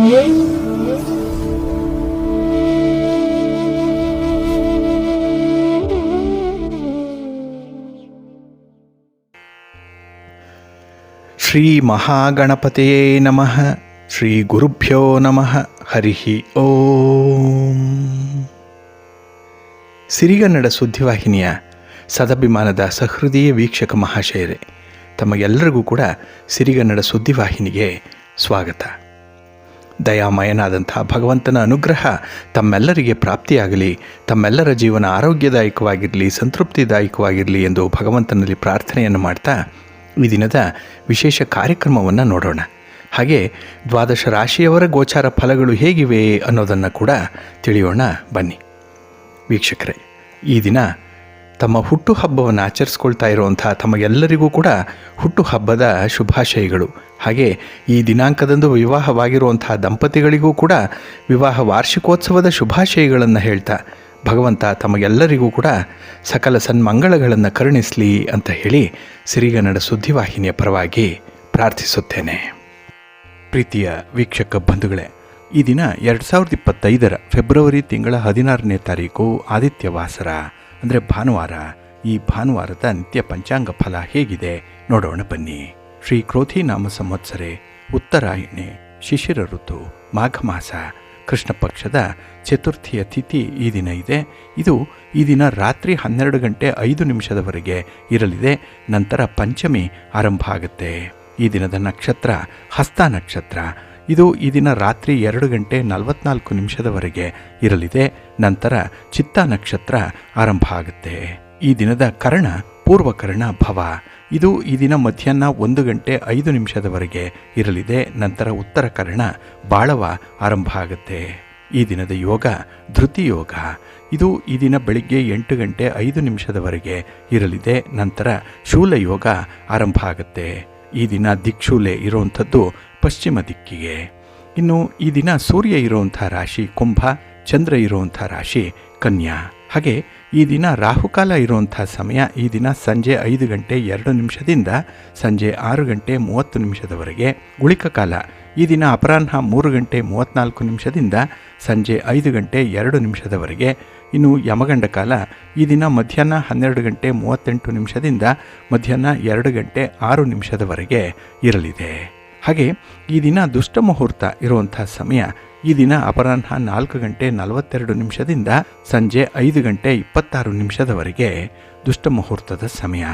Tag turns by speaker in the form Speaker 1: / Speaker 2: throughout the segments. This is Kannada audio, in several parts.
Speaker 1: ಶ್ರೀ ಮಹಾಗಣಪತಿಯೇ ನಮಃ. ಶ್ರೀ ಗುರುಭ್ಯೋ ನಮಃ. ಹರಿ ಓಂ. ಸಿರಿಗನ್ನಡ ಸುದ್ದಿವಾಹಿನಿಯ ಸದಭಿಮಾನದ ಸಹೃದಯ ವೀಕ್ಷಕ ಮಹಾಶಯರೇ, ತಮಗೆಲ್ಲರಿಗೂ ಕೂಡ ಸಿರಿಗನ್ನಡ ಸುದ್ದಿವಾಹಿನಿಗೆ ಸ್ವಾಗತ. ದಯಾಮಯನಾದಂಥ ಭಗವಂತನ ಅನುಗ್ರಹ ತಮ್ಮೆಲ್ಲರಿಗೆ ಪ್ರಾಪ್ತಿಯಾಗಲಿ, ತಮ್ಮೆಲ್ಲರ ಜೀವನ ಆರೋಗ್ಯದಾಯಕವಾಗಿರಲಿ, ಸಂತೃಪ್ತಿದಾಯಕವಾಗಿರಲಿ ಎಂದು ಭಗವಂತನಲ್ಲಿ ಪ್ರಾರ್ಥನೆಯನ್ನು ಮಾಡ್ತಾ ಈ ದಿನದ ವಿಶೇಷ ಕಾರ್ಯಕ್ರಮವನ್ನು ನೋಡೋಣ. ಹಾಗೆ ದ್ವಾದಶ ರಾಶಿಯವರ ಗೋಚಾರ ಫಲಗಳು ಹೇಗಿವೆ ಅನ್ನೋದನ್ನು ಕೂಡ ತಿಳಿಯೋಣ ಬನ್ನಿ. ವೀಕ್ಷಕರೇ, ಈ ದಿನ ತಮ್ಮ ಹುಟ್ಟುಹಬ್ಬವನ್ನು ಆಚರಿಸ್ಕೊಳ್ತಾ ಇರುವಂಥ ತಮಗೆಲ್ಲರಿಗೂ ಕೂಡ ಹುಟ್ಟುಹಬ್ಬದ ಶುಭಾಶಯಗಳು. ಹಾಗೆ ಈ ದಿನಾಂಕದಂದು ವಿವಾಹವಾಗಿರುವಂಥ ದಂಪತಿಗಳಿಗೂ ಕೂಡ ವಿವಾಹ ವಾರ್ಷಿಕೋತ್ಸವದ ಶುಭಾಶಯಗಳನ್ನು ಹೇಳ್ತಾ ಭಗವಂತ ತಮಗೆಲ್ಲರಿಗೂ ಕೂಡ ಸಕಲ ಸನ್ಮಂಗಳಗಳನ್ನು ಕರುಣಿಸಲಿ ಅಂತ ಹೇಳಿ ಸಿರಿಗನ್ನಡ ಸುದ್ದಿವಾಹಿನಿಯ ಪರವಾಗಿ ಪ್ರಾರ್ಥಿಸುತ್ತೇನೆ. ಪ್ರೀತಿಯ ವೀಕ್ಷಕ ಬಂಧುಗಳೇ, ಈ ದಿನ 2025 ಫೆಬ್ರವರಿ ತಿಂಗಳ 16ನೇ ತಾರೀಕು ಆದಿತ್ಯವಾಸರ ಅಂದರೆ ಭಾನುವಾರ. ಈ ಭಾನುವಾರದ ನಿತ್ಯ ಪಂಚಾಂಗ ಫಲ ಹೇಗಿದೆ ನೋಡೋಣ ಬನ್ನಿ. ಶ್ರೀ ಕ್ರೋಧಿ ನಾಮ ಸಂವತ್ಸರೆ, ಉತ್ತರಾಯಣೆ, ಶಿಶಿರ ಋತು, ಮಾಘ ಮಾಸ, ಕೃಷ್ಣ ಪಕ್ಷದ ಚತುರ್ಥಿಯ ತಿಥಿ ಈ ದಿನ ಇದೆ. ಇದು ಈ ದಿನ ರಾತ್ರಿ 12:05 ಇರಲಿದೆ. ನಂತರ ಪಂಚಮಿ ಆರಂಭ ಆಗುತ್ತೆ. ಈ ದಿನದ ನಕ್ಷತ್ರ ಹಸ್ತ ನಕ್ಷತ್ರ. ಇದು ಈ ದಿನ ರಾತ್ರಿ 2:44 ಇರಲಿದೆ. ನಂತರ ಚಿತ್ತ ನಕ್ಷತ್ರ ಆರಂಭ ಆಗುತ್ತೆ. ಈ ದಿನದ ಕರ್ಣ ಪೂರ್ವಕರ್ಣ ಭವ. ಇದು ಈ ದಿನ ಮಧ್ಯಾಹ್ನ 1:05 ಇರಲಿದೆ. ನಂತರ ಉತ್ತರ ಕರ್ಣ ಬಾಳವ ಆರಂಭ ಆಗುತ್ತೆ. ಈ ದಿನದ ಯೋಗ ಧೃತಿ ಯೋಗ. ಇದು ಈ ದಿನ ಬೆಳಿಗ್ಗೆ 8:05 ಇರಲಿದೆ. ನಂತರ ಶೂಲ ಯೋಗ ಆರಂಭ ಆಗುತ್ತೆ. ಈ ದಿನ ದಿಕ್ಶೂಲೆ ಇರುವಂಥದ್ದು ಪಶ್ಚಿಮ ದಿಕ್ಕಿಗೆ. ಇನ್ನು ಈ ದಿನ ಸೂರ್ಯ ಇರುವಂಥ ರಾಶಿ ಕುಂಭ, ಚಂದ್ರ ಇರುವಂಥ ರಾಶಿ ಕನ್ಯಾ. ಹಾಗೆ ಈ ದಿನ ರಾಹುಕಾಲ ಇರುವಂಥ ಸಮಯ ಈ ದಿನ ಸಂಜೆ 5:02 ಸಂಜೆ 6:30 ಗುಳಿಕ ಕಾಲ ಈ ದಿನ ಅಪರಾಹ್ನ 3:34 ಸಂಜೆ 5:02 ಇನ್ನು ಯಮಗಂಡ ಕಾಲ ಈ ದಿನ ಮಧ್ಯಾಹ್ನ 12:38 ಮಧ್ಯಾಹ್ನ 2:06 ಇರಲಿದೆ. ಹಾಗೆ ಈ ದಿನ ದುಷ್ಟ ಮುಹೂರ್ತ ಇರುವಂಥ ಸಮಯ ಈ ದಿನ ಅಪರಾಹ್ನ 4:42 ಸಂಜೆ 5:26 ದುಷ್ಟ ಮುಹೂರ್ತದ ಸಮಯ.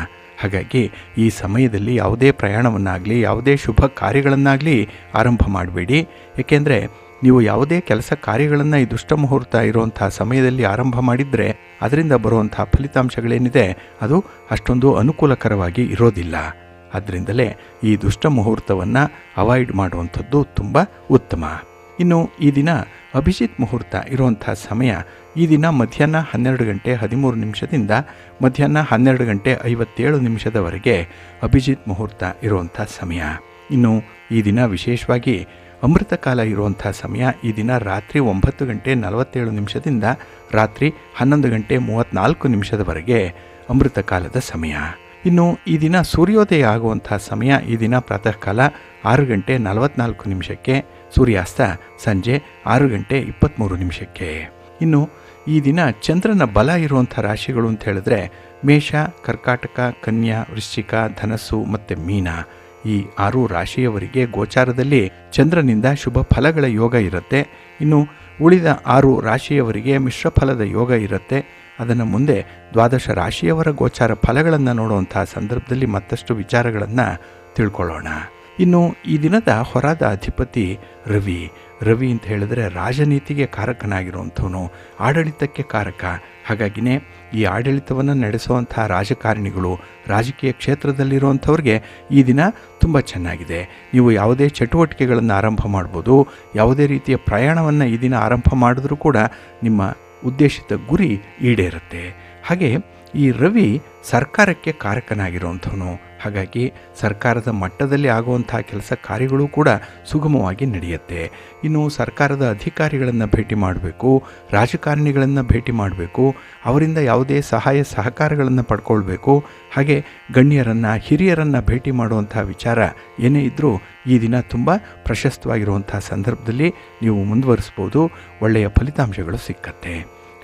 Speaker 1: ಹಾಗಾಗಿ ಈ ಸಮಯದಲ್ಲಿ ಯಾವುದೇ ಪ್ರಯಾಣವನ್ನಾಗಲಿ ಯಾವುದೇ ಶುಭ ಕಾರ್ಯಗಳನ್ನಾಗಲಿ ಆರಂಭ ಮಾಡಬೇಡಿ. ಏಕೆಂದರೆ ನೀವು ಯಾವುದೇ ಕೆಲಸ ಕಾರ್ಯಗಳನ್ನು ಈ ದುಷ್ಟ ಮುಹೂರ್ತ ಇರುವಂಥ ಸಮಯದಲ್ಲಿ ಆರಂಭ ಮಾಡಿದರೆ ಅದರಿಂದ ಬರುವಂಥ ಫಲಿತಾಂಶಗಳೇನಿದೆ ಅದು ಅಷ್ಟೊಂದು ಅನುಕೂಲಕರವಾಗಿ ಇರೋದಿಲ್ಲ. ಆದ್ದರಿಂದಲೇ ಈ ದುಷ್ಟ ಮುಹೂರ್ತವನ್ನು ಅವಾಯ್ಡ್ ಮಾಡುವಂಥದ್ದು ತುಂಬ ಉತ್ತಮ. ಇನ್ನು ಈ ದಿನ ಅಭಿಜಿತ್ ಮುಹೂರ್ತ ಇರುವಂಥ ಸಮಯ ಈ ದಿನ ಮಧ್ಯಾಹ್ನ 12:13 ಮಧ್ಯಾಹ್ನ 12:57 ಅಭಿಜಿತ್ ಮುಹೂರ್ತ ಇರುವಂಥ ಸಮಯ. ಇನ್ನು ಈ ದಿನ ವಿಶೇಷವಾಗಿ ಅಮೃತ ಕಾಲ ಇರುವಂಥ ಸಮಯ ಈ ದಿನ ರಾತ್ರಿ 9:47 ರಾತ್ರಿ 11:34 ಅಮೃತ ಕಾಲದ ಸಮಯ. ಇನ್ನು ಈ ದಿನ ಸೂರ್ಯೋದಯ ಆಗುವಂಥ ಸಮಯ ಈ ದಿನ ಪ್ರಾತಃ ಕಾಲ 6:44 ಸೂರ್ಯಾಸ್ತ ಸಂಜೆ 6:23. ಇನ್ನು ಈ ದಿನ ಚಂದ್ರನ ಬಲ ಇರುವಂಥ ರಾಶಿಗಳು ಅಂತ ಹೇಳಿದ್ರೆ ಮೇಷ, ಕರ್ಕಾಟಕ, ಕನ್ಯಾ, ವೃಶ್ಚಿಕ, ಧನಸ್ಸು ಮತ್ತು ಮೀನ. ಈ 6 ರಾಶಿಯವರಿಗೆ ಗೋಚಾರದಲ್ಲಿ ಚಂದ್ರನಿಂದ ಶುಭ ಫಲಗಳ ಯೋಗ ಇರುತ್ತೆ. ಇನ್ನು ಉಳಿದ 6 ರಾಶಿಯವರಿಗೆ ಮಿಶ್ರ ಫಲದ ಯೋಗ ಇರುತ್ತೆ. ಅದನ್ನು ಮುಂದೆ ದ್ವಾದಶ ರಾಶಿಯವರ ಗೋಚಾರ ಫಲಗಳನ್ನು ನೋಡುವಂಥ ಸಂದರ್ಭದಲ್ಲಿ ಮತ್ತಷ್ಟು ವಿಚಾರಗಳನ್ನು ತಿಳ್ಕೊಳ್ಳೋಣ. ಇನ್ನು ಈ ದಿನದ ಹೊರದ ಅಧಿಪತಿ ರವಿ. ರವಿ ಅಂತ ಹೇಳಿದ್ರೆ ರಾಜನೀತಿಗೆ ಕಾರಕನಾಗಿರುವಂಥವನು, ಆಡಳಿತಕ್ಕೆ ಕಾರಕ. ಹಾಗಾಗಿನೇ ಈ ಆಡಳಿತವನ್ನು ನಡೆಸುವಂಥ ರಾಜಕಾರಣಿಗಳು, ರಾಜಕೀಯ ಕ್ಷೇತ್ರದಲ್ಲಿರುವಂಥವ್ರಿಗೆ ಈ ದಿನ ತುಂಬ ಚೆನ್ನಾಗಿದೆ. ನೀವು ಯಾವುದೇ ಚಟುವಟಿಕೆಗಳನ್ನು ಆರಂಭ ಮಾಡ್ಬೋದು. ಯಾವುದೇ ರೀತಿಯ ಪ್ರಯಾಣವನ್ನು ಈ ದಿನ ಆರಂಭ ಮಾಡಿದ್ರೂ ಕೂಡ ನಿಮ್ಮ ಉದ್ದೇಶಿತ ಗುರಿ ಈಡೇರುತ್ತೆ. ಹಾಗೆ ಈ ರವಿ ಸರ್ಕಾರಕ್ಕೆ ಕಾರಕನಾಗಿರುವಂಥವನು. ಹಾಗಾಗಿ ಸರ್ಕಾರದ ಮಟ್ಟದಲ್ಲಿ ಆಗುವಂಥ ಕೆಲಸ ಕಾರ್ಯಗಳು ಕೂಡ ಸುಗಮವಾಗಿ ನಡೆಯುತ್ತೆ. ಇನ್ನು ಸರ್ಕಾರದ ಅಧಿಕಾರಿಗಳನ್ನು ಭೇಟಿ ಮಾಡಬೇಕು, ರಾಜಕಾರಣಿಗಳನ್ನು ಭೇಟಿ ಮಾಡಬೇಕು, ಅವರಿಂದ ಯಾವುದೇ ಸಹಾಯ ಸಹಕಾರಗಳನ್ನು ಪಡ್ಕೊಳ್ಬೇಕು. ಹಾಗೆ ಗಣ್ಯರನ್ನು, ಹಿರಿಯರನ್ನು ಭೇಟಿ ಮಾಡುವಂಥ ವಿಚಾರ ಏನೇ ಇದ್ದರೂ ಈ ದಿನ ತುಂಬ ಪ್ರಶಸ್ತವಾಗಿರುವಂಥ ಸಂದರ್ಭದಲ್ಲಿ ನೀವು ಮುಂದುವರಿಸ್ಬೋದು. ಒಳ್ಳೆಯ ಫಲಿತಾಂಶಗಳು ಸಿಕ್ಕತ್ತೆ.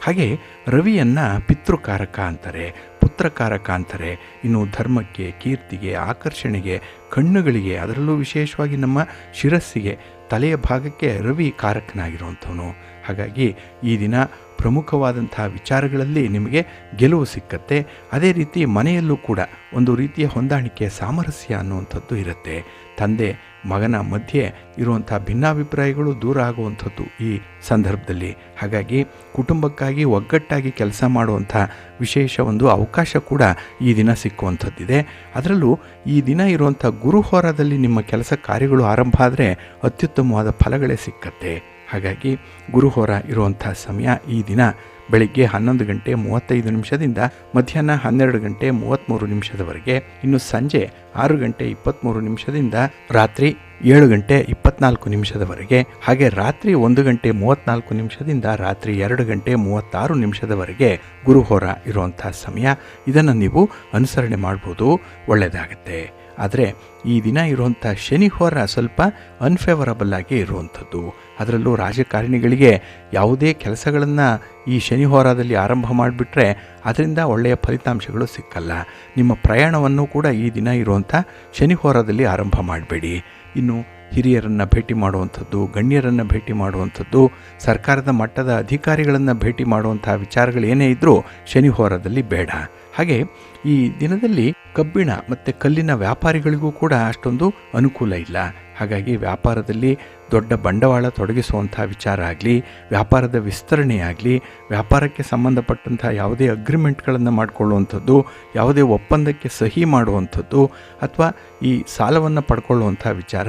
Speaker 1: ಹಾಗೆ ರವಿಯನ್ನು ಪಿತೃಕಾರಕ ಅಂತಾರೆ, ಪುತ್ರಕಾರಕ ಅಂತಾರೆ. ಇನ್ನು ಧರ್ಮಕ್ಕೆ, ಕೀರ್ತಿಗೆ, ಆಕರ್ಷಣೆಗೆ, ಕಣ್ಣುಗಳಿಗೆ, ಅದರಲ್ಲೂ ವಿಶೇಷವಾಗಿ ನಮ್ಮ ಶಿರಸ್ಸಿಗೆ, ತಲೆಯ ಭಾಗಕ್ಕೆ ರವಿ ಕಾರಕನಾಗಿರುವಂಥವನು. ಹಾಗಾಗಿ ಈ ದಿನ ಪ್ರಮುಖವಾದಂಥ ವಿಚಾರಗಳಲ್ಲಿ ನಿಮಗೆ ಗೆಲುವು ಸಿಕ್ಕತ್ತೆ. ಅದೇ ರೀತಿ ಮನೆಯಲ್ಲೂ ಕೂಡ ಒಂದು ರೀತಿಯ ಹೊಂದಾಣಿಕೆ, ಸಾಮರಸ್ಯ ಅನ್ನುವಂಥದ್ದು ಇರುತ್ತೆ. ತಂದೆ ಮಗನ ಮಧ್ಯೆ ಇರುವಂಥ ಭಿನ್ನಾಭಿಪ್ರಾಯಗಳು ದೂರ ಆಗುವಂಥದ್ದು ಈ ಸಂದರ್ಭದಲ್ಲಿ. ಹಾಗಾಗಿ ಕುಟುಂಬಕ್ಕಾಗಿ ಒಗ್ಗಟ್ಟಾಗಿ ಕೆಲಸ ಮಾಡುವಂಥ ವಿಶೇಷ ಒಂದು ಅವಕಾಶ ಕೂಡ ಈ ದಿನ ಸಿಕ್ಕುವಂಥದ್ದಿದೆ. ಅದರಲ್ಲೂ ಈ ದಿನ ಇರುವಂಥ ಗುರುಹೋರದಲ್ಲಿ ನಿಮ್ಮ ಕೆಲಸ ಕಾರ್ಯಗಳು ಆರಂಭ ಆದರೆ ಅತ್ಯುತ್ತಮವಾದ ಫಲಗಳೇ ಸಿಕ್ಕತ್ತೆ. ಹಾಗಾಗಿ ಗುರುಹೋರ ಇರುವಂಥ ಸಮಯ ಈ ದಿನ ಬೆಳಿಗ್ಗೆ 11 ಗಂಟೆ 35 ನಿಮಿಷದಿಂದ ಮಧ್ಯಾಹ್ನ 12 ಗಂಟೆ 33 ನಿಮಿಷದವರೆಗೆ, ಇನ್ನು ಸಂಜೆ 6 ಗಂಟೆ 23 ನಿಮಿಷದಿಂದ ರಾತ್ರಿ 7 ಗಂಟೆ 24 ನಿಮಿಷದವರೆಗೆ, ಹಾಗೆ ರಾತ್ರಿ 1 ಗಂಟೆ 34 ನಿಮಿಷದಿಂದ ರಾತ್ರಿ 2 ಗಂಟೆ 36 ನಿಮಿಷದವರೆಗೆ ಗುರುಹೋರ ಇರುವಂಥ ಸಮಯ. ಇದನ್ನು ನೀವು ಅನುಸರಣೆ ಮಾಡ್ಬೋದು, ಒಳ್ಳೆಯದಾಗತ್ತೆ. ಆದರೆ ಈ ದಿನ ಇರುವಂಥ ಶನಿಹೋರ ಸ್ವಲ್ಪ ಅನ್ಫೇವರಬಲ್ ಆಗಿ ಇರುವಂಥದ್ದು. ಅದರಲ್ಲೂ ರಾಜಕಾರಣಿಗಳಿಗೆ ಯಾವುದೇ ಕೆಲಸಗಳನ್ನು ಈ ಶನಿಹೋರದಲ್ಲಿ ಆರಂಭ ಮಾಡಿಬಿಟ್ರೆ ಅದರಿಂದ ಒಳ್ಳೆಯ ಫಲಿತಾಂಶಗಳು ಸಿಕ್ಕಲ್ಲ. ನಿಮ್ಮ ಪ್ರಯಾಣವನ್ನು ಕೂಡ ಈ ದಿನ ಇರುವಂಥ ಶನಿಹೋರದಲ್ಲಿ ಆರಂಭ ಮಾಡಬೇಡಿ. ಇನ್ನು ಹಿರಿಯರನ್ನು ಭೇಟಿ ಮಾಡುವಂಥದ್ದು, ಗಣ್ಯರನ್ನು ಭೇಟಿ ಮಾಡುವಂಥದ್ದು, ಸರ್ಕಾರದ ಮಟ್ಟದ ಅಧಿಕಾರಿಗಳನ್ನು ಭೇಟಿ ಮಾಡುವಂಥ ವಿಚಾರಗಳು ಏನೇ ಇದ್ದರೂ ಶನಿಹೋರದಲ್ಲಿ ಬೇಡ. ಹಾಗೆ ಈ ದಿನದಲ್ಲಿ ಕಬ್ಬಿಣ ಮತ್ತು ಕಲ್ಲಿನ ವ್ಯಾಪಾರಿಗಳಿಗೂ ಕೂಡ ಅಷ್ಟೊಂದು ಅನುಕೂಲ ಇಲ್ಲ. ಹಾಗಾಗಿ ವ್ಯಾಪಾರದಲ್ಲಿ ದೊಡ್ಡ ಬಂಡವಾಳ ತೊಡಗಿಸುವಂಥ ವಿಚಾರ ಆಗಲಿ, ವ್ಯಾಪಾರದ ವಿಸ್ತರಣೆ ಆಗಲಿ, ವ್ಯಾಪಾರಕ್ಕೆ ಸಂಬಂಧಪಟ್ಟಂಥ ಯಾವುದೇ ಅಗ್ರಿಮೆಂಟ್ಗಳನ್ನು ಮಾಡಿಕೊಳ್ಳುವಂಥದ್ದು, ಯಾವುದೇ ಒಪ್ಪಂದಕ್ಕೆ ಸಹಿ ಮಾಡುವಂಥದ್ದು, ಅಥವಾ ಈ ಸಾಲವನ್ನು ಪಡ್ಕೊಳ್ಳುವಂಥ ವಿಚಾರ,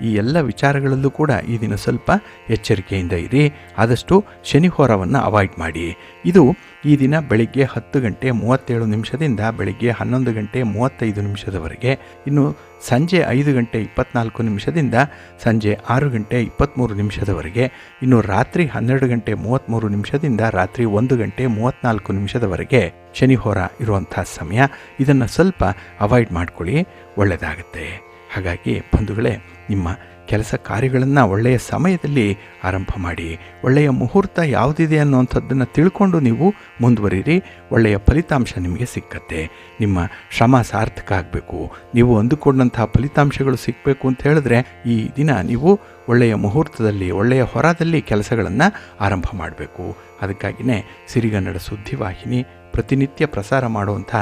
Speaker 1: ಈ ಎಲ್ಲ ವಿಚಾರಗಳಲ್ಲೂ ಕೂಡ ಈ ದಿನ ಸ್ವಲ್ಪ ಎಚ್ಚರಿಕೆಯಿಂದ ಇರಿ. ಆದಷ್ಟು ಶನಿಹೋರವನ್ನು ಅವಾಯ್ಡ್ ಮಾಡಿ. ಇದು ಈ ದಿನ ಬೆಳಿಗ್ಗೆ 10 ಗಂಟೆ 37 ನಿಮಿಷದಿಂದ ಬೆಳಿಗ್ಗೆ 11 ಗಂಟೆ 35 ನಿಮಿಷದವರೆಗೆ, ಇನ್ನು ಸಂಜೆ 5 ಗಂಟೆ 24 ನಿಮಿಷದಿಂದ ಸಂಜೆ 6 ಗಂಟೆ 23 ನಿಮಿಷದವರೆಗೆ, ಇನ್ನು ರಾತ್ರಿ 12 ಗಂಟೆ 33 ನಿಮಿಷದಿಂದ ರಾತ್ರಿ 1 ಗಂಟೆ 34 ನಿಮಿಷದವರೆಗೆ ಶನಿಹೋರ ಇರುವಂಥ ಸಮಯ. ಇದನ್ನು ಸ್ವಲ್ಪ ಅವಾಯ್ಡ್ ಮಾಡ್ಕೊಳ್ಳಿ, ಒಳ್ಳೆಯದಾಗುತ್ತೆ. ಹಾಗಾಗಿ ಬಂಧುಗಳೇ, ನಿಮ್ಮ ಕೆಲಸ ಕಾರ್ಯಗಳನ್ನು ಒಳ್ಳೆಯ ಸಮಯದಲ್ಲಿ ಆರಂಭ ಮಾಡಿ. ಒಳ್ಳೆಯ ಮುಹೂರ್ತ ಯಾವುದಿದೆ ಅನ್ನುವಂಥದ್ದನ್ನು ತಿಳ್ಕೊಂಡು ನೀವು ಮುಂದುವರಿರಿ. ಒಳ್ಳೆಯ ಫಲಿತಾಂಶ ನಿಮಗೆ ಸಿಕ್ಕತ್ತೆ. ನಿಮ್ಮ ಶ್ರಮ ಸಾರ್ಥಕ ಆಗಬೇಕು, ನೀವು ಅಂದುಕೊಂಡಂತಹ ಫಲಿತಾಂಶಗಳು ಸಿಕ್ಕಬೇಕು ಅಂತ ಹೇಳಿದ್ರೆ ಈ ದಿನ ನೀವು ಒಳ್ಳೆಯ ಮುಹೂರ್ತದಲ್ಲಿ, ಒಳ್ಳೆಯ ಹೊರದಲ್ಲಿ ಕೆಲಸಗಳನ್ನು ಆರಂಭ ಮಾಡಬೇಕು. ಅದಕ್ಕಾಗಿಯೇ ಸಿರಿಗನ್ನಡ ಸುದ್ದಿವಾಹಿನಿ ಪ್ರತಿನಿತ್ಯ ಪ್ರಸಾರ ಮಾಡುವಂಥ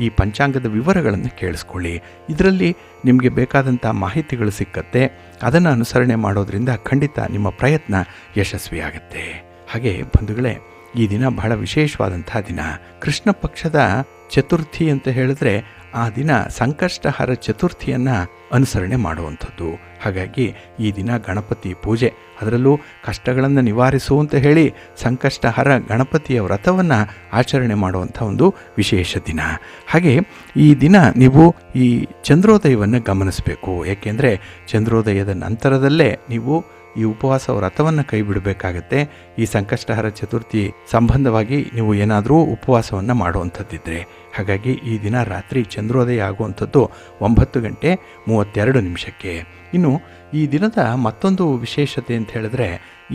Speaker 1: ಈ ಪಂಚಾಂಗದ ವಿವರಗಳನ್ನು ಕೇಳಿಸ್ಕೊಳ್ಳಿ. ಇದರಲ್ಲಿ ನಿಮಗೆ ಬೇಕಾದಂಥ ಮಾಹಿತಿಗಳು ಸಿಕ್ಕತ್ತೆ. ಅದನ್ನು ಅನುಸರಣೆ ಮಾಡೋದ್ರಿಂದ ಖಂಡಿತ ನಿಮ್ಮ ಪ್ರಯತ್ನ ಯಶಸ್ವಿಯಾಗುತ್ತೆ. ಹಾಗೆ ಬಂಧುಗಳೇ, ಈ ದಿನ ಬಹಳ ವಿಶೇಷವಾದಂಥ ದಿನ. ಕೃಷ್ಣ ಪಕ್ಷದ ಚತುರ್ಥಿ ಅಂತ ಹೇಳಿದ್ರೆ ಆ ದಿನ ಸಂಕಷ್ಟಹರ ಚತುರ್ಥಿಯನ್ನು ಅನುಸರಣೆ ಮಾಡುವಂಥದ್ದು. ಹಾಗಾಗಿ ಈ ದಿನ ಗಣಪತಿ ಪೂಜೆ, ಅದರಲ್ಲೂ ಕಷ್ಟಗಳನ್ನು ನಿವಾರಿಸು ಅಂತ ಹೇಳಿ ಸಂಕಷ್ಟಹರ ಗಣಪತಿಯ ವ್ರತವನ್ನು ಆಚರಣೆ ಮಾಡುವಂಥ ಒಂದು ವಿಶೇಷ ದಿನ. ಹಾಗೆ ಈ ದಿನ ನೀವು ಈ ಚಂದ್ರೋದಯವನ್ನು ಗಮನಿಸಬೇಕು. ಏಕೆಂದರೆ ಚಂದ್ರೋದಯದ ನಂತರದಲ್ಲೇ ನೀವು ಈ ಉಪವಾಸ ವ್ರತವನ್ನು ಕೈ ಬಿಡಬೇಕಾಗತ್ತೆ. ಈ ಸಂಕಷ್ಟಹರ ಚತುರ್ಥಿ ಸಂಬಂಧವಾಗಿ ನೀವು ಏನಾದರೂ ಉಪವಾಸವನ್ನು ಮಾಡುವಂಥದ್ದಿದ್ದರೆ. ಹಾಗಾಗಿ ಈ ದಿನ ರಾತ್ರಿ ಚಂದ್ರೋದಯ ಆಗುವಂಥದ್ದು 9 ಗಂಟೆ 32 ನಿಮಿಷಕ್ಕೆ. ಇನ್ನು ಈ ದಿನದ ಮತ್ತೊಂದು ವಿಶೇಷತೆ ಅಂತ ಹೇಳಿದ್ರೆ,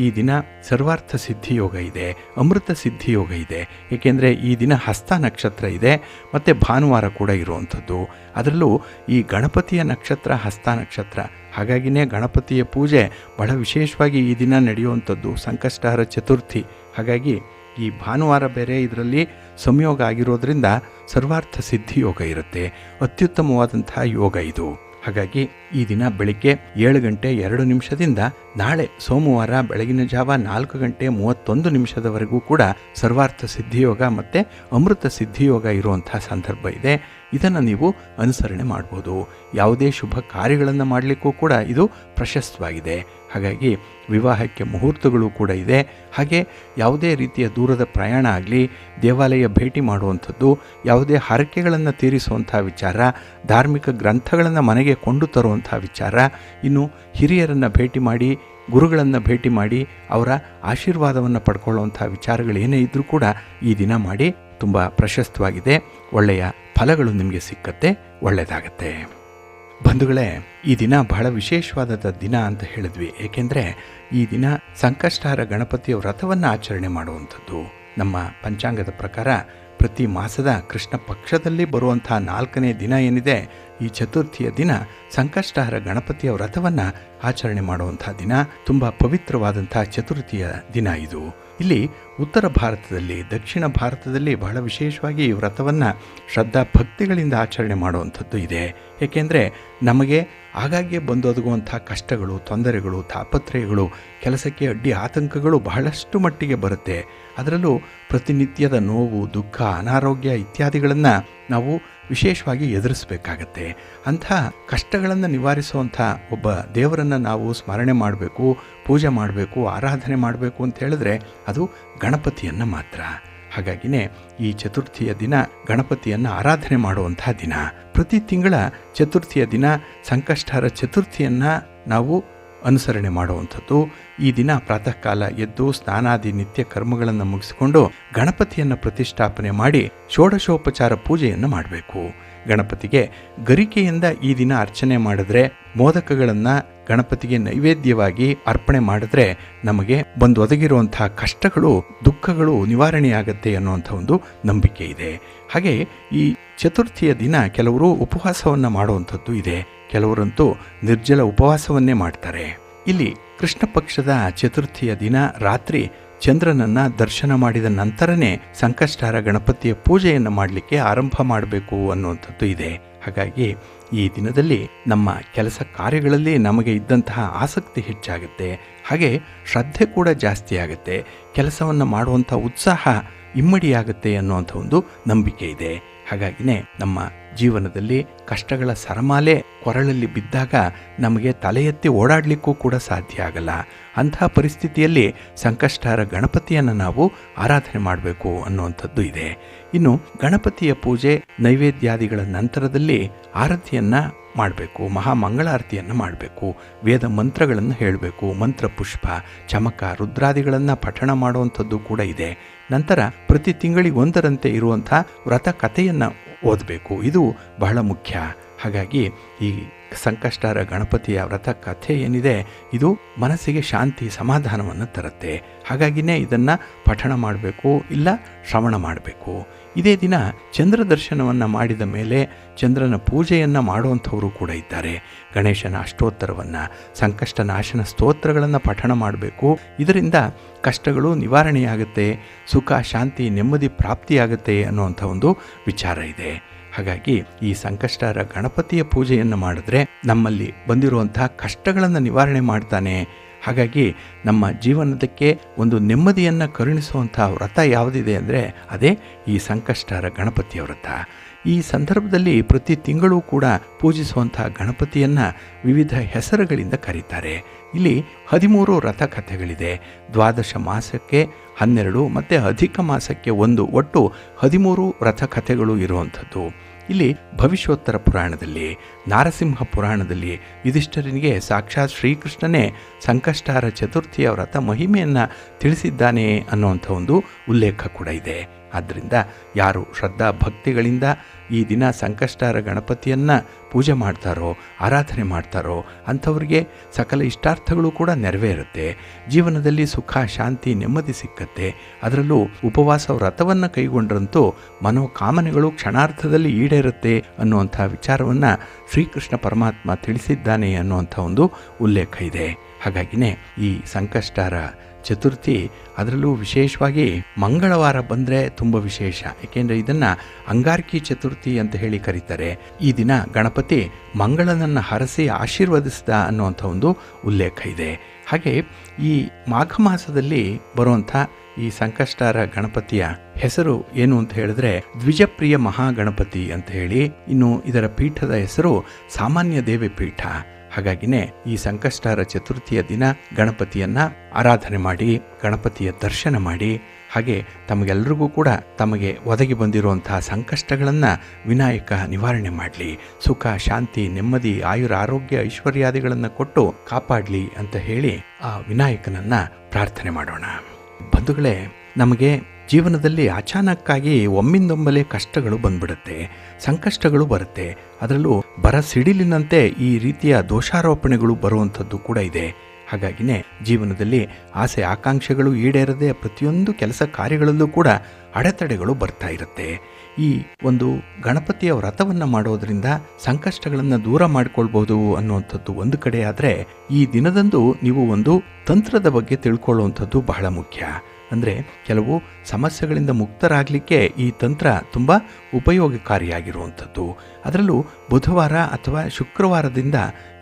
Speaker 1: ಈ ದಿನ ಸರ್ವಾರ್ಥ ಸಿದ್ಧಿಯೋಗ ಇದೆ, ಅಮೃತ ಸಿದ್ಧಿಯೋಗ ಇದೆ. ಏಕೆಂದರೆ ಈ ದಿನ ಹಸ್ತ ನಕ್ಷತ್ರ ಇದೆ ಮತ್ತು ಭಾನುವಾರ ಕೂಡ ಇರುವಂಥದ್ದು. ಅದರಲ್ಲೂ ಈ ಗಣಪತಿಯ ನಕ್ಷತ್ರ ಹಸ್ತ ನಕ್ಷತ್ರ. ಹಾಗಾಗಿಯೇ ಗಣಪತಿಯ ಪೂಜೆ ಬಹಳ ವಿಶೇಷವಾಗಿ ಈ ದಿನ ನಡೆಯುವಂಥದ್ದು, ಸಂಕಷ್ಟಹರ ಚತುರ್ಥಿ. ಹಾಗಾಗಿ ಈ ಭಾನುವಾರ ಬೇರೆ ಇದರಲ್ಲಿ ಸಂಯೋಗ ಆಗಿರೋದ್ರಿಂದ ಸರ್ವಾರ್ಥ ಸಿದ್ಧಿಯೋಗ ಇರುತ್ತೆ. ಅತ್ಯುತ್ತಮವಾದಂಥ ಯೋಗ ಇದು. ಹಾಗಾಗಿ ಈ ದಿನ ಬೆಳಿಗ್ಗೆ 7 ಗಂಟೆ 2 ನಿಮಿಷದಿಂದ ನಾಳೆ ಸೋಮವಾರ ಬೆಳಗಿನ ಜಾವ 4 ಗಂಟೆ 31 ನಿಮಿಷದವರೆಗೂ ಕೂಡ ಸರ್ವಾರ್ಥ ಸಿದ್ಧಿಯೋಗ ಮತ್ತು ಅಮೃತ ಸಿದ್ಧಿಯೋಗ ಇರುವಂಥ ಸಂದರ್ಭ ಇದೆ. ಇದನ್ನು ನೀವು ಅನುಸರಣೆ ಮಾಡ್ಬೋದು. ಯಾವುದೇ ಶುಭ ಕಾರ್ಯಗಳನ್ನು ಮಾಡಲಿಕ್ಕೂ ಕೂಡ ಇದು ಪ್ರಶಸ್ತವಾಗಿದೆ. ಹಾಗಾಗಿ ವಿವಾಹಕ್ಕೆ ಮುಹೂರ್ತಗಳು ಕೂಡ ಇದೆ. ಹಾಗೆ ಯಾವುದೇ ರೀತಿಯ ದೂರದ ಪ್ರಯಾಣ ಆಗಲಿ, ದೇವಾಲಯ ಭೇಟಿ ಮಾಡುವಂಥದ್ದು, ಯಾವುದೇ ಹರಕೆಗಳನ್ನು ತೀರಿಸುವಂಥ ವಿಚಾರ, ಧಾರ್ಮಿಕ ಗ್ರಂಥಗಳನ್ನು ಮನೆಗೆ ಕೊಂಡು ತರುವಂಥ ವಿಚಾರ, ಇನ್ನು ಹಿರಿಯರನ್ನು ಭೇಟಿ ಮಾಡಿ, ಗುರುಗಳನ್ನು ಭೇಟಿ ಮಾಡಿ ಅವರ ಆಶೀರ್ವಾದವನ್ನು ಪಡ್ಕೊಳ್ಳುವಂಥ ವಿಚಾರಗಳೇನೇ ಇದ್ದರೂ ಕೂಡ ಈ ದಿನ ಮಾಡಿ. ತುಂಬ ಪ್ರಶಸ್ತವಾಗಿದೆ. ಒಳ್ಳೆಯ ಫಲಗಳು ನಿಮಗೆ ಸಿಕ್ಕತ್ತೆ, ಒಳ್ಳೆಯದಾಗತ್ತೆ. ಬಂಧುಗಳೇ, ಈ ದಿನ ಬಹಳ ವಿಶೇಷವಾದ ದಿನ ಅಂತ ಹೇಳಿದ್ವಿ. ಏಕೆಂದರೆ ಈ ದಿನ ಸಂಕಷ್ಟಹರ ಗಣಪತಿಯ ವ್ರತವನ್ನು ಆಚರಣೆ ಮಾಡುವಂಥದ್ದು. ನಮ್ಮ ಪಂಚಾಂಗದ ಪ್ರಕಾರ ಪ್ರತಿ ಮಾಸದ ಕೃಷ್ಣ ಪಕ್ಷದಲ್ಲಿ ಬರುವಂಥ 4ನೇ ದಿನ ಏನಿದೆ, ಈ ಚತುರ್ಥಿಯ ದಿನ ಸಂಕಷ್ಟಹರ ಗಣಪತಿಯ ವ್ರತವನ್ನು ಆಚರಣೆ ಮಾಡುವಂಥ ದಿನ. ತುಂಬ ಪವಿತ್ರವಾದಂಥ ಚತುರ್ಥಿಯ ದಿನ ಇದು. ಇಲ್ಲಿ ಉತ್ತರ ಭಾರತದಲ್ಲಿ, ದಕ್ಷಿಣ ಭಾರತದಲ್ಲಿ ಬಹಳ ವಿಶೇಷವಾಗಿ ಈ ವ್ರತವನ್ನು ಶ್ರದ್ಧಾ ಭಕ್ತಿಗಳಿಂದ ಆಚರಣೆ ಮಾಡುವಂಥದ್ದು ಇದೆ. ಏಕೆಂದರೆ ನಮಗೆ ಆಗಾಗ್ಗೆ ಬಂದೊದಗುವಂಥ ಕಷ್ಟಗಳು, ತೊಂದರೆಗಳು, ತಾಪತ್ರಯಗಳು, ಕೆಲಸಕ್ಕೆ ಅಡ್ಡಿ ಆತಂಕಗಳು ಬಹಳಷ್ಟು ಮಟ್ಟಿಗೆ ಬರುತ್ತೆ. ಅದರಲ್ಲೂ ಪ್ರತಿನಿತ್ಯದ ನೋವು, ದುಃಖ, ಅನಾರೋಗ್ಯ ಇತ್ಯಾದಿಗಳನ್ನು ನಾವು ವಿಶೇಷವಾಗಿ ಎದುರಿಸಬೇಕಾಗತ್ತೆ. ಅಂಥ ಕಷ್ಟಗಳನ್ನು ನಿವಾರಿಸುವಂಥ ಒಬ್ಬ ದೇವರನ್ನು ನಾವು ಸ್ಮರಣೆ ಮಾಡಬೇಕು, ಪೂಜೆ ಮಾಡಬೇಕು, ಆರಾಧನೆ ಮಾಡಬೇಕು ಅಂತ ಹೇಳಿದ್ರೆ ಅದು ಗಣಪತಿಯನ್ನು ಮಾತ್ರ. ಹಾಗಾಗಿನೇ ಈ ಚತುರ್ಥಿಯ ದಿನ ಗಣಪತಿಯನ್ನು ಆರಾಧನೆ ಮಾಡುವಂಥ ದಿನ. ಪ್ರತಿ ತಿಂಗಳ ಚತುರ್ಥಿಯ ದಿನ ಸಂಕಷ್ಟಹರ ಚತುರ್ಥಿಯನ್ನು ನಾವು ಅನುಸರಣೆ ಮಾಡುವಂಥದ್ದು. ಈ ದಿನ ಪ್ರಾತಃ ಕಾಲ ಎದ್ದು ಸ್ನಾನಾದಿ ನಿತ್ಯ ಕರ್ಮಗಳನ್ನು ಮುಗಿಸಿಕೊಂಡು ಗಣಪತಿಯನ್ನು ಪ್ರತಿಷ್ಠಾಪನೆ ಮಾಡಿ ಷೋಡಶೋಪಚಾರ ಪೂಜೆಯನ್ನು ಮಾಡಬೇಕು. ಗಣಪತಿಗೆ ಗರಿಕೆಯಿಂದ ಈ ದಿನ ಅರ್ಚನೆ ಮಾಡಿದ್ರೆ, ಮೋದಕಗಳನ್ನು ಗಣಪತಿಗೆ ನೈವೇದ್ಯವಾಗಿ ಅರ್ಪಣೆ ಮಾಡಿದ್ರೆ ನಮಗೆ ಬಂದು ಒದಗಿರುವಂತಹ ಕಷ್ಟಗಳು, ದುಃಖಗಳು ನಿವಾರಣೆಯಾಗತ್ತೆ ಅನ್ನುವಂಥ ಒಂದು ನಂಬಿಕೆ ಇದೆ. ಹಾಗೆ ಈ ಚತುರ್ಥಿಯ ದಿನ ಕೆಲವರು ಉಪವಾಸವನ್ನು ಮಾಡುವಂಥದ್ದು ಇದೆ. ಕೆಲವರಂತೂ ನಿರ್ಜಲ ಉಪವಾಸವನ್ನೇ ಮಾಡ್ತಾರೆ. ಇಲ್ಲಿ ಕೃಷ್ಣ ಪಕ್ಷದ ಚತುರ್ಥಿಯ ದಿನ ರಾತ್ರಿ ಚಂದ್ರನನ್ನು ದರ್ಶನ ಮಾಡಿದ ನಂತರನೇ ಸಂಕಷ್ಟಹರ ಗಣಪತಿಯ ಪೂಜೆಯನ್ನು ಮಾಡಲಿಕ್ಕೆ ಆರಂಭ ಮಾಡಬೇಕು ಅನ್ನುವಂಥದ್ದು ಇದೆ. ಹಾಗಾಗಿ ಈ ದಿನದಲ್ಲಿ ನಮ್ಮ ಕೆಲಸ ಕಾರ್ಯಗಳಲ್ಲಿ ನಮಗೆ ಇದ್ದಂತಹ ಆಸಕ್ತಿ ಹೆಚ್ಚಾಗುತ್ತೆ. ಹಾಗೆ ಶ್ರದ್ಧೆ ಕೂಡ ಜಾಸ್ತಿ ಆಗುತ್ತೆ. ಕೆಲಸವನ್ನು ಮಾಡುವಂಥ ಉತ್ಸಾಹ ಇಮ್ಮಡಿಯಾಗುತ್ತೆ ಅನ್ನುವಂಥ ಒಂದು ನಂಬಿಕೆ ಇದೆ. ಹಾಗಾಗಿನೇ ನಮ್ಮ ಜೀವನದಲ್ಲಿ ಕಷ್ಟಗಳ ಸರಮಾಲೆ ಕೊರಳಲ್ಲಿ ಬಿದ್ದಾಗ ನಮಗೆ ತಲೆ ಎತ್ತಿ ಓಡಾಡಲಿಕ್ಕೂ ಕೂಡ ಸಾಧ್ಯ ಆಗಲ್ಲ. ಅಂತಹ ಪರಿಸ್ಥಿತಿಯಲ್ಲಿ ಸಂಕಷ್ಟಹರ ಗಣಪತಿಯನ್ನು ನಾವು ಆರಾಧನೆ ಮಾಡಬೇಕು ಅನ್ನುವಂಥದ್ದು ಇದೆ. ಇನ್ನು ಗಣಪತಿಯ ಪೂಜೆ ನೈವೇದ್ಯಾದಿಗಳ ನಂತರದಲ್ಲಿ ಆರತಿಯನ್ನು ಮಾಡಬೇಕು, ಮಹಾಮಂಗಳಾರತಿಯನ್ನು ಮಾಡಬೇಕು, ವೇದ ಮಂತ್ರಗಳನ್ನು ಹೇಳಬೇಕು, ಮಂತ್ರ ಪುಷ್ಪ, ಚಮಕ, ರುದ್ರಾದಿಗಳನ್ನು ಪಠಣ ಮಾಡುವಂಥದ್ದು ಕೂಡ ಇದೆ. ನಂತರ ಪ್ರತಿ ತಿಂಗಳಿಗೊಂದರಂತೆ ಇರುವಂಥ ವ್ರತ ಕಥೆಯನ್ನು ಓದಬೇಕು. ಇದು ಬಹಳ ಮುಖ್ಯ. ಹಾಗಾಗಿ ಈ ಸಂಕಷ್ಟಹರ ಗಣಪತಿಯ ವ್ರತ ಕಥೆ ಏನಿದೆ ಇದು ಮನಸ್ಸಿಗೆ ಶಾಂತಿ, ಸಮಾಧಾನವನ್ನು ತರುತ್ತೆ. ಹಾಗಾಗಿನೇ ಇದನ್ನು ಪಠಣ ಮಾಡಬೇಕು, ಇಲ್ಲ ಶ್ರವಣ ಮಾಡಬೇಕು. ಇದೇ ದಿನ ಚಂದ್ರ ದರ್ಶನವನ್ನು ಮಾಡಿದ ಮೇಲೆ ಚಂದ್ರನ ಪೂಜೆಯನ್ನು ಮಾಡುವಂಥವರು ಕೂಡ ಇದ್ದಾರೆ. ಗಣೇಶನ ಅಷ್ಟೋತ್ತರವನ್ನು, ಸಂಕಷ್ಟ ನಾಶನ ಸ್ತೋತ್ರಗಳನ್ನು ಪಠಣ ಮಾಡಬೇಕು. ಇದರಿಂದ ಕಷ್ಟಗಳು ನಿವಾರಣೆಯಾಗುತ್ತೆ, ಸುಖ, ಶಾಂತಿ, ನೆಮ್ಮದಿ ಪ್ರಾಪ್ತಿಯಾಗುತ್ತೆ ಅನ್ನುವಂಥ ಒಂದು ವಿಚಾರ ಇದೆ. ಹಾಗಾಗಿ ಈ ಸಂಕಷ್ಟಹರ ಗಣಪತಿಯ ಪೂಜೆಯನ್ನು ಮಾಡಿದ್ರೆ ನಮ್ಮಲ್ಲಿ ಬಂದಿರುವಂತಹ ಕಷ್ಟಗಳನ್ನು ನಿವಾರಣೆ ಮಾಡ್ತಾನೆ. ಹಾಗಾಗಿ ನಮ್ಮ ಜೀವನದಕ್ಕೆ ಒಂದು ನೆಮ್ಮದಿಯನ್ನು ಕರುಣಿಸುವಂಥ ವ್ರತ ಯಾವುದಿದೆ ಅಂದರೆ ಅದೇ ಈ ಸಂಕಷ್ಟಹರ ಗಣಪತಿಯ ವ್ರತ. ಈ ಸಂದರ್ಭದಲ್ಲಿ ಪ್ರತಿ ತಿಂಗಳೂ ಕೂಡ ಪೂಜಿಸುವಂಥ ಗಣಪತಿಯನ್ನು ವಿವಿಧ ಹೆಸರುಗಳಿಂದ ಕರೀತಾರೆ. ಇಲ್ಲಿ 13 ರಥಕಥೆಗಳಿದೆ. ದ್ವಾದಶ ಮಾಸಕ್ಕೆ 12 ಮತ್ತು ಅಧಿಕ ಮಾಸಕ್ಕೆ 1, ಒಟ್ಟು 13 ರಥಕಥೆಗಳು ಇರುವಂಥದ್ದು. ಇಲ್ಲಿ ಭವಿಷ್ಯೋತ್ತರ ಪುರಾಣದಲ್ಲಿ, ನಾರಸಿಂಹ ಪುರಾಣದಲ್ಲಿ ಯುಧಿಷ್ಠಿರನಿಗೆ ಸಾಕ್ಷಾತ್ ಶ್ರೀಕೃಷ್ಣನೇ ಸಂಕಷ್ಟಹರ ಚತುರ್ಥಿಯ ವ್ರತ ಮಹಿಮೆಯನ್ನು ತಿಳಿಸಿದ್ದಾನೆ ಅನ್ನುವಂಥ ಒಂದು ಉಲ್ಲೇಖ ಕೂಡ ಇದೆ. ಆದ್ದರಿಂದ ಯಾರು ಶ್ರದ್ಧಾ ಭಕ್ತಿಗಳಿಂದ ಈ ದಿನ ಸಂಕಷ್ಟಹರ ಗಣಪತಿಯನ್ನು ಪೂಜೆ ಮಾಡ್ತಾರೋ, ಆರಾಧನೆ ಮಾಡ್ತಾರೋ ಅಂಥವ್ರಿಗೆ ಸಕಲ ಇಷ್ಟಾರ್ಥಗಳು ಕೂಡ ನೆರವೇರುತ್ತೆ. ಜೀವನದಲ್ಲಿ ಸುಖ, ಶಾಂತಿ, ನೆಮ್ಮದಿ ಸಿಕ್ಕತ್ತೆ. ಅದರಲ್ಲೂ ಉಪವಾಸ ವ್ರತವನ್ನು ಕೈಗೊಂಡ್ರಂತೂ ಮನೋಕಾಮನೆಗಳು ಕ್ಷಣಾರ್ಧದಲ್ಲಿ ಈಡೇರುತ್ತೆ ಅನ್ನುವಂಥ ವಿಚಾರವನ್ನು ಶ್ರೀಕೃಷ್ಣ ಪರಮಾತ್ಮ ತಿಳಿಸಿದ್ದಾನೆ ಅನ್ನುವಂಥ ಒಂದು ಉಲ್ಲೇಖ ಇದೆ. ಹಾಗಾಗಿನೇ ಈ ಸಂಕಷ್ಟಹರ ಚತುರ್ಥಿ, ಅದರಲ್ಲೂ ವಿಶೇಷವಾಗಿ ಮಂಗಳವಾರ ಬಂದರೆ ತುಂಬ ವಿಶೇಷ. ಏಕೆಂದರೆ ಇದನ್ನು ಅಂಗಾರಕಿ ಚತುರ್ಥಿ ಅಂತ ಹೇಳಿ ಕರೀತಾರೆ. ಈ ದಿನ ಗಣಪತಿ ಮಂಗಳನನ್ನು ಹರಸಿ ಆಶೀರ್ವದಿಸಿದ ಅನ್ನುವಂಥ ಒಂದು ಉಲ್ಲೇಖ ಇದೆ. ಹಾಗೆ ಈ ಮಾಘ ಮಾಸದಲ್ಲಿ ಬರುವಂಥ ಈ ಸಂಕಷ್ಟಾರ ಗಣಪತಿಯ ಹೆಸರು ಏನು ಅಂತ ಹೇಳಿದ್ರೆ ದ್ವಿಜಪ್ರಿಯ ಮಹಾಗಣಪತಿ ಅಂತ ಹೇಳಿ. ಇನ್ನು ಇದರ ಪೀಠದ ಹೆಸರು ಸಾಮಾನ್ಯ ದೇವಿ ಪೀಠ. ಹಾಗಾಗಿನೇ ಈ ಸಂಕಷ್ಟಾರ ಚತುರ್ಥಿಯ ದಿನ ಗಣಪತಿಯನ್ನ ಆರಾಧನೆ ಮಾಡಿ, ಗಣಪತಿಯ ದರ್ಶನ ಮಾಡಿ, ಹಾಗೆ ತಮಗೆಲ್ಲರಿಗೂ ಕೂಡ ತಮಗೆ ಒದಗಿ ಬಂದಿರುವಂತಹ ಸಂಕಷ್ಟಗಳನ್ನು ವಿನಾಯಕ ನಿವಾರಣೆ ಮಾಡಲಿ, ಸುಖ ಶಾಂತಿ ನೆಮ್ಮದಿ ಆಯುರ ಆರೋಗ್ಯ ಐಶ್ವರ್ಯಾದಿಗಳನ್ನು ಕೊಟ್ಟು ಕಾಪಾಡಲಿ ಅಂತ ಹೇಳಿ ಆ ವಿನಾಯಕನನ್ನ ಪ್ರಾರ್ಥನೆ ಮಾಡೋಣ. ಬಂಧುಗಳೇ, ನಮಗೆ ಜೀವನದಲ್ಲಿ ಅಚಾನಕ್ಕಾಗಿ ಒಮ್ಮಿಂದೊಮ್ಮೆಲೆ ಕಷ್ಟಗಳು ಬಂದ್ಬಿಡುತ್ತೆ, ಸಂಕಷ್ಟಗಳು ಬರುತ್ತೆ. ಅದರಲ್ಲೂ ಬರ ಸಿಡಿಲಿನಂತೆ ಈ ರೀತಿಯ ದೋಷಾರೋಪಣೆಗಳು ಬರುವಂಥದ್ದು ಕೂಡ ಇದೆ. ಹಾಗಾಗಿನೇ ಜೀವನದಲ್ಲಿ ಆಸೆ ಆಕಾಂಕ್ಷೆಗಳು ಈಡೇರದೆ ಪ್ರತಿಯೊಂದು ಕೆಲಸ ಕಾರ್ಯಗಳಲ್ಲೂ ಕೂಡ ಅಡೆತಡೆಗಳು ಬರ್ತಾ ಇರುತ್ತೆ. ಈ ಒಂದು ಗಣಪತಿಯ ವ್ರತವನ್ನು ಮಾಡೋದರಿಂದ ಸಂಕಷ್ಟಗಳನ್ನು ದೂರ ಮಾಡಿಕೊಳ್ಬೋದು ಅನ್ನುವಂಥದ್ದು ಒಂದು ಕಡೆ. ಆದರೆ ಈ ದಿನದಂದು ನೀವು ಒಂದು ತಂತ್ರದ ಬಗ್ಗೆ ತಿಳ್ಕೊಳ್ಳುವಂಥದ್ದು ಬಹಳ ಮುಖ್ಯ. ಅಂದರೆ ಕೆಲವು ಸಮಸ್ಯೆಗಳಿಂದ ಮುಕ್ತರಾಗಲಿಕ್ಕೆ ಈ ತಂತ್ರ ತುಂಬ ಉಪಯೋಗಕಾರಿಯಾಗಿರುವಂಥದ್ದು. ಅದರಲ್ಲೂ ಬುಧವಾರ ಅಥವಾ ಶುಕ್ರವಾರದಿಂದ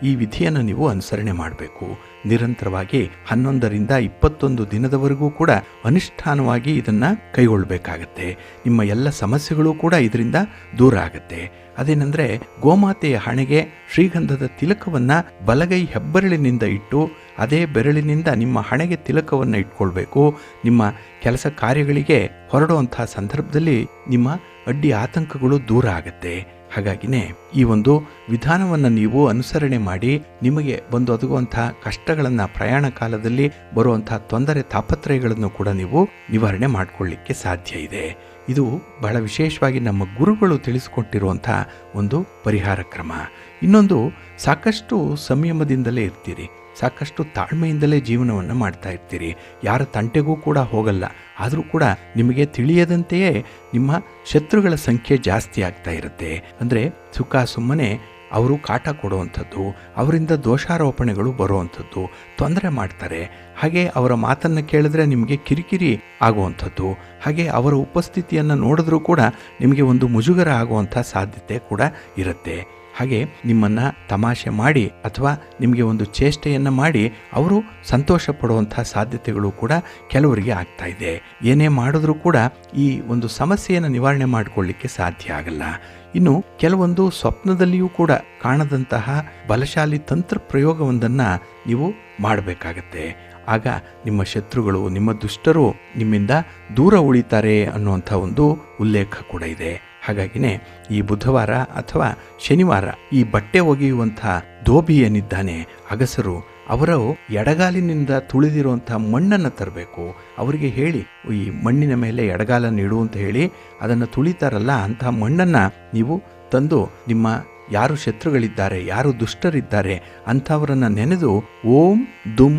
Speaker 1: ಈ ವಿಧಿಯನ್ನು ನೀವು ಅನುಸರಣೆ ಮಾಡಬೇಕು. ನಿರಂತರವಾಗಿ 11ರಿಂದ 21 ದಿನದವರೆಗೂ ಕೂಡ ಅನುಷ್ಠಾನವಾಗಿ ಇದನ್ನು ಕೈಗೊಳ್ಳಬೇಕಾಗತ್ತೆ. ನಿಮ್ಮ ಎಲ್ಲ ಸಮಸ್ಯೆಗಳು ಕೂಡ ಇದರಿಂದ ದೂರ ಆಗುತ್ತೆ. ಅದೇನೆಂದರೆ, ಗೋಮಾತೆಯ ಹಣೆಗೆ ಶ್ರೀಗಂಧದ ತಿಲಕವನ್ನು ಬಲಗೈ ಹೆಬ್ಬೆರಳಿನಿಂದ ಇಟ್ಟು ಅದೇ ಬೆರಳಿನಿಂದ ನಿಮ್ಮ ಹಣೆಗೆ ತಿಲಕವನ್ನು ಇಟ್ಕೊಳ್ಬೇಕು. ನಿಮ್ಮ ಕೆಲಸ ಕಾರ್ಯಗಳಿಗೆ ಹೊರಡುವಂಥ ಸಂದರ್ಭದಲ್ಲಿ ನಿಮ್ಮ ಅಡ್ಡಿ ಆತಂಕಗಳು ದೂರ ಆಗುತ್ತೆ. ಹಾಗಾಗಿನೇ ಈ ಒಂದು ವಿಧಾನವನ್ನು ನೀವು ಅನುಸರಣೆ ಮಾಡಿ ನಿಮಗೆ ಬಂದು ಒದಗುವಂಥ ಕಷ್ಟಗಳನ್ನು, ಪ್ರಯಾಣ ಕಾಲದಲ್ಲಿ ಬರುವಂಥ ತೊಂದರೆ ತಾಪತ್ರಯಗಳನ್ನು ಕೂಡ ನೀವು ನಿವಾರಣೆ ಮಾಡಿಕೊಳ್ಳಿಕ್ಕೆ ಸಾಧ್ಯ ಇದೆ. ಇದು ಬಹಳ ವಿಶೇಷವಾಗಿ ನಮ್ಮ ಗುರುಗಳು ತಿಳಿಸಿಕೊಟ್ಟಿರುವಂಥ ಒಂದು ಪರಿಹಾರ ಕ್ರಮ. ಇನ್ನೊಂದು, ಸಾಕಷ್ಟು ಸಂಯಮದಿಂದಲೇ ಇರ್ತೀರಿ, ಸಾಕಷ್ಟು ತಾಳ್ಮೆಯಿಂದಲೇ ಜೀವನವನ್ನು ಮಾಡ್ತಾ ಇರ್ತೀರಿ, ಯಾರ ತಂಟೆಗೂ ಕೂಡ ಹೋಗಲ್ಲ. ಆದರೂ ಕೂಡ ನಿಮಗೆ ತಿಳಿಯದಂತೆಯೇ ನಿಮ್ಮ ಶತ್ರುಗಳ ಸಂಖ್ಯೆ ಜಾಸ್ತಿ ಆಗ್ತಾ ಇರುತ್ತೆ. ಅಂದರೆ ಸುಖ ಸುಮ್ಮನೆ ಅವರು ಕಾಟ ಕೊಡುವಂಥದ್ದು, ಅವರಿಂದ ದೋಷಾರೋಪಣೆಗಳು ಬರುವಂಥದ್ದು, ತೊಂದರೆ ಮಾಡ್ತಾರೆ. ಹಾಗೆ ಅವರ ಮಾತನ್ನು ಕೇಳಿದ್ರೆ ನಿಮಗೆ ಕಿರಿಕಿರಿ ಆಗುವಂಥದ್ದು, ಹಾಗೆ ಅವರ ಉಪಸ್ಥಿತಿಯನ್ನು ನೋಡಿದ್ರೂ ಕೂಡ ನಿಮಗೆ ಒಂದು ಮುಜುಗರ ಆಗುವಂಥ ಸಾಧ್ಯತೆ ಕೂಡ ಇರುತ್ತೆ. ಹಾಗೆ ನಿಮ್ಮನ್ನು ತಮಾಷೆ ಮಾಡಿ ಅಥವಾ ನಿಮಗೆ ಒಂದು ಚೇಷ್ಟೆಯನ್ನು ಮಾಡಿ ಅವರು ಸಂತೋಷ ಪಡುವಂಥ ಸಾಧ್ಯತೆಗಳು ಕೂಡ ಕೆಲವರಿಗೆ ಆಗ್ತಾ ಇದೆ. ಏನೇ ಮಾಡಿದ್ರೂ ಕೂಡ ಈ ಒಂದು ಸಮಸ್ಯೆಯನ್ನು ನಿವಾರಣೆ ಮಾಡಿಕೊಳ್ಳಿಕ್ಕೆ ಸಾಧ್ಯ ಆಗಲ್ಲ. ಇನ್ನು ಕೆಲವೊಂದು ಸ್ವಪ್ನದಲ್ಲಿಯೂ ಕೂಡ ಕಾಣದಂತಹ ಬಲಶಾಲಿ ತಂತ್ರ ಪ್ರಯೋಗವೊಂದನ್ನು ನೀವು ಮಾಡಬೇಕಾಗತ್ತೆ. ಆಗ ನಿಮ್ಮ ಶತ್ರುಗಳು, ನಿಮ್ಮ ದುಷ್ಟರು ನಿಮ್ಮಿಂದ ದೂರ ಉಳಿತಾರೆ ಅನ್ನುವಂಥ ಒಂದು ಉಲ್ಲೇಖ ಕೂಡ ಇದೆ. ಹಾಗಾಗಿನೇ ಈ ಬುಧವಾರ ಅಥವಾ ಶನಿವಾರ ಈ ಬಟ್ಟೆ ಒಗೆಯುವಂಥ ಧೋಬಿ ಏನಿದ್ದಾನೆ ಅಗಸರು, ಅವರು ಎಡಗಾಲಿನಿಂದ ತುಳಿದಿರುವಂಥ ಮಣ್ಣನ್ನು ತರಬೇಕು. ಅವರಿಗೆ ಹೇಳಿ ಈ ಮಣ್ಣಿನ ಮೇಲೆ ಎಡಗಾಲನ್ನು ಇಡು ಅಂತ ಹೇಳಿ ಅದನ್ನು ತುಳಿತಾರಲ್ಲ, ಅಂಥ ಮಣ್ಣನ್ನು ನೀವು ತಂದು ನಿಮ್ಮ ಯಾರು ಶತ್ರುಗಳಿದ್ದಾರೆ, ಯಾರು ದುಷ್ಟರಿದ್ದಾರೆ ಅಂಥವರನ್ನು ನೆನೆದು ಓಂ ದುಂ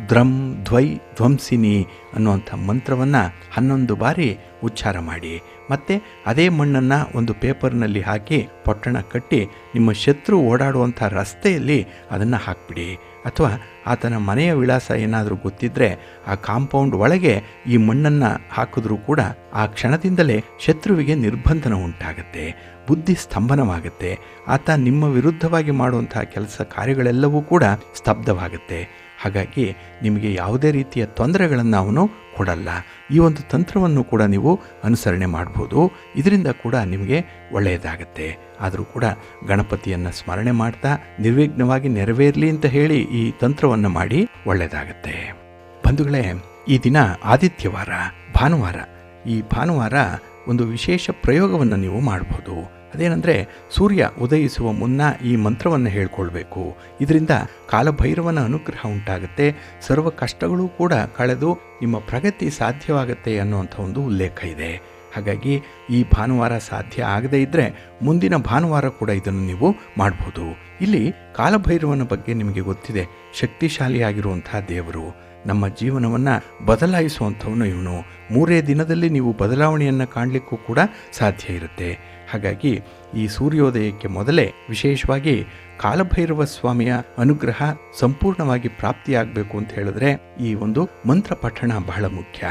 Speaker 1: ದ್ರಂ ಧ್ವೈ ಧ್ವಂಸಿನಿ ಅನ್ನುವಂಥ ಮಂತ್ರವನ್ನು 11 ಬಾರಿ ಉಚ್ಚಾರ ಮಾಡಿ. ಮತ್ತು ಅದೇ ಮಣ್ಣನ್ನು ಒಂದು ಪೇಪರ್ನಲ್ಲಿ ಹಾಕಿ ಪೊಟ್ಟಣ ಕಟ್ಟಿ ನಿಮ್ಮ ಶತ್ರು ಓಡಾಡುವಂಥ ರಸ್ತೆಯಲ್ಲಿ ಅದನ್ನು ಹಾಕಿಬಿಡಿ. ಅಥವಾ ಆತನ ಮನೆಯ ವಿಳಾಸ ಏನಾದರೂ ಗೊತ್ತಿದ್ದರೆ ಆ ಕಾಂಪೌಂಡ್ ಒಳಗೆ ಈ ಮಣ್ಣನ್ನು ಹಾಕಿದ್ರೂ ಕೂಡ ಆ ಕ್ಷಣದಿಂದಲೇ ಶತ್ರುವಿಗೆ ನಿರ್ಬಂಧನ ಉಂಟಾಗುತ್ತೆ, ಬುದ್ಧಿ ಸ್ತಂಭನವಾಗುತ್ತೆ. ಆತ ನಿಮ್ಮ ವಿರುದ್ಧವಾಗಿ ಮಾಡುವಂಥ ಕೆಲಸ ಕಾರ್ಯಗಳೆಲ್ಲವೂ ಕೂಡ ಸ್ತಬ್ಧವಾಗುತ್ತೆ. ಹಾಗಾಗಿ ನಿಮಗೆ ಯಾವುದೇ ರೀತಿಯ ತೊಂದರೆಗಳನ್ನು ಅವನು ಕೊಡಲ್ಲ. ಈ ಒಂದು ತಂತ್ರವನ್ನು ಕೂಡ ನೀವು ಅನುಸರಣೆ ಮಾಡ್ಬೋದು. ಇದರಿಂದ ಕೂಡ ನಿಮಗೆ ಒಳ್ಳೆಯದಾಗತ್ತೆ. ಆದರೂ ಕೂಡ ಗಣಪತಿಯನ್ನು ಸ್ಮರಣೆ ಮಾಡ್ತಾ ನಿರ್ವಿಘ್ನವಾಗಿ ನೆರವೇರಲಿ ಅಂತ ಹೇಳಿ ಈ ತಂತ್ರವನ್ನು ಮಾಡಿ ಒಳ್ಳೆಯದಾಗತ್ತೆ. ಬಂಧುಗಳೇ, ಈ ದಿನ ಆದಿತ್ಯವಾರ, ಭಾನುವಾರ. ಈ ಭಾನುವಾರ ಒಂದು ವಿಶೇಷ ಪ್ರಯೋಗವನ್ನು ನೀವು ಮಾಡ್ಬೋದು. ಅದೇನೆಂದರೆ, ಸೂರ್ಯ ಉದಯಿಸುವ ಮುನ್ನ ಈ ಮಂತ್ರವನ್ನು ಹೇಳ್ಕೊಳ್ಬೇಕು. ಇದರಿಂದ ಕಾಲಭೈರವನ ಅನುಗ್ರಹ ಉಂಟಾಗುತ್ತೆ, ಸರ್ವ ಕಷ್ಟಗಳು ಕೂಡ ಕಳೆದು ನಿಮ್ಮ ಪ್ರಗತಿ ಸಾಧ್ಯವಾಗುತ್ತೆ ಅನ್ನುವಂಥ ಒಂದು ಉಲ್ಲೇಖ ಇದೆ. ಹಾಗಾಗಿ ಈ ಭಾನುವಾರ ಸಾಧ್ಯ ಆಗದೇ ಇದ್ದರೆ ಮುಂದಿನ ಭಾನುವಾರ ಕೂಡ ಇದನ್ನು ನೀವು ಮಾಡ್ಬೋದು. ಇಲ್ಲಿ ಕಾಲಭೈರವನ ಬಗ್ಗೆ ನಿಮಗೆ ಗೊತ್ತಿದೆ, ಶಕ್ತಿಶಾಲಿಯಾಗಿರುವಂಥ ದೇವರು, ನಮ್ಮ ಜೀವನವನ್ನು ಬದಲಾಯಿಸುವಂಥವನು ಇವನು. 3 ದಿನದಲ್ಲಿ ನೀವು ಬದಲಾವಣೆಯನ್ನು ಕಾಣಲಿಕ್ಕೂ ಕೂಡ ಸಾಧ್ಯ ಇರುತ್ತೆ. ಹಾಗಾಗಿ ಈ ಸೂರ್ಯೋದಯಕ್ಕೆ ಮೊದಲೇ ವಿಶೇಷವಾಗಿ ಕಾಲಭೈರವ ಸ್ವಾಮಿಯ ಅನುಗ್ರಹ ಸಂಪೂರ್ಣವಾಗಿ ಪ್ರಾಪ್ತಿಯಾಗಬೇಕು ಅಂತ ಹೇಳಿದ್ರೆ ಈ ಒಂದು ಮಂತ್ರ ಪಠಣ ಬಹಳ ಮುಖ್ಯ.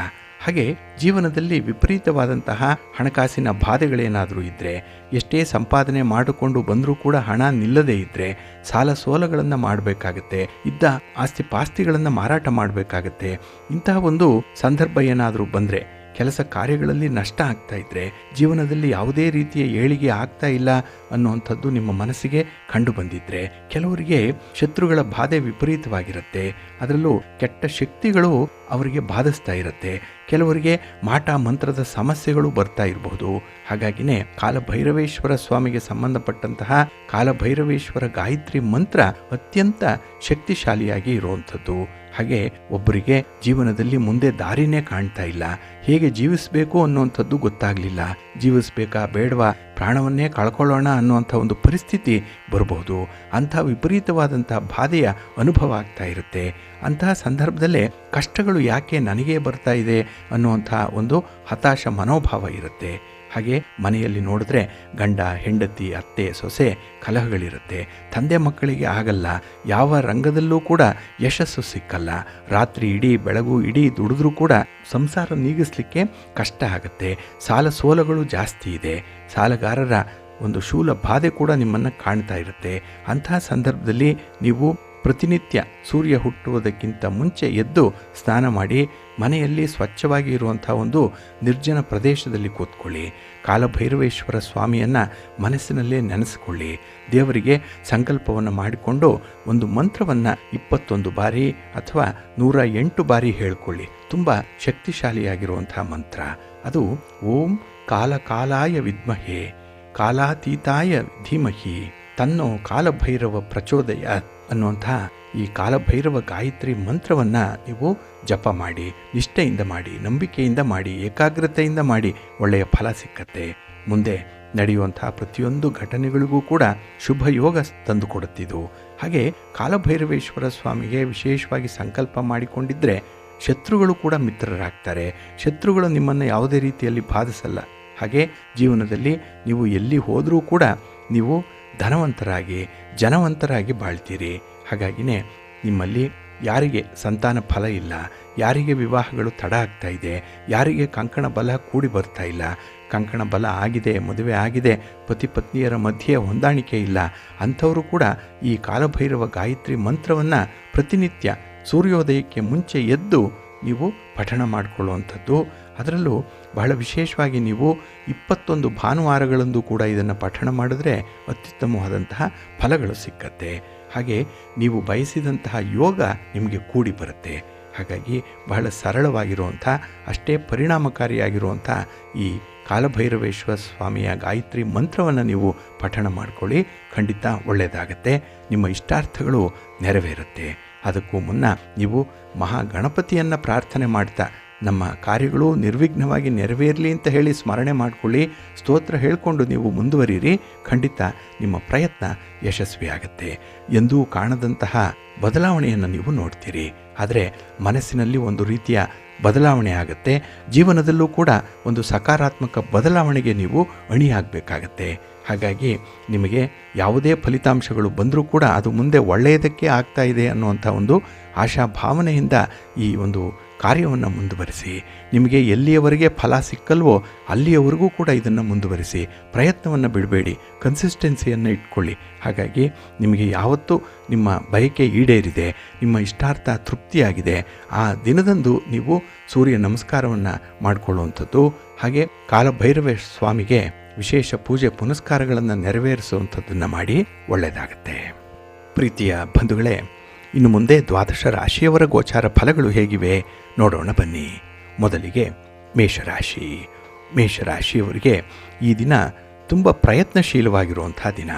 Speaker 1: ಹಾಗೆ ಜೀವನದಲ್ಲಿ ವಿಪರೀತವಾದಂತಹ ಹಣಕಾಸಿನ ಬಾಧೆಗಳೇನಾದರೂ ಇದ್ದರೆ, ಎಷ್ಟೇ ಸಂಪಾದನೆ ಮಾಡಿಕೊಂಡು ಬಂದರೂ ಕೂಡ ಹಣ ನಿಲ್ಲದೇ ಇದ್ದರೆ ಸಾಲ ಸೋಲಗಳನ್ನು ಮಾಡಬೇಕಾಗತ್ತೆ, ಇದ್ದ ಆಸ್ತಿ ಪಾಸ್ತಿಗಳನ್ನು ಮಾರಾಟ ಮಾಡಬೇಕಾಗತ್ತೆ. ಇಂತಹ ಒಂದು ಸಂದರ್ಭ ಏನಾದರೂ ಬಂದರೆ, ಕೆಲಸ ಕಾರ್ಯಗಳಲ್ಲಿ ನಷ್ಟ ಆಗ್ತಾ ಇದ್ದರೆ, ಜೀವನದಲ್ಲಿ ಯಾವುದೇ ರೀತಿಯ ಏಳಿಗೆ ಆಗ್ತಾ ಇಲ್ಲ ಅನ್ನುವಂಥದ್ದು ನಿಮ್ಮ ಮನಸ್ಸಿಗೆ ಕಂಡು ಬಂದಿದ್ರೆ, ಕೆಲವರಿಗೆ ಶತ್ರುಗಳ ಬಾಧೆ ವಿಪರೀತವಾಗಿರುತ್ತೆ, ಅದರಲ್ಲೂ ಕೆಟ್ಟ ಶಕ್ತಿಗಳು ಅವರಿಗೆ ಬಾಧಿಸ್ತಾ ಇರುತ್ತೆ, ಕೆಲವರಿಗೆ ಮಾಟ ಮಂತ್ರದ ಸಮಸ್ಯೆಗಳು ಬರ್ತಾ ಇರಬಹುದು. ಹಾಗಾಗಿನೇ ಕಾಲಭೈರವೇಶ್ವರ ಸ್ವಾಮಿಗೆ ಸಂಬಂಧಪಟ್ಟಂತಹ ಕಾಲಭೈರವೇಶ್ವರ ಗಾಯತ್ರಿ ಮಂತ್ರ ಅತ್ಯಂತ ಶಕ್ತಿಶಾಲಿಯಾಗಿ ಇರುವಂಥದ್ದು. ಹಾಗೆ ಒಬ್ಬರಿಗೆ ಜೀವನದಲ್ಲಿ ಮುಂದೆ ದಾರಿನೇ ಕಾಣ್ತಾ ಇಲ್ಲ, ಹೇಗೆ ಜೀವಿಸಬೇಕು ಅನ್ನುವಂಥದ್ದು ಗೊತ್ತಾಗಲಿಲ್ಲ, ಜೀವಿಸಬೇಕಾ ಬೇಡವಾ, ಪ್ರಾಣವನ್ನೇ ಕಳ್ಕೊಳ್ಳೋಣ ಅನ್ನುವಂಥ ಒಂದು ಪರಿಸ್ಥಿತಿ ಬರಬಹುದು. ಅಂಥ ವಿಪರೀತವಾದಂಥ ಬಾಧೆಯ ಅನುಭವ ಆಗ್ತಾ ಇರುತ್ತೆ. ಅಂತಹ ಸಂದರ್ಭದಲ್ಲೇ ಕಷ್ಟಗಳು ಯಾಕೆ ನನಗೇ ಬರ್ತಾ ಇದೆ ಅನ್ನುವಂಥ ಒಂದು ಹತಾಶ ಮನೋಭಾವ ಇರುತ್ತೆ. ಹಾಗೆ ಮನೆಯಲ್ಲಿ ನೋಡಿದ್ರೆ ಗಂಡ ಹೆಂಡತಿ ಅತ್ತೆ ಸೊಸೆ ಕಲಹಗಳಿರುತ್ತೆ, ತಂದೆ ಮಕ್ಕಳಿಗೆ ಆಗಲ್ಲ, ಯಾವ ರಂಗದಲ್ಲೂ ಕೂಡ ಯಶಸ್ಸು ಸಿಕ್ಕಲ್ಲ, ರಾತ್ರಿ ಇಡೀ ಬೆಳಗು ಇಡೀ ದುಡಿದ್ರೂ ಕೂಡ ಸಂಸಾರ ನೀಗಿಸ್ಲಿಕ್ಕೆ ಕಷ್ಟ ಆಗುತ್ತೆ, ಸಾಲ ಸೋಲಗಳು ಜಾಸ್ತಿ ಇದೆ, ಸಾಲಗಾರರ ಒಂದು ಶೂಲ ಬಾಧೆ ಕೂಡ ನಿಮ್ಮನ್ನು ಕಾಣ್ತಾ ಇರುತ್ತೆ. ಅಂತಹ ಸಂದರ್ಭದಲ್ಲಿ ನೀವು ಪ್ರತಿನಿತ್ಯ ಸೂರ್ಯ ಹುಟ್ಟುವುದಕ್ಕಿಂತ ಮುಂಚೆ ಎದ್ದು ಸ್ನಾನ ಮಾಡಿ ಮನೆಯಲ್ಲಿ ಸ್ವಚ್ಛವಾಗಿ ಇರುವಂಥ ಒಂದು ನಿರ್ಜನ ಪ್ರದೇಶದಲ್ಲಿ ಕೂತ್ಕೊಳ್ಳಿ, ಕಾಲಭೈರವೇಶ್ವರ ಸ್ವಾಮಿಯನ್ನು ಮನಸ್ಸಿನಲ್ಲೇ ನೆನೆಸಿಕೊಳ್ಳಿ, ದೇವರಿಗೆ ಸಂಕಲ್ಪವನ್ನು ಮಾಡಿಕೊಂಡು ಒಂದು ಮಂತ್ರವನ್ನು 21 ಬಾರಿ ಅಥವಾ 108 ಬಾರಿ ಹೇಳ್ಕೊಳ್ಳಿ. ತುಂಬ ಶಕ್ತಿಶಾಲಿಯಾಗಿರುವಂಥ ಮಂತ್ರ ಅದು. ಓಂ ಕಾಲಕಾಲಾಯ ವಿದ್ಮಹೇ ಕಾಲಾತೀತಾಯ ಧೀಮಹಿ ತನ್ನೋ ಕಾಲಭೈರವ ಪ್ರಚೋದಯ ಅನ್ನುವಂಥ ಈ ಕಾಲಭೈರವ ಗಾಯತ್ರಿ ಮಂತ್ರವನ್ನು ನೀವು ಜಪ ಮಾಡಿ, ನಿಷ್ಠೆಯಿಂದ ಮಾಡಿ, ನಂಬಿಕೆಯಿಂದ ಮಾಡಿ, ಏಕಾಗ್ರತೆಯಿಂದ ಮಾಡಿ, ಒಳ್ಳೆಯ ಫಲ ಸಿಕ್ಕತ್ತೆ. ಮುಂದೆ ನಡೆಯುವಂಥ ಪ್ರತಿಯೊಂದು ಘಟನೆಗಳಿಗೂ ಕೂಡ ಶುಭ ಯೋಗ ತಂದುಕೊಡುತ್ತಿದ್ದು. ಹಾಗೆ ಕಾಲಭೈರವೇಶ್ವರ ಸ್ವಾಮಿಗೆ ವಿಶೇಷವಾಗಿ ಸಂಕಲ್ಪ ಮಾಡಿಕೊಂಡಿದ್ದರೆ ಶತ್ರುಗಳು ಕೂಡ ಮಿತ್ರರಾಗ್ತಾರೆ, ಶತ್ರುಗಳು ನಿಮ್ಮನ್ನು ಯಾವುದೇ ರೀತಿಯಲ್ಲಿ ಬಾಧಿಸಲ್ಲ. ಹಾಗೆ ಜೀವನದಲ್ಲಿ ನೀವು ಎಲ್ಲಿ ಹೋದರೂ ಕೂಡ ನೀವು ಧನವಂತರಾಗಿ ಜನವಂತರಾಗಿ ಬಾಳ್ತೀರಿ. ಹಾಗಾಗಿನೇ ನಿಮ್ಮಲ್ಲಿ ಯಾರಿಗೆ ಸಂತಾನ ಫಲ ಇಲ್ಲ, ಯಾರಿಗೆ ವಿವಾಹಗಳು ತಡ ಆಗ್ತಾ ಇದೆ, ಯಾರಿಗೆ ಕಂಕಣ ಬಲ ಕೂಡಿ ಬರ್ತಾ ಇಲ್ಲ, ಕಂಕಣ ಬಲ ಆಗಿದೆ, ಮದುವೆ ಆಗಿದೆ, ಪತಿ ಪತ್ನಿಯರ ಮಧ್ಯೆ ಹೊಂದಾಣಿಕೆ ಇಲ್ಲ, ಅಂಥವರು ಕೂಡ ಈ ಕಾಲಭೈರವ ಗಾಯತ್ರಿ ಮಂತ್ರವನ್ನು ಪ್ರತಿನಿತ್ಯ ಸೂರ್ಯೋದಯಕ್ಕೆ ಮುಂಚೆ ಎದ್ದು ನೀವು ಪಠಣ ಮಾಡಿಕೊಳ್ಳುವಂಥದ್ದು. ಅದರಲ್ಲೂ ಬಹಳ ವಿಶೇಷವಾಗಿ ನೀವು 21 ಭಾನುವಾರಗಳಂದು ಕೂಡ ಇದನ್ನು ಪಠಣ ಮಾಡಿದ್ರೆ ಅತ್ಯುತ್ತಮವಾದಂತಹ ಫಲಗಳು ಸಿಕ್ಕತ್ತೆ. ಹಾಗೆ ನೀವು ಬಯಸಿದಂತಹ ಯೋಗ ನಿಮಗೆ ಕೂಡಿ ಬರುತ್ತೆ. ಹಾಗಾಗಿ ಬಹಳ ಸರಳವಾಗಿರುವಂಥ ಅಷ್ಟೇ ಪರಿಣಾಮಕಾರಿಯಾಗಿರುವಂಥ ಈ ಕಾಲಭೈರವೇಶ್ವರ ಸ್ವಾಮಿಯ ಗಾಯತ್ರಿ ಮಂತ್ರವನ್ನು ನೀವು ಪಠಣ ಮಾಡ್ಕೊಳ್ಳಿ, ಖಂಡಿತ ಒಳ್ಳೆಯದಾಗತ್ತೆ, ನಿಮ್ಮ ಇಷ್ಟಾರ್ಥಗಳು ನೆರವೇರುತ್ತೆ. ಅದಕ್ಕೂ ಮುನ್ನ ನೀವು ಮಹಾಗಣಪತಿಯನ್ನು ಪ್ರಾರ್ಥನೆ ಮಾಡ್ತಾ ನಮ್ಮ ಕಾರ್ಯಗಳು ನಿರ್ವಿಘ್ನವಾಗಿ ನೆರವೇರಲಿ ಅಂತ ಹೇಳಿ ಸ್ಮರಣೆ ಮಾಡಿಕೊಳ್ಳಿ, ಸ್ತೋತ್ರ ಹೇಳಿಕೊಂಡು ನೀವು ಮುಂದುವರಿಯಿರಿ, ಖಂಡಿತ ನಿಮ್ಮ ಪ್ರಯತ್ನ ಯಶಸ್ವಿಯಾಗತ್ತೆ. ಎಂದೂ ಕಾಣದಂತಹ ಬದಲಾವಣೆಯನ್ನು ನೀವು ನೋಡ್ತೀರಿ. ಆದರೆ ಮನಸ್ಸಿನಲ್ಲಿ ಒಂದು ರೀತಿಯ ಬದಲಾವಣೆ ಆಗುತ್ತೆ, ಜೀವನದಲ್ಲೂ ಕೂಡ ಒಂದು ಸಕಾರಾತ್ಮಕ ಬದಲಾವಣೆಗೆ ನೀವು ಅಣಿಯಾಗಬೇಕಾಗತ್ತೆ. ಹಾಗಾಗಿ ನಿಮಗೆ ಯಾವುದೇ ಫಲಿತಾಂಶಗಳು ಬಂದರೂ ಕೂಡ ಅದು ಮುಂದೆ ಒಳ್ಳೆಯದಕ್ಕೆ ಆಗ್ತಾ ಇದೆ ಅನ್ನುವಂಥ ಒಂದು ಆಶಾಭಾವನೆಯಿಂದ ಈ ಒಂದು ಕಾರ್ಯವನ್ನು ಮುಂದುವರಿಸಿ. ನಿಮಗೆ ಎಲ್ಲಿಯವರೆಗೆ ಫಲ ಸಿಕ್ಕಲ್ವೋ ಅಲ್ಲಿಯವರೆಗೂ ಕೂಡ ಇದನ್ನು ಮುಂದುವರಿಸಿ, ಪ್ರಯತ್ನವನ್ನು ಬಿಡಬೇಡಿ, ಕನ್ಸಿಸ್ಟೆನ್ಸಿಯನ್ನು ಇಟ್ಕೊಳ್ಳಿ. ಹಾಗಾಗಿ ನಿಮಗೆ ಯಾವತ್ತೂ ನಿಮ್ಮ ಬಯಕೆ ಈಡೇರಿದೆ, ನಿಮ್ಮ ಇಷ್ಟಾರ್ಥ ತೃಪ್ತಿಯಾಗಿದೆ, ಆ ದಿನದಂದು ನೀವು ಸೂರ್ಯ ನಮಸ್ಕಾರವನ್ನು ಮಾಡಿಕೊಳ್ಳುವಂಥದ್ದು. ಹಾಗೆ ಕಾಲಭೈರವ ಸ್ವಾಮಿಗೆ ವಿಶೇಷ ಪೂಜೆ ಪುನಸ್ಕಾರಗಳನ್ನು ನೆರವೇರಿಸುವಂಥದ್ದನ್ನು ಮಾಡಿ ಒಳ್ಳೆಯದಾಗುತ್ತೆ. ಪ್ರೀತಿಯ ಬಂಧುಗಳೇ, ಇನ್ನು ಮುಂದೆ 12 ರಾಶಿಯವರ ಗೋಚಾರ ಫಲಗಳು ಹೇಗಿವೆ ನೋಡೋಣ ಬನ್ನಿ. ಮೊದಲಿಗೆ ಮೇಷರಾಶಿ. ಮೇಷರಾಶಿಯವರಿಗೆ ಈ ದಿನ ತುಂಬ ಪ್ರಯತ್ನಶೀಲವಾಗಿರುವಂಥ ದಿನ.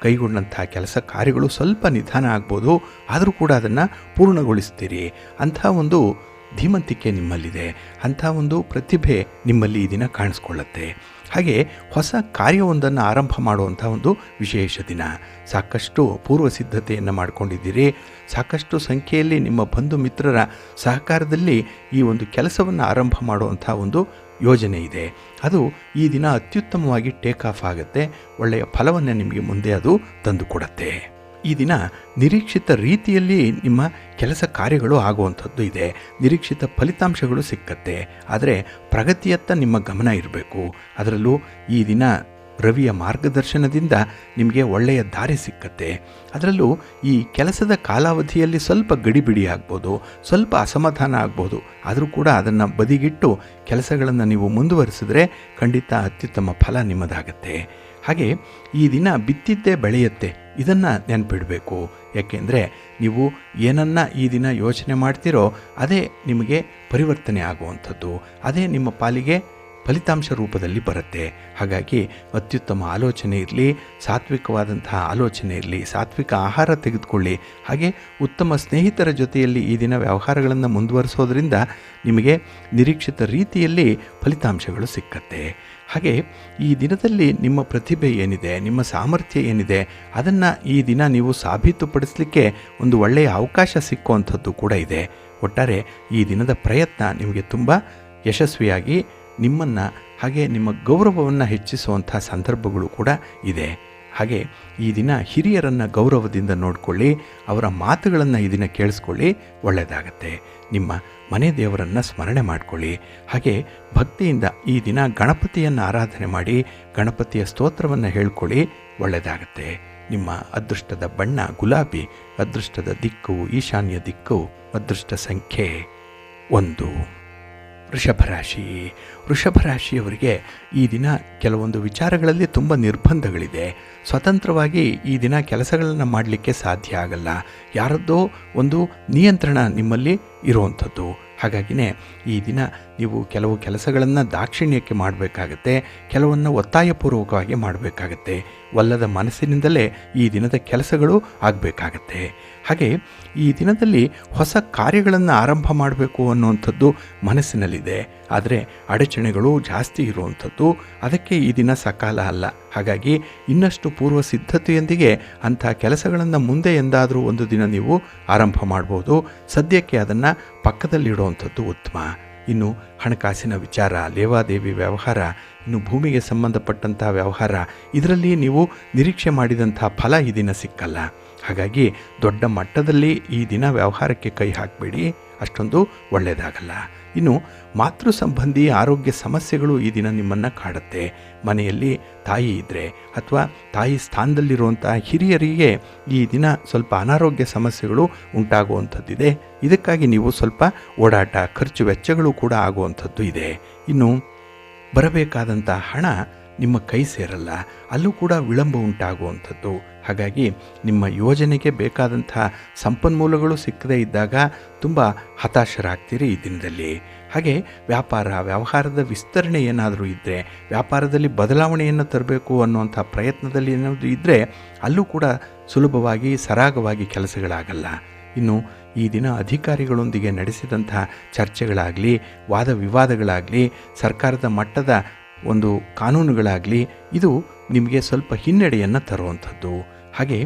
Speaker 1: ಕೈಗೊಂಡಂಥ ಕೆಲಸ ಕಾರ್ಯಗಳು ಸ್ವಲ್ಪ ನಿಧಾನ ಆಗ್ಬೋದು, ಆದರೂ ಕೂಡ ಅದನ್ನು ಪೂರ್ಣಗೊಳಿಸ್ತೀರಿ. ಅಂಥ ಒಂದು ಧೀಮಂತಿಕೆ ನಿಮ್ಮಲ್ಲಿದೆ, ಅಂಥ ಒಂದು ಪ್ರತಿಭೆ ನಿಮ್ಮಲ್ಲಿ ಈ ದಿನ ಕಾಣಿಸ್ಕೊಳ್ಳುತ್ತೆ. ಹಾಗೆ ಹೊಸ ಕಾರ್ಯವೊಂದನ್ನು ಆರಂಭ ಮಾಡುವಂಥ ಒಂದು ವಿಶೇಷ ದಿನ. ಸಾಕಷ್ಟು ಪೂರ್ವ ಸಿದ್ಧತೆಯನ್ನು ಮಾಡಿಕೊಂಡಿದ್ದೀರಿ. ಸಾಕಷ್ಟು ಸಂಖ್ಯೆಯಲ್ಲಿ ನಿಮ್ಮ ಬಂಧು ಮಿತ್ರರ ಸಹಕಾರದಲ್ಲಿ ಈ ಒಂದು ಕೆಲಸವನ್ನು ಆರಂಭ ಮಾಡುವಂಥ ಒಂದು ಯೋಜನೆ ಇದೆ. ಅದು ಈ ದಿನ ಅತ್ಯುತ್ತಮವಾಗಿ ಟೇಕ್ ಆಫ್ ಆಗುತ್ತೆ, ಒಳ್ಳೆಯ ಫಲವನ್ನು ನಿಮಗೆ ಮುಂದೆ ಅದು ತಂದುಕೊಡುತ್ತೆ. ಈ ದಿನ ನಿರೀಕ್ಷಿತ ರೀತಿಯಲ್ಲಿ ನಿಮ್ಮ ಕೆಲಸ ಕಾರ್ಯಗಳು ಆಗುವಂಥದ್ದು ಇದೆ. ನಿರೀಕ್ಷಿತ ಫಲಿತಾಂಶಗಳು ಸಿಕ್ಕತ್ತೆ. ಆದರೆ ಪ್ರಗತಿಯತ್ತ ನಿಮ್ಮ ಗಮನ ಇರಬೇಕು. ಅದರಲ್ಲೂ ಈ ದಿನ ರವಿಯ ಮಾರ್ಗದರ್ಶನದಿಂದ ನಿಮಗೆ ಒಳ್ಳೆಯ ದಾರಿ ಸಿಕ್ಕತ್ತೆ. ಅದರಲ್ಲೂ ಈ ಕೆಲಸದ ಕಾಲಾವಧಿಯಲ್ಲಿ ಸ್ವಲ್ಪ ಗಡಿಬಿಡಿ ಆಗ್ಬೋದು, ಸ್ವಲ್ಪ ಅಸಮಾಧಾನ ಆಗ್ಬೋದು. ಆದರೂ ಕೂಡ ಅದನ್ನು ಬದಿಗಿಟ್ಟು ಕೆಲಸಗಳನ್ನು ನೀವು ಮುಂದುವರಿಸಿದ್ರೆ ಖಂಡಿತ ಅತ್ಯುತ್ತಮ ಫಲ ನಿಮ್ಮದಾಗತ್ತೆ. ಹಾಗೆ ಈ ದಿನ ಬಿತ್ತಿದ್ದೇ ಬೆಳೆಯುತ್ತೆ, ಇದನ್ನು ನೆನಪಿಡಬೇಕು. ಯಾಕೆಂದರೆ ನೀವು ಏನನ್ನು ಈ ದಿನ ಯೋಚನೆ ಮಾಡ್ತೀರೋ ಅದೇ ನಿಮಗೆ ಪರಿವರ್ತನೆ ಆಗುವಂಥದ್ದು, ಅದೇ ನಿಮ್ಮ ಪಾಲಿಗೆ ಫಲಿತಾಂಶ ರೂಪದಲ್ಲಿ ಬರುತ್ತೆ. ಹಾಗಾಗಿ ಅತ್ಯುತ್ತಮ ಆಲೋಚನೆ ಇರಲಿ, ಸಾತ್ವಿಕವಾದಂತಹ ಆಲೋಚನೆ ಇರಲಿ, ಸಾತ್ವಿಕ ಆಹಾರ ತೆಗೆದುಕೊಳ್ಳಿ. ಹಾಗೆ ಉತ್ತಮ ಸ್ನೇಹಿತರ ಜೊತೆಯಲ್ಲಿ ಈ ದಿನ ವ್ಯವಹಾರಗಳನ್ನು ಮುಂದುವರಿಸೋದ್ರಿಂದ ನಿಮಗೆ ನಿರೀಕ್ಷಿತ ರೀತಿಯಲ್ಲಿ ಫಲಿತಾಂಶಗಳು ಸಿಕ್ಕತ್ತೆ. ಹಾಗೆ ಈ ದಿನದಲ್ಲಿ ನಿಮ್ಮ ಪ್ರತಿಭೆ ಏನಿದೆ, ನಿಮ್ಮ ಸಾಮರ್ಥ್ಯ ಏನಿದೆ, ಅದನ್ನು ಈ ದಿನ ನೀವು ಸಾಬೀತುಪಡಿಸಲಿಕ್ಕೆ ಒಂದು ಒಳ್ಳೆಯ ಅವಕಾಶ ಸಿಕ್ಕುವಂಥದ್ದು ಕೂಡ ಇದೆ. ಒಟ್ಟಾರೆ ಈ ದಿನದ ಪ್ರಯತ್ನ ನಿಮಗೆ ತುಂಬ ಯಶಸ್ವಿಯಾಗಿ ನಿಮ್ಮನ್ನು ಹಾಗೆ ನಿಮ್ಮ ಗೌರವವನ್ನು ಹೆಚ್ಚಿಸುವಂಥ ಸಂದರ್ಭಗಳು ಕೂಡ ಇದೆ. ಹಾಗೆ ಈ ದಿನ ಹಿರಿಯರನ್ನು ಗೌರವದಿಂದ ನೋಡಿಕೊಳ್ಳಿ, ಅವರ ಮಾತುಗಳನ್ನು ಈ ದಿನ ಕೇಳಿಸ್ಕೊಳ್ಳಿ, ಒಳ್ಳೆಯದಾಗತ್ತೆ. ನಿಮ್ಮ ಮನೆ ದೇವರನ್ನು ಸ್ಮರಣೆ ಮಾಡಿಕೊಳ್ಳಿ. ಹಾಗೆ ಭಕ್ತಿಯಿಂದ ಈ ದಿನ ಗಣಪತಿಯನ್ನು ಆರಾಧನೆ ಮಾಡಿ ಗಣಪತಿಯ ಸ್ತೋತ್ರವನ್ನು ಹೇಳ್ಕೊಳ್ಳಿ, ಒಳ್ಳೆಯದಾಗತ್ತೆ. ನಿಮ್ಮ ಅದೃಷ್ಟದ ಬಣ್ಣ ಗುಲಾಬಿ, ಅದೃಷ್ಟದ ದಿಕ್ಕು ಈಶಾನ್ಯ ದಿಕ್ಕು, ಅದೃಷ್ಟ ಸಂಖ್ಯೆ 1. ವೃಷಭರಾಶಿ. ವೃಷಭರಾಶಿಯವರಿಗೆ ಈ ದಿನ ಕೆಲವೊಂದು ವಿಚಾರಗಳಲ್ಲಿ ತುಂಬ ನಿರ್ಬಂಧಗಳಿದೆ. ಸ್ವತಂತ್ರವಾಗಿ ಈ ದಿನ ಕೆಲಸಗಳನ್ನು ಮಾಡಲಿಕ್ಕೆ ಸಾಧ್ಯ ಆಗಲ್ಲ. ಯಾರದ್ದೋ ಒಂದು ನಿಯಂತ್ರಣ ನಿಮ್ಮಲ್ಲಿ ಇರುವಂಥದ್ದು. ಹಾಗಾಗಿನೇ ಈ ದಿನ ನೀವು ಕೆಲವು ಕೆಲಸಗಳನ್ನು ದಾಕ್ಷಿಣ್ಯಕ್ಕೆ ಮಾಡಬೇಕಾಗತ್ತೆ, ಕೆಲವನ್ನು ಒತ್ತಾಯಪೂರ್ವಕವಾಗಿ ಮಾಡಬೇಕಾಗತ್ತೆ. ಒಲ್ಲದ ಮನಸ್ಸಿನಿಂದಲೇ ಈ ದಿನದ ಕೆಲಸಗಳು ಆಗಬೇಕಾಗತ್ತೆ. ಹಾಗೆ ಈ ದಿನದಲ್ಲಿ ಹೊಸ ಕಾರ್ಯಗಳನ್ನು ಆರಂಭ ಮಾಡಬೇಕು ಅನ್ನುವಂಥದ್ದು ಮನಸ್ಸಿನಲ್ಲಿದೆ. ಆದರೆ ಅಡಚಣೆಗಳು ಜಾಸ್ತಿ ಇರುವಂಥದ್ದು, ಅದಕ್ಕೆ ಈ ದಿನ ಸಕಾಲ ಅಲ್ಲ. ಹಾಗಾಗಿ ಇನ್ನಷ್ಟು ಪೂರ್ವ ಸಿದ್ಧತೆಯೊಂದಿಗೆ ಅಂಥ ಕೆಲಸಗಳನ್ನು ಮುಂದೆ ಎಂದಾದರೂ ಒಂದು ದಿನ ನೀವು ಆರಂಭ ಮಾಡ್ಬೋದು. ಸದ್ಯಕ್ಕೆ ಅದನ್ನು ಪಕ್ಕದಲ್ಲಿಡುವಂಥದ್ದು ಉತ್ತಮ. ಇನ್ನು ಹಣಕಾಸಿನ ವಿಚಾರ, ಲೇವಾದೇವಿ ವ್ಯವಹಾರ, ಇನ್ನು ಭೂಮಿಗೆ ಸಂಬಂಧಪಟ್ಟಂಥ ವ್ಯವಹಾರ, ಇದರಲ್ಲಿ ನೀವು ನಿರೀಕ್ಷೆ ಮಾಡಿದಂಥ ಫಲ ಈ ದಿನ ಸಿಕ್ಕಲ್ಲ. ಹಾಗಾಗಿ ದೊಡ್ಡ ಮಟ್ಟದಲ್ಲಿ ಈ ದಿನ ವ್ಯವಹಾರಕ್ಕೆ ಕೈ ಹಾಕಬೇಡಿ, ಅಷ್ಟೊಂದು ಒಳ್ಳೆಯದಾಗಲ್ಲ. ಇನ್ನು ಮಾತೃ ಸಂಬಂಧಿ ಆರೋಗ್ಯ ಸಮಸ್ಯೆಗಳು ಈ ದಿನ ನಿಮ್ಮನ್ನು ಕಾಡುತ್ತೆ. ಮನೆಯಲ್ಲಿ ತಾಯಿ ಇದ್ದರೆ ಅಥವಾ ತಾಯಿ ಸ್ಥಾನದಲ್ಲಿರುವಂಥ ಹಿರಿಯರಿಗೆ ಈ ದಿನ ಸ್ವಲ್ಪ ಅನಾರೋಗ್ಯ ಸಮಸ್ಯೆಗಳು ಉಂಟಾಗುವಂಥದ್ದಿದೆ. ಇದಕ್ಕಾಗಿ ನೀವು ಸ್ವಲ್ಪ ಓಡಾಟ, ಖರ್ಚು ವೆಚ್ಚಗಳು ಕೂಡ ಆಗುವಂಥದ್ದು ಇದೆ. ಇನ್ನು ಬರಬೇಕಾದಂಥ ಹಣ ನಿಮ್ಮ ಕೈ ಸೇರಲ್ಲ, ಅಲ್ಲೂ ಕೂಡ ವಿಳಂಬ ಉಂಟಾಗುವಂಥದ್ದು. ಹಾಗಾಗಿ ನಿಮ್ಮ ಯೋಜನೆಗೆ ಬೇಕಾದಂಥ ಸಂಪನ್ಮೂಲಗಳು ಸಿಕ್ಕದೇ ಇದ್ದಾಗ ತುಂಬ ಹತಾಶರಾಗ್ತೀರಿ ಈ ದಿನದಲ್ಲಿ. ಹಾಗೆ ವ್ಯವಹಾರದ ವಿಸ್ತರಣೆ ಏನಾದರೂ ಇದ್ದರೆ, ವ್ಯಾಪಾರದಲ್ಲಿ ಬದಲಾವಣೆಯನ್ನು ತರಬೇಕು ಅನ್ನುವಂಥ ಪ್ರಯತ್ನದಲ್ಲಿ ಏನಾದರೂ ಇದ್ದರೆ ಅಲ್ಲೂ ಕೂಡ ಸುಲಭವಾಗಿ ಸರಾಗವಾಗಿ ಕೆಲಸಗಳಾಗಲ್ಲ. ಇನ್ನು ಈ ದಿನ ಅಧಿಕಾರಿಗಳೊಂದಿಗೆ ನಡೆಸಿದಂಥ ಚರ್ಚೆಗಳಾಗಲಿ, ವಾದ ವಿವಾದಗಳಾಗಲಿ, ಸರ್ಕಾರದ ಮಟ್ಟದ ಒಂದು ಕಾನೂನುಗಳಾಗಲಿ, ಇದು ನಿಮಗೆ ಸ್ವಲ್ಪ ಹಿನ್ನಡೆಯನ್ನು ತರುವಂಥದ್ದು. ಹಾಗೆ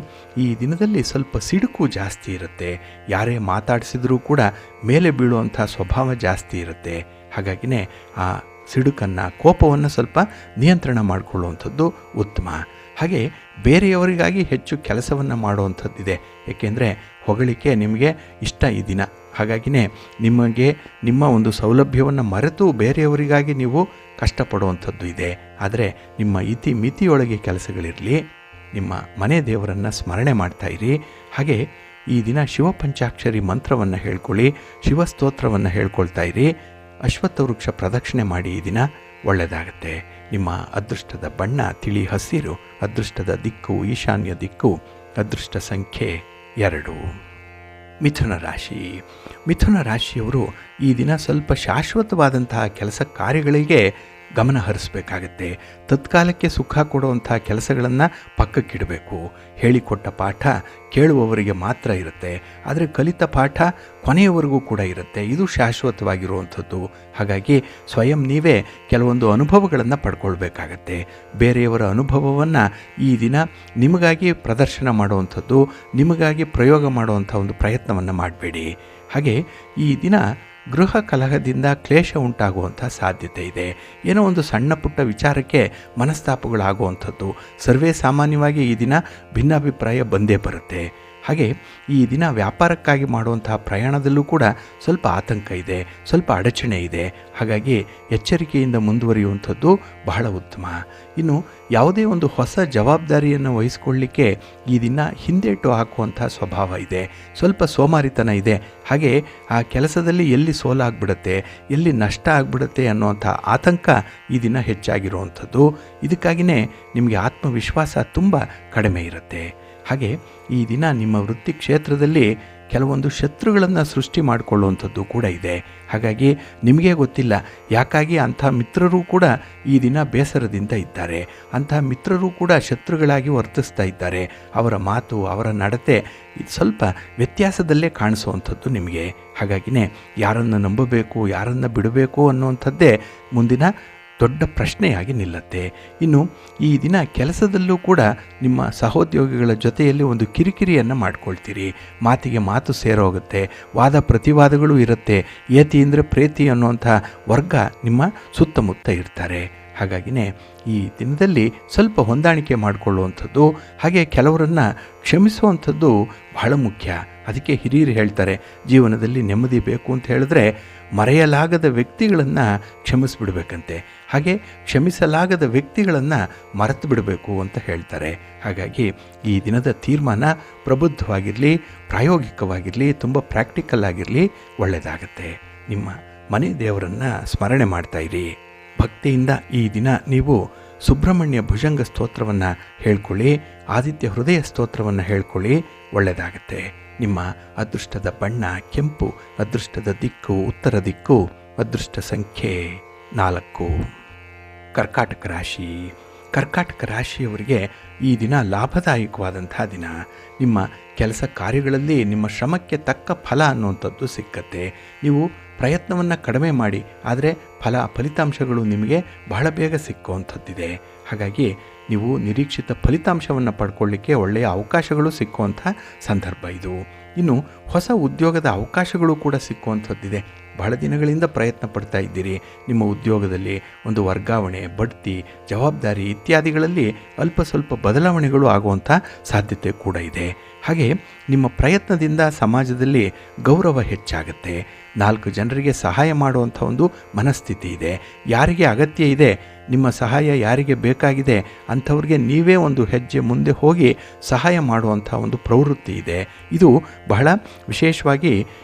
Speaker 1: ಈ ದಿನದಲ್ಲಿ ಸ್ವಲ್ಪ ಸಿಡುಕು ಜಾಸ್ತಿ ಇರುತ್ತೆ. ಯಾರೇ ಮಾತಾಡಿಸಿದರೂ ಕೂಡ ಮೇಲೆ ಬೀಳುವಂಥ ಸ್ವಭಾವ ಜಾಸ್ತಿ ಇರುತ್ತೆ. ಹಾಗಾಗಿನೇ ಆ ಸಿಡುಕನ್ನು, ಕೋಪವನ್ನು ಸ್ವಲ್ಪ ನಿಯಂತ್ರಣ ಮಾಡಿಕೊಳ್ಳುವಂಥದ್ದು ಉತ್ತಮ. ಹಾಗೆ ಬೇರೆಯವರಿಗಾಗಿ ಹೆಚ್ಚು ಕೆಲಸವನ್ನು ಮಾಡುವಂಥದ್ದಿದೆ. ಏಕೆಂದರೆ ಹೊಗಳಿಕೆ ನಿಮಗೆ ಇಷ್ಟ ಈ ದಿನ. ಹಾಗಾಗಿನೇ ನಿಮಗೆ ನಿಮ್ಮ ಒಂದು ಸೌಲಭ್ಯವನ್ನು ಮರೆತು ಬೇರೆಯವರಿಗಾಗಿ ನೀವು ಕಷ್ಟಪಡುವಂಥದ್ದು ಇದೆ. ಆದರೆ ನಿಮ್ಮ ಮಿತಿಯೊಳಗೆ ಕೆಲಸಗಳಿರಲಿ. ನಿಮ್ಮ ಮನೆ ದೇವರನ್ನು ಸ್ಮರಣೆ ಮಾಡ್ತಾ ಇರಿ. ಹಾಗೆ ಈ ದಿನ ಶಿವಪಂಚಾಕ್ಷರಿ ಮಂತ್ರವನ್ನು ಹೇಳ್ಕೊಳ್ಳಿ, ಶಿವಸ್ತೋತ್ರವನ್ನು ಹೇಳ್ಕೊಳ್ತಾ ಇರಿ. ಅಶ್ವತ್ಥ ವೃಕ್ಷ ಪ್ರದಕ್ಷಿಣೆ ಮಾಡಿ ಈ ದಿನ ಒಳ್ಳೆಯದಾಗತ್ತೆ. ನಿಮ್ಮ ಅದೃಷ್ಟದ ಬಣ್ಣ ತಿಳಿ ಹಸಿರು, ಅದೃಷ್ಟದ ದಿಕ್ಕು ಈಶಾನ್ಯ ದಿಕ್ಕು, ಅದೃಷ್ಟ ಸಂಖ್ಯೆ 2. ಮಿಥುನ ರಾಶಿ. ಮಿಥುನ ರಾಶಿಯವರು ಈ ದಿನ ಸ್ವಲ್ಪ ಶಾಶ್ವತವಾದಂತಹ ಕೆಲಸ ಕಾರ್ಯಗಳಿಗೆ ಗಮನ ಹರಿಸಬೇಕಾಗತ್ತೆ. ತತ್ಕಾಲಕ್ಕೆ ಸುಖ ಕೊಡುವಂಥ ಕೆಲಸಗಳನ್ನು ಪಕ್ಕಕ್ಕಿಡಬೇಕು. ಹೇಳಿಕೊಟ್ಟ ಪಾಠ ಕೇಳುವವರಿಗೆ ಮಾತ್ರ ಇರುತ್ತೆ, ಆದರೆ ಕಲಿತ ಪಾಠ ಕೊನೆಯವರೆಗೂ ಕೂಡ ಇರುತ್ತೆ. ಇದು ಶಾಶ್ವತವಾಗಿರುವಂಥದ್ದು. ಹಾಗಾಗಿ ಸ್ವಯಂ ನೀವೇ ಕೆಲವೊಂದು ಅನುಭವಗಳನ್ನು ಪಡ್ಕೊಳ್ಬೇಕಾಗತ್ತೆ. ಬೇರೆಯವರ ಅನುಭವವನ್ನು ಈ ದಿನ ನಿಮಗಾಗಿ ಪ್ರದರ್ಶನ ಮಾಡುವಂಥದ್ದು, ನಿಮಗಾಗಿ ಪ್ರಯೋಗ ಮಾಡುವಂಥ ಒಂದು ಪ್ರಯತ್ನವನ್ನು ಮಾಡಬೇಡಿ. ಹಾಗೆ ಈ ದಿನ ಗೃಹ ಕಲಹದಿಂದ ಕ್ಲೇಶ ಉಂಟಾಗುವಂಥ ಸಾಧ್ಯತೆ ಇದೆ. ಏನೋ ಒಂದು ಸಣ್ಣ ಪುಟ್ಟ ವಿಚಾರಕ್ಕೆ ಮನಸ್ತಾಪಗಳಾಗುವಂಥದ್ದು ಸರ್ವೇ ಸಾಮಾನ್ಯವಾಗಿ ಈ ದಿನ ಭಿನ್ನಾಭಿಪ್ರಾಯ ಬಂದೇ ಬರುತ್ತೆ. ಹಾಗೆ ಈ ದಿನ ವ್ಯಾಪಾರಕ್ಕಾಗಿ ಮಾಡುವಂತಹ ಪ್ರಯಾಣದಲ್ಲೂ ಕೂಡ ಸ್ವಲ್ಪ ಆತಂಕ ಇದೆ, ಸ್ವಲ್ಪ ಅಡಚಣೆ ಇದೆ. ಹಾಗಾಗಿ ಎಚ್ಚರಿಕೆಯಿಂದ ಮುಂದುವರಿಯುವಂಥದ್ದು ಬಹಳ ಉತ್ತಮ. ಇನ್ನು ಯಾವುದೇ ಒಂದು ಹೊಸ ಜವಾಬ್ದಾರಿಯನ್ನು ವಹಿಸ್ಕೊಳ್ಳಿಕ್ಕೆ ಈ ದಿನ ಹಿಂದೇಟು ಹಾಕುವಂಥ ಸ್ವಭಾವ ಇದೆ, ಸ್ವಲ್ಪ ಸೋಮಾರಿತನ ಇದೆ. ಹಾಗೆ ಆ ಕೆಲಸದಲ್ಲಿ ಎಲ್ಲಿ ಸೋಲಾಗ್ಬಿಡುತ್ತೆ, ಎಲ್ಲಿ ನಷ್ಟ ಆಗಿಬಿಡುತ್ತೆ ಅನ್ನುವಂಥ ಆತಂಕ ಈ ದಿನ ಹೆಚ್ಚಾಗಿರುವಂಥದ್ದು. ಇದಕ್ಕಾಗಿಯೇ ನಿಮಗೆ ಆತ್ಮವಿಶ್ವಾಸ ತುಂಬ ಕಡಿಮೆ ಇರುತ್ತೆ. ಹಾಗೆ ಈ ದಿನ ನಿಮ್ಮ ವೃತ್ತಿ ಕ್ಷೇತ್ರದಲ್ಲಿ ಕೆಲವೊಂದು ಶತ್ರುಗಳನ್ನು ಸೃಷ್ಟಿ ಮಾಡಿಕೊಳ್ಳುವಂಥದ್ದು ಕೂಡ ಇದೆ. ಹಾಗಾಗಿ ನಿಮಗೆ ಗೊತ್ತಿಲ್ಲ ಯಾಕಾಗಿ ಅಂಥ ಮಿತ್ರರು ಕೂಡ ಈ ದಿನ ಬೇಸರದಿಂದ ಇದ್ದಾರೆ, ಅಂಥ ಮಿತ್ರರು ಕೂಡ ಶತ್ರುಗಳಾಗಿ ವರ್ತಿಸ್ತಾ ಇದ್ದಾರೆ. ಅವರ ಮಾತು, ಅವರ ನಡತೆ ಸ್ವಲ್ಪ ವ್ಯತ್ಯಾಸದಲ್ಲೇ ಕಾಣಿಸುವಂಥದ್ದು ನಿಮಗೆ. ಹಾಗಾಗಿನೇ ಯಾರನ್ನು ನಂಬಬೇಕು, ಯಾರನ್ನು ಬಿಡಬೇಕು ಅನ್ನುವಂಥದ್ದೇ ಮುಂದಿನ ದೊಡ್ಡ ಪ್ರಶ್ನೆಯಾಗಿ ನಿಲ್ಲುತ್ತೆ. ಇನ್ನು ಈ ದಿನ ಕೆಲಸದಲ್ಲೂ ಕೂಡ ನಿಮ್ಮ ಸಹೋದ್ಯೋಗಿಗಳ ಜೊತೆಯಲ್ಲಿ ಒಂದು ಕಿರಿಕಿರಿಯನ್ನು ಮಾಡ್ಕೊಳ್ತೀರಿ, ಮಾತಿಗೆ ಮಾತು ಸೇರೋಗುತ್ತೆ, ವಾದ ಪ್ರತಿವಾದಗಳು ಇರುತ್ತೆ. ಏತಿ ಅಂದರೆ ಪ್ರೇತಿ ಅನ್ನುವಂಥ ವರ್ಗ ನಿಮ್ಮ ಸುತ್ತಮುತ್ತ ಇರ್ತಾರೆ. ಹಾಗಾಗಿನೇ ಈ ದಿನದಲ್ಲಿ ಸ್ವಲ್ಪ ಹೊಂದಾಣಿಕೆ ಮಾಡಿಕೊಳ್ಳುವಂಥದ್ದು, ಹಾಗೆ ಕೆಲವರನ್ನು ಕ್ಷಮಿಸುವಂಥದ್ದು ಬಹಳ ಮುಖ್ಯ. ಅದಕ್ಕೆ ಹಿರಿಯರು ಹೇಳ್ತಾರೆ, ಜೀವನದಲ್ಲಿ ನೆಮ್ಮದಿ ಬೇಕು ಅಂತ ಹೇಳಿದ್ರೆ ಮರೆಯಲಾಗದ ವ್ಯಕ್ತಿಗಳನ್ನು ಕ್ಷಮಿಸಿಬಿಡ್ಬೇಕಂತೆ, ಹಾಗೆ ಕ್ಷಮಿಸಲಾಗದ ವ್ಯಕ್ತಿಗಳನ್ನು ಮರೆತು ಬಿಡಬೇಕು ಅಂತ ಹೇಳ್ತಾರೆ. ಹಾಗಾಗಿ ಈ ದಿನದ ತೀರ್ಮಾನ ಪ್ರಬುದ್ಧವಾಗಿರಲಿ, ಪ್ರಾಯೋಗಿಕವಾಗಿರಲಿ, ತುಂಬ ಪ್ರಾಕ್ಟಿಕಲ್ ಆಗಿರಲಿ, ಒಳ್ಳೆಯದಾಗತ್ತೆ. ನಿಮ್ಮ ಮನೆ ದೇವರನ್ನು ಸ್ಮರಣೆ ಮಾಡ್ತಾಯಿರಿ. ಭಕ್ತಿಯಿಂದ ಈ ದಿನ ನೀವು ಸುಬ್ರಹ್ಮಣ್ಯ ಭುಜಂಗ ಸ್ತೋತ್ರವನ್ನು ಹೇಳ್ಕೊಳ್ಳಿ, ಆದಿತ್ಯ ಹೃದಯ ಸ್ತೋತ್ರವನ್ನು ಹೇಳ್ಕೊಳ್ಳಿ, ಒಳ್ಳೆಯದಾಗತ್ತೆ. ನಿಮ್ಮ ಅದೃಷ್ಟದ ಬಣ್ಣ ಕೆಂಪು, ಅದೃಷ್ಟದ ದಿಕ್ಕು ಉತ್ತರ ದಿಕ್ಕು, ಅದೃಷ್ಟ ಸಂಖ್ಯೆ 4. ಕರ್ಕಾಟಕ ರಾಶಿ. ಕರ್ಕಾಟಕ ರಾಶಿಯವರಿಗೆ ಈ ದಿನ ಲಾಭದಾಯಕವಾದಂಥ ದಿನ. ನಿಮ್ಮ ಕೆಲಸ ಕಾರ್ಯಗಳಲ್ಲಿ ನಿಮ್ಮ ಶ್ರಮಕ್ಕೆ ತಕ್ಕ ಫಲ ಅನ್ನುವಂಥದ್ದು ಸಿಕ್ಕತ್ತೆ. ನೀವು ಪ್ರಯತ್ನವನ್ನು ಕಡಿಮೆ ಮಾಡಿ, ಆದರೆ ಫಲಿತಾಂಶಗಳು ನಿಮಗೆ ಬಹಳ ಬೇಗ ಸಿಕ್ಕುವಂಥದ್ದಿದೆ. ಹಾಗಾಗಿ ನೀವು ನಿರೀಕ್ಷಿತ ಫಲಿತಾಂಶವನ್ನು ಪಡ್ಕೊಳ್ಳಿಕ್ಕೆ ಒಳ್ಳೆಯ ಅವಕಾಶಗಳು ಸಿಕ್ಕುವಂಥ ಸಂದರ್ಭ ಇದು. ಇನ್ನು ಹೊಸ ಉದ್ಯೋಗದ ಅವಕಾಶಗಳು ಕೂಡ ಸಿಕ್ಕುವಂಥದ್ದಿದೆ. ಬಹಳ ದಿನಗಳಿಂದ ಪ್ರಯತ್ನ ಪಡ್ತಾ ಇದ್ದೀರಿ. ನಿಮ್ಮ ಉದ್ಯೋಗದಲ್ಲಿ ಒಂದು ವರ್ಗಾವಣೆ, ಬಡ್ತಿ, ಜವಾಬ್ದಾರಿ ಇತ್ಯಾದಿಗಳಲ್ಲಿ ಅಲ್ಪ ಸ್ವಲ್ಪ ಬದಲಾವಣೆಗಳು ಆಗುವಂಥ ಸಾಧ್ಯತೆ ಕೂಡ ಇದೆ. ಹಾಗೆ ನಿಮ್ಮ ಪ್ರಯತ್ನದಿಂದ ಸಮಾಜದಲ್ಲಿ ಗೌರವ ಹೆಚ್ಚಾಗುತ್ತೆ. 4 ಜನರಿಗೆ ಸಹಾಯ ಮಾಡುವಂಥ ಒಂದು ಮನಸ್ಥಿತಿ ಇದೆ. ಯಾರಿಗೆ ಅಗತ್ಯ ಇದೆ, ನಿಮ್ಮ ಸಹಾಯ ಯಾರಿಗೆ ಬೇಕಾಗಿದೆ ಅಂಥವ್ರಿಗೆ ನೀವೇ ಒಂದು ಹೆಜ್ಜೆ ಮುಂದೆ ಹೋಗಿ ಸಹಾಯ ಮಾಡುವಂಥ ಒಂದು ಪ್ರವೃತ್ತಿ ಇದೆ. ಇದು ಬಹಳ ವಿಶೇಷವಾಗಿ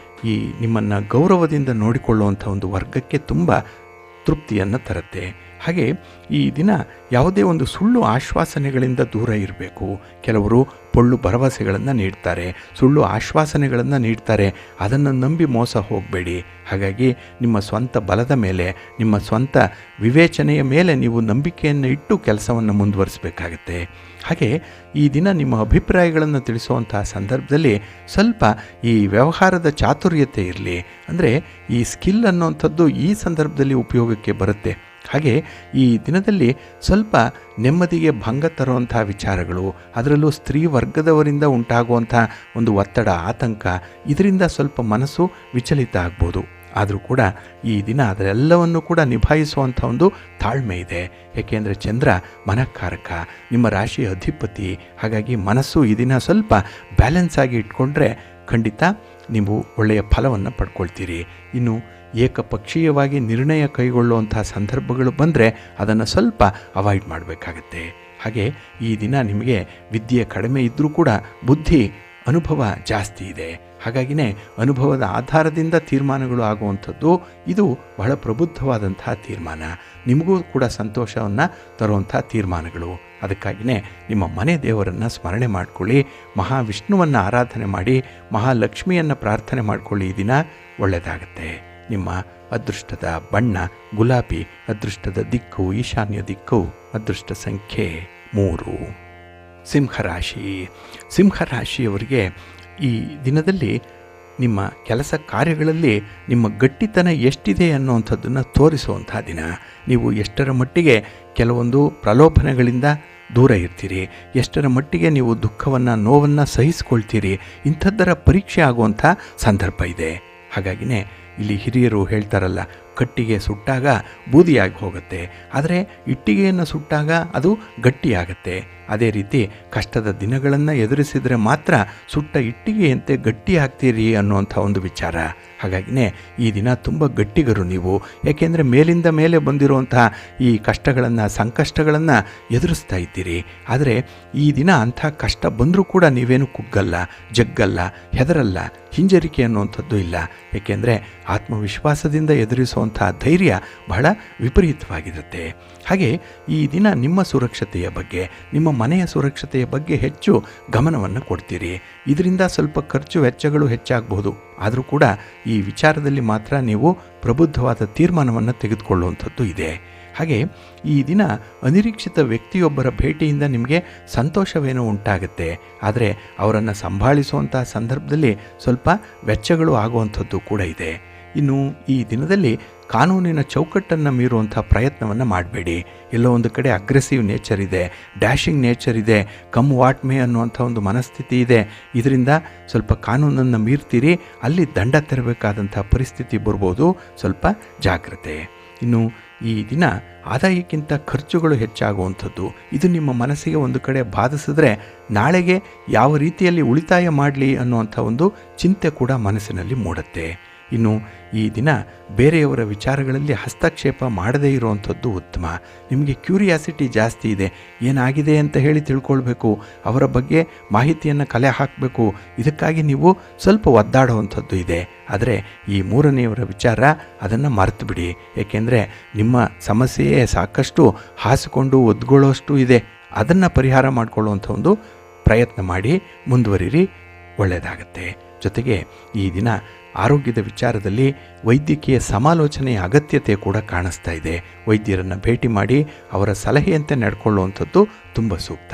Speaker 1: ಈ ನಿಮ್ಮನ್ನು ಗೌರವದಿಂದ ನೋಡಿಕೊಳ್ಳುವಂಥ ಒಂದು ವರ್ಗಕ್ಕೆ ತುಂಬ ತೃಪ್ತಿಯನ್ನು ತರುತ್ತೆ. ಹಾಗೆ ಈ ದಿನ ಯಾವುದೇ ಒಂದು ಸುಳ್ಳು ಆಶ್ವಾಸನೆಗಳಿಂದ ದೂರ ಇರಬೇಕು. ಕೆಲವರು ಪೊಳ್ಳು ಭರವಸೆಗಳನ್ನು ನೀಡ್ತಾರೆ, ಸುಳ್ಳು ಆಶ್ವಾಸನೆಗಳನ್ನು ನೀಡ್ತಾರೆ, ಅದನ್ನು ನಂಬಿ ಮೋಸ ಹೋಗಬೇಡಿ. ಹಾಗಾಗಿ ನಿಮ್ಮ ಸ್ವಂತ ಬಲದ ಮೇಲೆ, ನಿಮ್ಮ ಸ್ವಂತ ವಿವೇಚನೆಯ ಮೇಲೆ ನೀವು ನಂಬಿಕೆಯನ್ನು ಇಟ್ಟು ಕೆಲಸವನ್ನು ಮುಂದುವರಿಸಬೇಕಾಗತ್ತೆ. ಹಾಗೆ ಈ ದಿನ ನಿಮ್ಮ ಅಭಿಪ್ರಾಯಗಳನ್ನು ತಿಳಿಸುವಂಥ ಸಂದರ್ಭದಲ್ಲಿ ಸ್ವಲ್ಪ ಈ ವ್ಯವಹಾರದ ಚಾತುರ್ಯತೆ ಇರಲಿ. ಅಂದರೆ ಈ ಸ್ಕಿಲ್ ಅನ್ನುವಂಥದ್ದು ಈ ಸಂದರ್ಭದಲ್ಲಿ ಉಪಯೋಗಕ್ಕೆ ಬರುತ್ತೆ. ಹಾಗೆ ಈ ದಿನದಲ್ಲಿ ಸ್ವಲ್ಪ ನೆಮ್ಮದಿಗೆ ಭಂಗ ತರುವಂಥ ವಿಚಾರಗಳು, ಅದರಲ್ಲೂ ಸ್ತ್ರೀ ವರ್ಗದವರಿಂದ ಉಂಟಾಗುವಂಥ ಒಂದು ಒತ್ತಡ, ಆತಂಕ, ಇದರಿಂದ ಸ್ವಲ್ಪ ಮನಸ್ಸು ವಿಚಲಿತ ಆಗ್ಬೋದು. ಆದರೂ ಕೂಡ ಈ ದಿನ ಅದರೆಲ್ಲವನ್ನು ಕೂಡ ನಿಭಾಯಿಸುವಂಥ ಒಂದು ತಾಳ್ಮೆ ಇದೆ. ಏಕೆಂದರೆ ಚಂದ್ರ ಮನಃಕಾರಕ, ನಿಮ್ಮ ರಾಶಿಯ ಅಧಿಪತಿ. ಹಾಗಾಗಿ ಮನಸ್ಸು ಈ ದಿನ ಸ್ವಲ್ಪ ಬ್ಯಾಲೆನ್ಸ್ ಆಗಿ ಇಟ್ಕೊಂಡ್ರೆ ಖಂಡಿತ ನೀವು ಒಳ್ಳೆಯ ಫಲವನ್ನು ಪಡ್ಕೊಳ್ತೀರಿ. ಇನ್ನು ಏಕಪಕ್ಷೀಯವಾಗಿ ನಿರ್ಣಯ ಕೈಗೊಳ್ಳುವಂಥ ಸಂದರ್ಭಗಳು ಬಂದರೆ ಅದನ್ನು ಸ್ವಲ್ಪ ಅವಾಯ್ಡ್ ಮಾಡಬೇಕಾಗತ್ತೆ. ಹಾಗೆ ಈ ದಿನ ನಿಮಗೆ ವಿದ್ಯೆ ಕಡಿಮೆ ಇದ್ದರೂ ಕೂಡ ಬುದ್ಧಿ, ಅನುಭವ ಜಾಸ್ತಿ ಇದೆ. ಹಾಗಾಗಿನೇ ಅನುಭವದ ಆಧಾರದಿಂದ ತೀರ್ಮಾನಗಳು ಆಗುವಂಥದ್ದು ಇದು ಬಹಳ ಪ್ರಬುದ್ಧವಾದಂಥ ತೀರ್ಮಾನ, ನಿಮಗೂ ಕೂಡ ಸಂತೋಷವನ್ನು ತರುವಂಥ ತೀರ್ಮಾನಗಳು. ಅದಕ್ಕಾಗಿಯೇ ನಿಮ್ಮ ಮನೆ ದೇವರನ್ನು ಸ್ಮರಣೆ ಮಾಡಿಕೊಳ್ಳಿ, ಮಹಾವಿಷ್ಣುವನ್ನು ಆರಾಧನೆ ಮಾಡಿ, ಮಹಾಲಕ್ಷ್ಮಿಯನ್ನು ಪ್ರಾರ್ಥನೆ ಮಾಡಿಕೊಳ್ಳಿ. ಈ ದಿನ ಒಳ್ಳೆಯದಾಗತ್ತೆ. ನಿಮ್ಮ ಅದೃಷ್ಟದ ಬಣ್ಣ ಗುಲಾಬಿ, ಅದೃಷ್ಟದ ದಿಕ್ಕು ಈಶಾನ್ಯ ದಿಕ್ಕು, ಅದೃಷ್ಟ ಸಂಖ್ಯೆ 3. ಸಿಂಹರಾಶಿ. ಸಿಂಹರಾಶಿಯವರಿಗೆ ಈ ದಿನದಲ್ಲಿ ನಿಮ್ಮ ಕೆಲಸ ಕಾರ್ಯಗಳಲ್ಲಿ ನಿಮ್ಮ ಗಟ್ಟಿತನ ಎಷ್ಟಿದೆ ಅನ್ನುವಂಥದ್ದನ್ನು ತೋರಿಸುವಂಥ ದಿನ. ನೀವು ಎಷ್ಟರ ಮಟ್ಟಿಗೆ ಕೆಲವೊಂದು ಪ್ರಲೋಭನೆಗಳಿಂದ ದೂರ ಇರ್ತೀರಿ, ಎಷ್ಟರ ಮಟ್ಟಿಗೆ ನೀವು ದುಃಖವನ್ನು, ನೋವನ್ನು ಸಹಿಸ್ಕೊಳ್ತೀರಿ, ಇಂಥದ್ದರ ಪರೀಕ್ಷೆ ಆಗುವಂಥ ಸಂದರ್ಭ ಇದೆ. ಹಾಗಾಗಿನೇ ಇಲ್ಲಿ ಹಿರಿಯರು ಹೇಳ್ತಾರಲ್ಲ, ಕಟ್ಟಿಗೆ ಸುಟ್ಟಾಗ ಬೂದಿಯಾಗಿ ಹೋಗುತ್ತೆ, ಆದರೆ ಇಟ್ಟಿಗೆಯನ್ನು ಸುಟ್ಟಾಗ ಅದು ಗಟ್ಟಿಯಾಗತ್ತೆ. ಅದೇ ರೀತಿ ಕಷ್ಟದ ದಿನಗಳನ್ನು ಎದುರಿಸಿದರೆ ಮಾತ್ರ ಸುಟ್ಟ ಇಟ್ಟಿಗೆಯಂತೆ ಗಟ್ಟಿ ಆಗ್ತೀರಿ ಅನ್ನುವಂಥ ಒಂದು ವಿಚಾರ. ಹಾಗಾಗಿನೇ ಈ ದಿನ ತುಂಬ ಗಟ್ಟಿಗರು ನೀವು, ಏಕೆಂದರೆ ಮೇಲಿಂದ ಮೇಲೆ ಬಂದಿರುವಂತಹ ಈ ಕಷ್ಟಗಳನ್ನು, ಸಂಕಷ್ಟಗಳನ್ನು ಎದುರಿಸ್ತಾ ಇದ್ದೀರಿ. ಆದರೆ ಈ ದಿನ ಅಂಥ ಕಷ್ಟ ಬಂದರೂ ಕೂಡ ನೀವೇನು ಕುಗ್ಗಲ್ಲ, ಜಗ್ಗಲ್ಲ, ಹೆದರಲ್ಲ, ಹಿಂಜರಿಕೆ ಅನ್ನುವಂಥದ್ದು ಇಲ್ಲ. ಏಕೆಂದರೆ ಆತ್ಮವಿಶ್ವಾಸದಿಂದ ಎದುರಿಸುವಂಥ ಧೈರ್ಯ ಬಹಳ ವಿಪರೀತವಾಗಿರುತ್ತೆ. ಹಾಗೆ ಈ ದಿನ ನಿಮ್ಮ ಸುರಕ್ಷತೆಯ ಬಗ್ಗೆ, ನಿಮ್ಮ ಮನೆಯ ಸುರಕ್ಷತೆಯ ಬಗ್ಗೆ ಹೆಚ್ಚು ಗಮನವನ್ನು ಕೊಡ್ತೀರಿ. ಇದರಿಂದ ಸ್ವಲ್ಪ ಖರ್ಚು ವೆಚ್ಚಗಳು ಹೆಚ್ಚಾಗಬಹುದು, ಆದರೂ ಕೂಡ ಈ ವಿಚಾರದಲ್ಲಿ ಮಾತ್ರ ನೀವು ಪ್ರಬುದ್ಧವಾದ ತೀರ್ಮಾನವನ್ನು ತೆಗೆದುಕೊಳ್ಳುವಂಥದ್ದು ಇದೆ. ಹಾಗೆ ಈ ದಿನ ಅನಿರೀಕ್ಷಿತ ವ್ಯಕ್ತಿಯೊಬ್ಬರ ಭೇಟಿಯಿಂದ ನಿಮಗೆ ಸಂತೋಷವೇನೋ ಉಂಟಾಗುತ್ತೆ, ಆದರೆ ಅವರನ್ನು ಸಂಭಾಳಿಸುವಂಥ ಸಂದರ್ಭದಲ್ಲಿ ಸ್ವಲ್ಪ ವೆಚ್ಚಗಳು ಆಗುವಂಥದ್ದು ಕೂಡ ಇದೆ. ಇನ್ನು ಈ ದಿನದಲ್ಲಿ ಕಾನೂನಿನ ಚೌಕಟ್ಟನ್ನು ಮೀರುವಂಥ ಪ್ರಯತ್ನವನ್ನು ಮಾಡಬೇಡಿ. ಎಲ್ಲೋ ಒಂದು ಕಡೆ ಅಗ್ರೆಸಿವ್ ನೇಚರ್ ಇದೆ, ಡ್ಯಾಶಿಂಗ್ ನೇಚರ್ ಇದೆ, ಕಮ್ ವಾಟ್ ಮೇ ಅನ್ನುವಂಥ ಒಂದು ಮನಸ್ಥಿತಿ ಇದೆ. ಇದರಿಂದ ಸ್ವಲ್ಪ ಕಾನೂನನ್ನು ಮೀರ್ತೀರಿ, ಅಲ್ಲಿ ದಂಡ ತೆರಬೇಕಾದಂಥ ಪರಿಸ್ಥಿತಿ ಬರ್ಬೋದು. ಸ್ವಲ್ಪ ಜಾಗ್ರತೆ. ಇನ್ನು ಈ ದಿನ ಆದಾಯಕ್ಕಿಂತ ಖರ್ಚುಗಳು ಹೆಚ್ಚಾಗುವಂಥದ್ದು, ಇದು ನಿಮ್ಮ ಮನಸ್ಸಿಗೆ ಒಂದು ಕಡೆ ಬಾಧಿಸಿದ್ರೆ ನಾಳೆಗೆ ಯಾವ ರೀತಿಯಲ್ಲಿ ಉಳಿತಾಯ ಮಾಡಲಿ ಅನ್ನುವಂಥ ಒಂದು ಚಿಂತೆ ಕೂಡ ಮನಸ್ಸಿನಲ್ಲಿ ಮೂಡುತ್ತೆ. ಇನ್ನು ಈ ದಿನ ಬೇರೆಯವರ ವಿಚಾರಗಳಲ್ಲಿ ಹಸ್ತಕ್ಷೇಪ ಮಾಡದೇ ಇರುವಂಥದ್ದು ಉತ್ತಮ. ನಿಮಗೆ ಕ್ಯೂರಿಯಾಸಿಟಿ ಜಾಸ್ತಿ ಇದೆ, ಏನಾಗಿದೆ ಅಂತ ಹೇಳಿ ತಿಳ್ಕೊಳ್ಬೇಕು, ಅವರ ಬಗ್ಗೆ ಮಾಹಿತಿಯನ್ನು ಕಲೆ ಹಾಕಬೇಕು. ಇದಕ್ಕಾಗಿ ನೀವು ಸ್ವಲ್ಪ ಒದ್ದಾಡುವಂಥದ್ದು ಇದೆ. ಆದರೆ ಈ ಮೂರನೆಯವರ ವಿಚಾರ ಅದನ್ನು ಮರೆತು ಬಿಡಿ, ಏಕೆಂದರೆ ನಿಮ್ಮ ಸಮಸ್ಯೆಯೇ ಸಾಕಷ್ಟು ಹಾಸಿಕೊಂಡು ಒದ್ಕೊಳ್ಳೋಷ್ಟು ಇದೆ. ಅದನ್ನು ಪರಿಹಾರ ಮಾಡಿಕೊಳ್ಳುವಂಥ ಒಂದು ಪ್ರಯತ್ನ ಮಾಡಿ ಮುಂದುವರಿರಿ, ಒಳ್ಳೆಯದಾಗತ್ತೆ. ಜೊತೆಗೆ ಈ ದಿನ ಆರೋಗ್ಯದ ವಿಚಾರದಲ್ಲಿ ವೈದ್ಯಕೀಯ ಸಮಾಲೋಚನೆಯ ಅಗತ್ಯತೆ ಕೂಡ ಕಾಣಿಸ್ತಾ ಇದೆ. ವೈದ್ಯರನ್ನು ಭೇಟಿ ಮಾಡಿ ಅವರ ಸಲಹೆಯಂತೆ ನಡ್ಕೊಳ್ಳುವಂಥದ್ದು ತುಂಬ ಸೂಕ್ತ.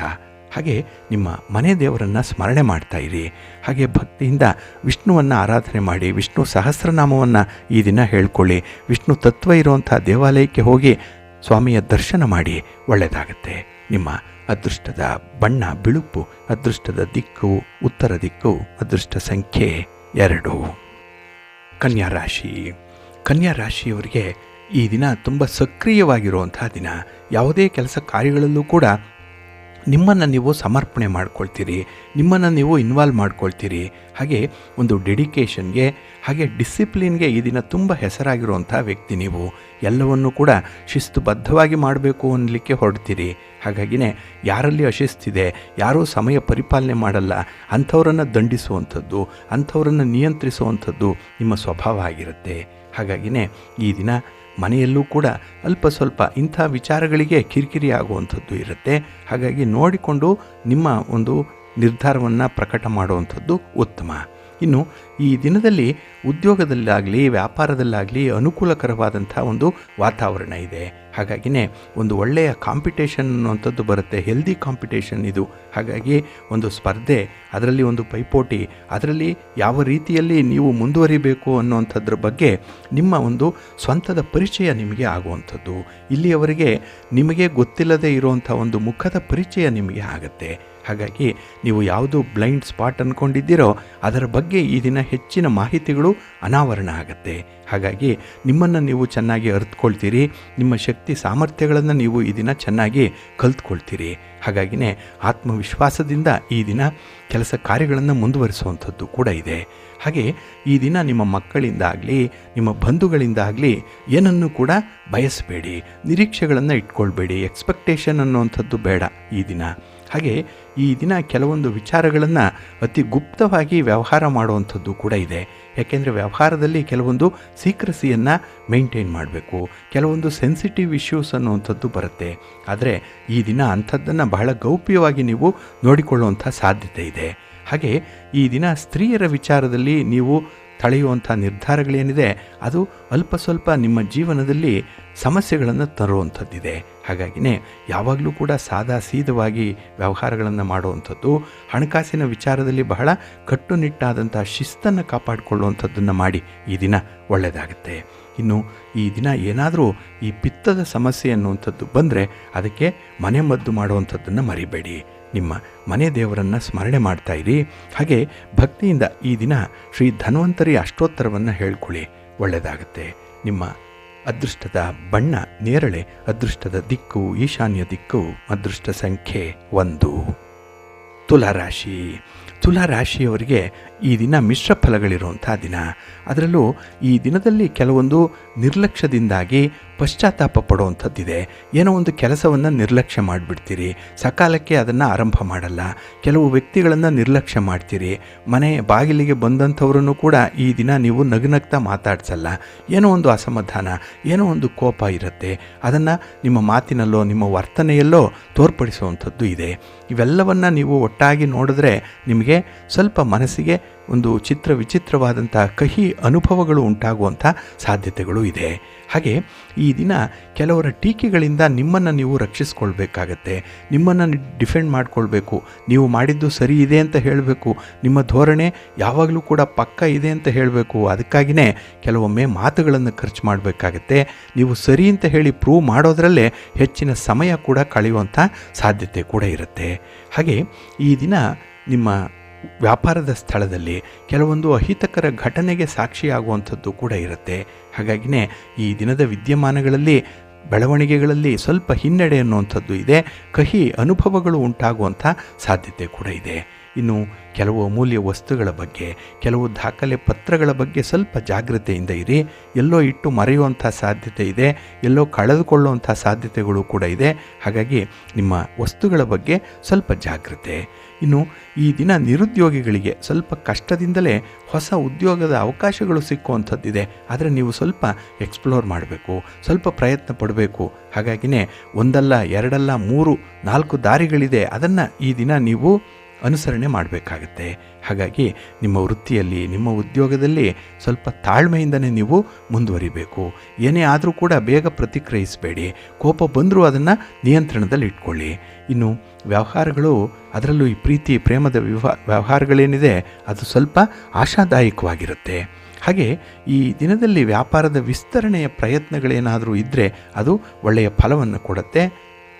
Speaker 1: ಹಾಗೆ ನಿಮ್ಮ ಮನೆ ದೇವರನ್ನು ಸ್ಮರಣೆ ಮಾಡ್ತಾ ಇರಿ. ಹಾಗೆ ಭಕ್ತಿಯಿಂದ ವಿಷ್ಣುವನ್ನು ಆರಾಧನೆ ಮಾಡಿ, ವಿಷ್ಣು ಸಹಸ್ರನಾಮವನ್ನು ಈ ದಿನ ಹೇಳ್ಕೊಳ್ಳಿ. ವಿಷ್ಣು ತತ್ವ ಇರುವಂಥ ದೇವಾಲಯಕ್ಕೆ ಹೋಗಿ ಸ್ವಾಮಿಯ ದರ್ಶನ ಮಾಡಿ, ಒಳ್ಳೆಯದಾಗತ್ತೆ. ನಿಮ್ಮ ಅದೃಷ್ಟದ ಬಣ್ಣ ಬಿಳುಪು, ಅದೃಷ್ಟದ ದಿಕ್ಕು ಉತ್ತರ ದಿಕ್ಕು, ಅದೃಷ್ಟ ಸಂಖ್ಯೆ 2. ಕನ್ಯಾ ರಾಶಿ. ಕನ್ಯಾ ರಾಶಿಯವರಿಗೆ ಈ ದಿನ ತುಂಬ ಸಕ್ರಿಯವಾಗಿರುವಂಥ ದಿನ. ಯಾವುದೇ ಕೆಲಸ ಕಾರ್ಯಗಳಲ್ಲೂ ಕೂಡ ನಿಮ್ಮನ್ನು ನೀವು ಸಮರ್ಪಣೆ ಮಾಡ್ಕೊಳ್ತೀರಿ, ನಿಮ್ಮನ್ನು ನೀವು ಇನ್ವಾಲ್ವ್ ಮಾಡ್ಕೊಳ್ತೀರಿ. ಹಾಗೆ ಒಂದು ಡೆಡಿಕೇಷನ್ಗೆ, ಹಾಗೆ ಡಿಸಿಪ್ಲಿನ್ಗೆ ಈ ದಿನ ತುಂಬ ಹೆಸರಾಗಿರುವಂಥ ವ್ಯಕ್ತಿ ನೀವು. ಎಲ್ಲವನ್ನೂ ಕೂಡ ಶಿಸ್ತುಬದ್ಧವಾಗಿ ಮಾಡಬೇಕು ಅನ್ನಲಿಕ್ಕೆ ಹೊರಡ್ತೀರಿ. ಹಾಗಾಗಿನೇ ಯಾರಲ್ಲಿ ಅಶಿಸ್ತಿದೆ, ಯಾರೂ ಸಮಯ ಪರಿಪಾಲನೆ ಮಾಡಲ್ಲ, ಅಂಥವರನ್ನು ದಂಡಿಸುವಂಥದ್ದು, ಅಂಥವರನ್ನು ನಿಯಂತ್ರಿಸುವಂಥದ್ದು ನಿಮ್ಮ ಸ್ವಭಾವ ಆಗಿರುತ್ತೆ. ಹಾಗಾಗಿನೇ ಈ ದಿನ ಮನೆಯಲ್ಲೂ ಕೂಡ ಅಲ್ಪ ಸ್ವಲ್ಪ ಇಂಥ ವಿಚಾರಗಳಿಗೆ ಕಿರಿಕಿರಿ ಆಗುವಂಥದ್ದು ಇರುತ್ತೆ. ಹಾಗಾಗಿ ನೋಡಿಕೊಂಡು ನಿಮ್ಮ ಒಂದು ನಿರ್ಧಾರವನ್ನು ಪ್ರಕಟ ಮಾಡುವಂಥದ್ದು ಉತ್ತಮ. ಇನ್ನು ಈ ದಿನದಲ್ಲಿ ಉದ್ಯೋಗದಲ್ಲಾಗಲಿ ವ್ಯಾಪಾರದಲ್ಲಾಗಲಿ ಅನುಕೂಲಕರವಾದಂಥ ಒಂದು ವಾತಾವರಣ ಇದೆ. ಹಾಗಾಗಿನೇ ಒಂದು ಒಳ್ಳೆಯ ಕಾಂಪಿಟೇಷನ್ ಅನ್ನುವಂಥದ್ದು ಬರುತ್ತೆ, ಹೆಲ್ದಿ ಕಾಂಪಿಟೇಷನ್ ಇದು. ಹಾಗಾಗಿ ಒಂದು ಸ್ಪರ್ಧೆ, ಅದರಲ್ಲಿ ಒಂದು ಪೈಪೋಟಿ, ಅದರಲ್ಲಿ ಯಾವ ರೀತಿಯಲ್ಲಿ ನೀವು ಮುಂದುವರಿಬೇಕು ಅನ್ನುವಂಥದ್ರ ಬಗ್ಗೆ ನಿಮ್ಮ ಒಂದು ಸ್ವಂತದ ಪರಿಚಯ ನಿಮಗೆ ಆಗುವಂಥದ್ದು. ಇಲ್ಲಿಯವರೆಗೆ ನಿಮಗೆ ಗೊತ್ತಿಲ್ಲದೆ ಇರುವಂಥ ಒಂದು ಮುಖದ ಪರಿಚಯ ನಿಮಗೆ ಆಗುತ್ತೆ. ಹಾಗಾಗಿ ನೀವು ಯಾವುದು ಬ್ಲೈಂಡ್ ಸ್ಪಾಟ್ ಅಂದ್ಕೊಂಡಿದ್ದೀರೋ ಅದರ ಬಗ್ಗೆ ಈ ದಿನ ಹೆಚ್ಚಿನ ಮಾಹಿತಿಗಳು ಅನಾವರಣ ಆಗುತ್ತೆ. ಹಾಗಾಗಿ ನಿಮ್ಮನ್ನು ನೀವು ಚೆನ್ನಾಗಿ ಅರಿತುಕೊಳ್ತೀರಿ, ನಿಮ್ಮ ಶಕ್ತಿ ಸಾಮರ್ಥ್ಯಗಳನ್ನು ನೀವು ಈ ದಿನ ಚೆನ್ನಾಗಿ ಕಲ್ತ್ಕೊಳ್ತೀರಿ. ಹಾಗಾಗಿನೇ ಆತ್ಮವಿಶ್ವಾಸದಿಂದ ಈ ದಿನ ಕೆಲಸ ಕಾರ್ಯಗಳನ್ನು ಮುಂದುವರಿಸುವಂಥದ್ದು ಕೂಡ ಇದೆ. ಹಾಗೆ ಈ ದಿನ ನಿಮ್ಮ ಮಕ್ಕಳಿಂದಾಗಲಿ ನಿಮ್ಮ ಬಂಧುಗಳಿಂದಾಗಲಿ ಏನನ್ನು ಕೂಡ ಬಯಸಬೇಡಿ, ನಿರೀಕ್ಷೆಗಳನ್ನು ಇಟ್ಕೊಳ್ಬೇಡಿ, ಎಕ್ಸ್ಪೆಕ್ಟೇಷನ್ ಅನ್ನುವಂಥದ್ದು ಬೇಡ ಈ ದಿನ. ಹಾಗೆ ಈ ದಿನ ಕೆಲವೊಂದು ವಿಚಾರಗಳನ್ನು ಅತಿ ಗುಪ್ತವಾಗಿ ವ್ಯವಹಾರ ಮಾಡುವಂಥದ್ದು ಕೂಡ ಇದೆ. ಯಾಕೆಂದರೆ ವ್ಯವಹಾರದಲ್ಲಿ ಕೆಲವೊಂದು ಸೀಕ್ರೆಸಿಯನ್ನು ಮೇಂಟೈನ್ ಮಾಡಬೇಕು, ಕೆಲವೊಂದು ಸೆನ್ಸಿಟಿವ್ ಇಶ್ಯೂಸ್ ಅನ್ನುವಂಥದ್ದು ಬರುತ್ತೆ. ಆದರೆ ಈ ದಿನ ಅಂಥದ್ದನ್ನು ಬಹಳ ಗೌಪ್ಯವಾಗಿ ನೀವು ನೋಡಿಕೊಳ್ಳುವಂಥ ಸಾಧ್ಯತೆ ಇದೆ. ಹಾಗೆ ಈ ದಿನ ಸ್ತ್ರೀಯರ ವಿಚಾರದಲ್ಲಿ ನೀವು ತಳೆಯುವಂಥ ನಿರ್ಧಾರಗಳೇನಿದೆ ಅದು ಅಲ್ಪ ಸ್ವಲ್ಪ ನಿಮ್ಮ ಜೀವನದಲ್ಲಿ ಸಮಸ್ಯೆಗಳನ್ನು ತರುವಂಥದ್ದಿದೆ. ಹಾಗಾಗಿನೇ ಯಾವಾಗಲೂ ಕೂಡ ಸಾದಾ ಸೀದವಾಗಿ ವ್ಯವಹಾರಗಳನ್ನು ಮಾಡುವಂಥದ್ದು, ಹಣಕಾಸಿನ ವಿಚಾರದಲ್ಲಿ ಬಹಳ ಕಟ್ಟುನಿಟ್ಟಾದಂಥ ಶಿಸ್ತನ್ನು ಕಾಪಾಡಿಕೊಳ್ಳುವಂಥದ್ದನ್ನು ಮಾಡಿ ಈ ದಿನ ಒಳ್ಳೆಯದಾಗುತ್ತೆ. ಇನ್ನು ಈ ದಿನ ಏನಾದರೂ ಈ ಪಿತ್ತದ ಸಮಸ್ಯೆ ಅನ್ನುವಂಥದ್ದು ಬಂದರೆ ಅದಕ್ಕೆ ಮನೆಮದ್ದು ಮಾಡುವಂಥದ್ದನ್ನು ಮರಿಬೇಡಿ. ನಿಮ್ಮ ಮನೆ ದೇವರನ್ನು ಸ್ಮರಣೆ ಮಾಡ್ತಾಯಿರಿ. ಹಾಗೆ ಭಕ್ತಿಯಿಂದ ಈ ದಿನ ಶ್ರೀ ಧನ್ವಂತರಿ ಅಷ್ಟೋತ್ತರವನ್ನು ಹೇಳ್ಕೊಳ್ಳಿ, ಒಳ್ಳೆಯದಾಗುತ್ತೆ. ನಿಮ್ಮ ಅದೃಷ್ಟದ ಬಣ್ಣ ನೇರಳೆ, ಅದೃಷ್ಟದ ದಿಕ್ಕು ಈಶಾನ್ಯ ದಿಕ್ಕು, ಅದೃಷ್ಟ ಸಂಖ್ಯೆ 1. ತುಲಾರಾಶಿ. ತುಲಾರಾಶಿಯವರಿಗೆ ಈ ದಿನ ಮಿಶ್ರ ಫಲಗಳಿರುವಂಥ ದಿನ. ಅದರಲ್ಲೂ ಈ ದಿನದಲ್ಲಿ ಕೆಲವೊಂದು ನಿರ್ಲಕ್ಷ್ಯದಿಂದಾಗಿ ಪಶ್ಚಾತ್ತಾಪ ಪಡುವಂಥದ್ದಿದೆ. ಏನೋ ಒಂದು ಕೆಲಸವನ್ನು ನಿರ್ಲಕ್ಷ್ಯ ಮಾಡಿಬಿಡ್ತೀರಿ, ಸಕಾಲಕ್ಕೆ ಅದನ್ನು ಆರಂಭ ಮಾಡಲ್ಲ. ಕೆಲವು ವ್ಯಕ್ತಿಗಳನ್ನು ನಿರ್ಲಕ್ಷ್ಯ ಮಾಡ್ತೀರಿ. ಮನೆ ಬಾಗಿಲಿಗೆ ಬಂದಂಥವ್ರನ್ನು ಕೂಡ ಈ ದಿನ ನೀವು ನಗುನಗ್ತಾ ಮಾತಾಡ್ಸಲ್ಲ. ಏನೋ ಒಂದು ಅಸಮಾಧಾನ, ಏನೋ ಒಂದು ಕೋಪ ಇರುತ್ತೆ. ಅದನ್ನು ನಿಮ್ಮ ಮಾತಿನಲ್ಲೋ ನಿಮ್ಮ ವರ್ತನೆಯಲ್ಲೋ ತೋರ್ಪಡಿಸುವಂಥದ್ದು ಇದೆ. ಇವೆಲ್ಲವನ್ನು ನೀವು ಒಟ್ಟಾಗಿ ನೋಡಿದ್ರೆ ನಿಮಗೆ ಸ್ವಲ್ಪ ಮನಸ್ಸಿಗೆ ಒಂದು ವಿಚಿತ್ರವಾದಂಥ ಕಹಿ ಅನುಭವಗಳು ಉಂಟಾಗುವಂಥ ಸಾಧ್ಯತೆಗಳು ಇದೆ. ಹಾಗೆ ಈ ದಿನ ಕೆಲವರ ಟೀಕೆಗಳಿಂದ ನಿಮ್ಮನ್ನು ನೀವು ರಕ್ಷಿಸ್ಕೊಳ್ಬೇಕಾಗತ್ತೆ. ನಿಮ್ಮನ್ನು ಡಿಫೆಂಡ್ ಮಾಡಿಕೊಳ್ಬೇಕು. ನೀವು ಮಾಡಿದ್ದು ಸರಿ ಇದೆ ಅಂತ ಹೇಳಬೇಕು. ನಿಮ್ಮ ಧೋರಣೆ ಯಾವಾಗಲೂ ಕೂಡ ಪಕ್ಕ ಇದೆ ಅಂತ ಹೇಳಬೇಕು. ಅದಕ್ಕಾಗಿಯೇ ಕೆಲವೊಮ್ಮೆ ಮಾತುಗಳನ್ನು ಖರ್ಚು ಮಾಡಬೇಕಾಗತ್ತೆ. ನೀವು ಸರಿ ಅಂತ ಹೇಳಿ ಪ್ರೂವ್ ಮಾಡೋದರಲ್ಲೇ ಹೆಚ್ಚಿನ ಸಮಯ ಕೂಡ ಕಳೆಯುವಂಥ ಸಾಧ್ಯತೆ ಕೂಡ ಇರುತ್ತೆ. ಹಾಗೆ ಈ ದಿನ ನಿಮ್ಮ ವ್ಯಾಪಾರದ ಸ್ಥಳದಲ್ಲಿ ಕೆಲವೊಂದು ಅಹಿತಕರ ಘಟನೆಗೆ ಸಾಕ್ಷಿಯಾಗುವಂಥದ್ದು ಕೂಡ ಇರುತ್ತೆ. ಹಾಗಾಗಿಯೇ ಈ ದಿನದ ವಿದ್ಯಮಾನಗಳಲ್ಲಿ ಬೆಳವಣಿಗೆಗಳಲ್ಲಿ ಸ್ವಲ್ಪ ಹಿನ್ನಡೆ ಅನ್ನುವಂಥದ್ದು ಇದೆ. ಕಹಿ ಅನುಭವಗಳು ಉಂಟಾಗುವಂಥ ಸಾಧ್ಯತೆ ಕೂಡ ಇದೆ. ಇನ್ನು ಕೆಲವು ಅಮೂಲ್ಯ ವಸ್ತುಗಳ ಬಗ್ಗೆ, ಕೆಲವು ದಾಖಲೆ ಪತ್ರಗಳ ಬಗ್ಗೆ ಸ್ವಲ್ಪ ಜಾಗ್ರತೆಯಿಂದ ಇರಿ. ಎಲ್ಲೋ ಇಟ್ಟು ಮರೆಯುವಂಥ ಸಾಧ್ಯತೆ ಇದೆ, ಎಲ್ಲೋ ಕಳೆದುಕೊಳ್ಳುವಂಥ ಸಾಧ್ಯತೆಗಳು ಕೂಡ ಇದೆ. ಹಾಗಾಗಿ ನಿಮ್ಮ ವಸ್ತುಗಳ ಬಗ್ಗೆ ಸ್ವಲ್ಪ ಜಾಗ್ರತೆ. ಇನ್ನು ಈ ದಿನ ನಿರುದ್ಯೋಗಿಗಳಿಗೆ ಸ್ವಲ್ಪ ಕಷ್ಟದಿಂದಲೇ ಹೊಸ ಉದ್ಯೋಗದ ಅವಕಾಶಗಳು ಸಿಕ್ಕುವಂಥದ್ದಿದೆ. ಆದರೆ ನೀವು ಸ್ವಲ್ಪ ಎಕ್ಸ್ಪ್ಲೋರ್ ಮಾಡಬೇಕು, ಸ್ವಲ್ಪ ಪ್ರಯತ್ನ ಪಡಬೇಕು. ಹಾಗಾಗಿಯೇ ಒಂದಲ್ಲ ಎರಡಲ್ಲ 3, 4 ದಾರಿಗಳಿದೆ. ಅದನ್ನು ಈ ದಿನ ನೀವು ಅನುಸರಣೆ ಮಾಡಬೇಕಾಗತ್ತೆ. ಹಾಗಾಗಿ ನಿಮ್ಮ ವೃತ್ತಿಯಲ್ಲಿ, ನಿಮ್ಮ ಉದ್ಯೋಗದಲ್ಲಿ ಸ್ವಲ್ಪ ತಾಳ್ಮೆಯಿಂದನೇ ನೀವು ಮುಂದುವರಿಬೇಕು. ಏನೇ ಆದರೂ ಕೂಡ ಬೇಗ ಪ್ರತಿಕ್ರಿಯಿಸಬೇಡಿ. ಕೋಪ ಬಂದರೂ ಅದನ್ನು ನಿಯಂತ್ರಣದಲ್ಲಿ ಇಟ್ಕೊಳ್ಳಿ. ಇನ್ನು ವ್ಯವಹಾರಗಳು, ಅದರಲ್ಲೂ ಈ ಪ್ರೀತಿ ಪ್ರೇಮದ ವ್ಯವಹಾರಗಳೇನಿದೆ ಅದು ಸ್ವಲ್ಪ ಆಶಾದಾಯಕವಾಗಿರುತ್ತೆ. ಹಾಗೆ ಈ ದಿನದಲ್ಲಿ ವ್ಯಾಪಾರದ ವಿಸ್ತರಣೆಯ ಪ್ರಯತ್ನಗಳೇನಾದರೂ ಇದ್ದರೆ ಅದು ಒಳ್ಳೆಯ ಫಲವನ್ನು ಕೊಡುತ್ತೆ.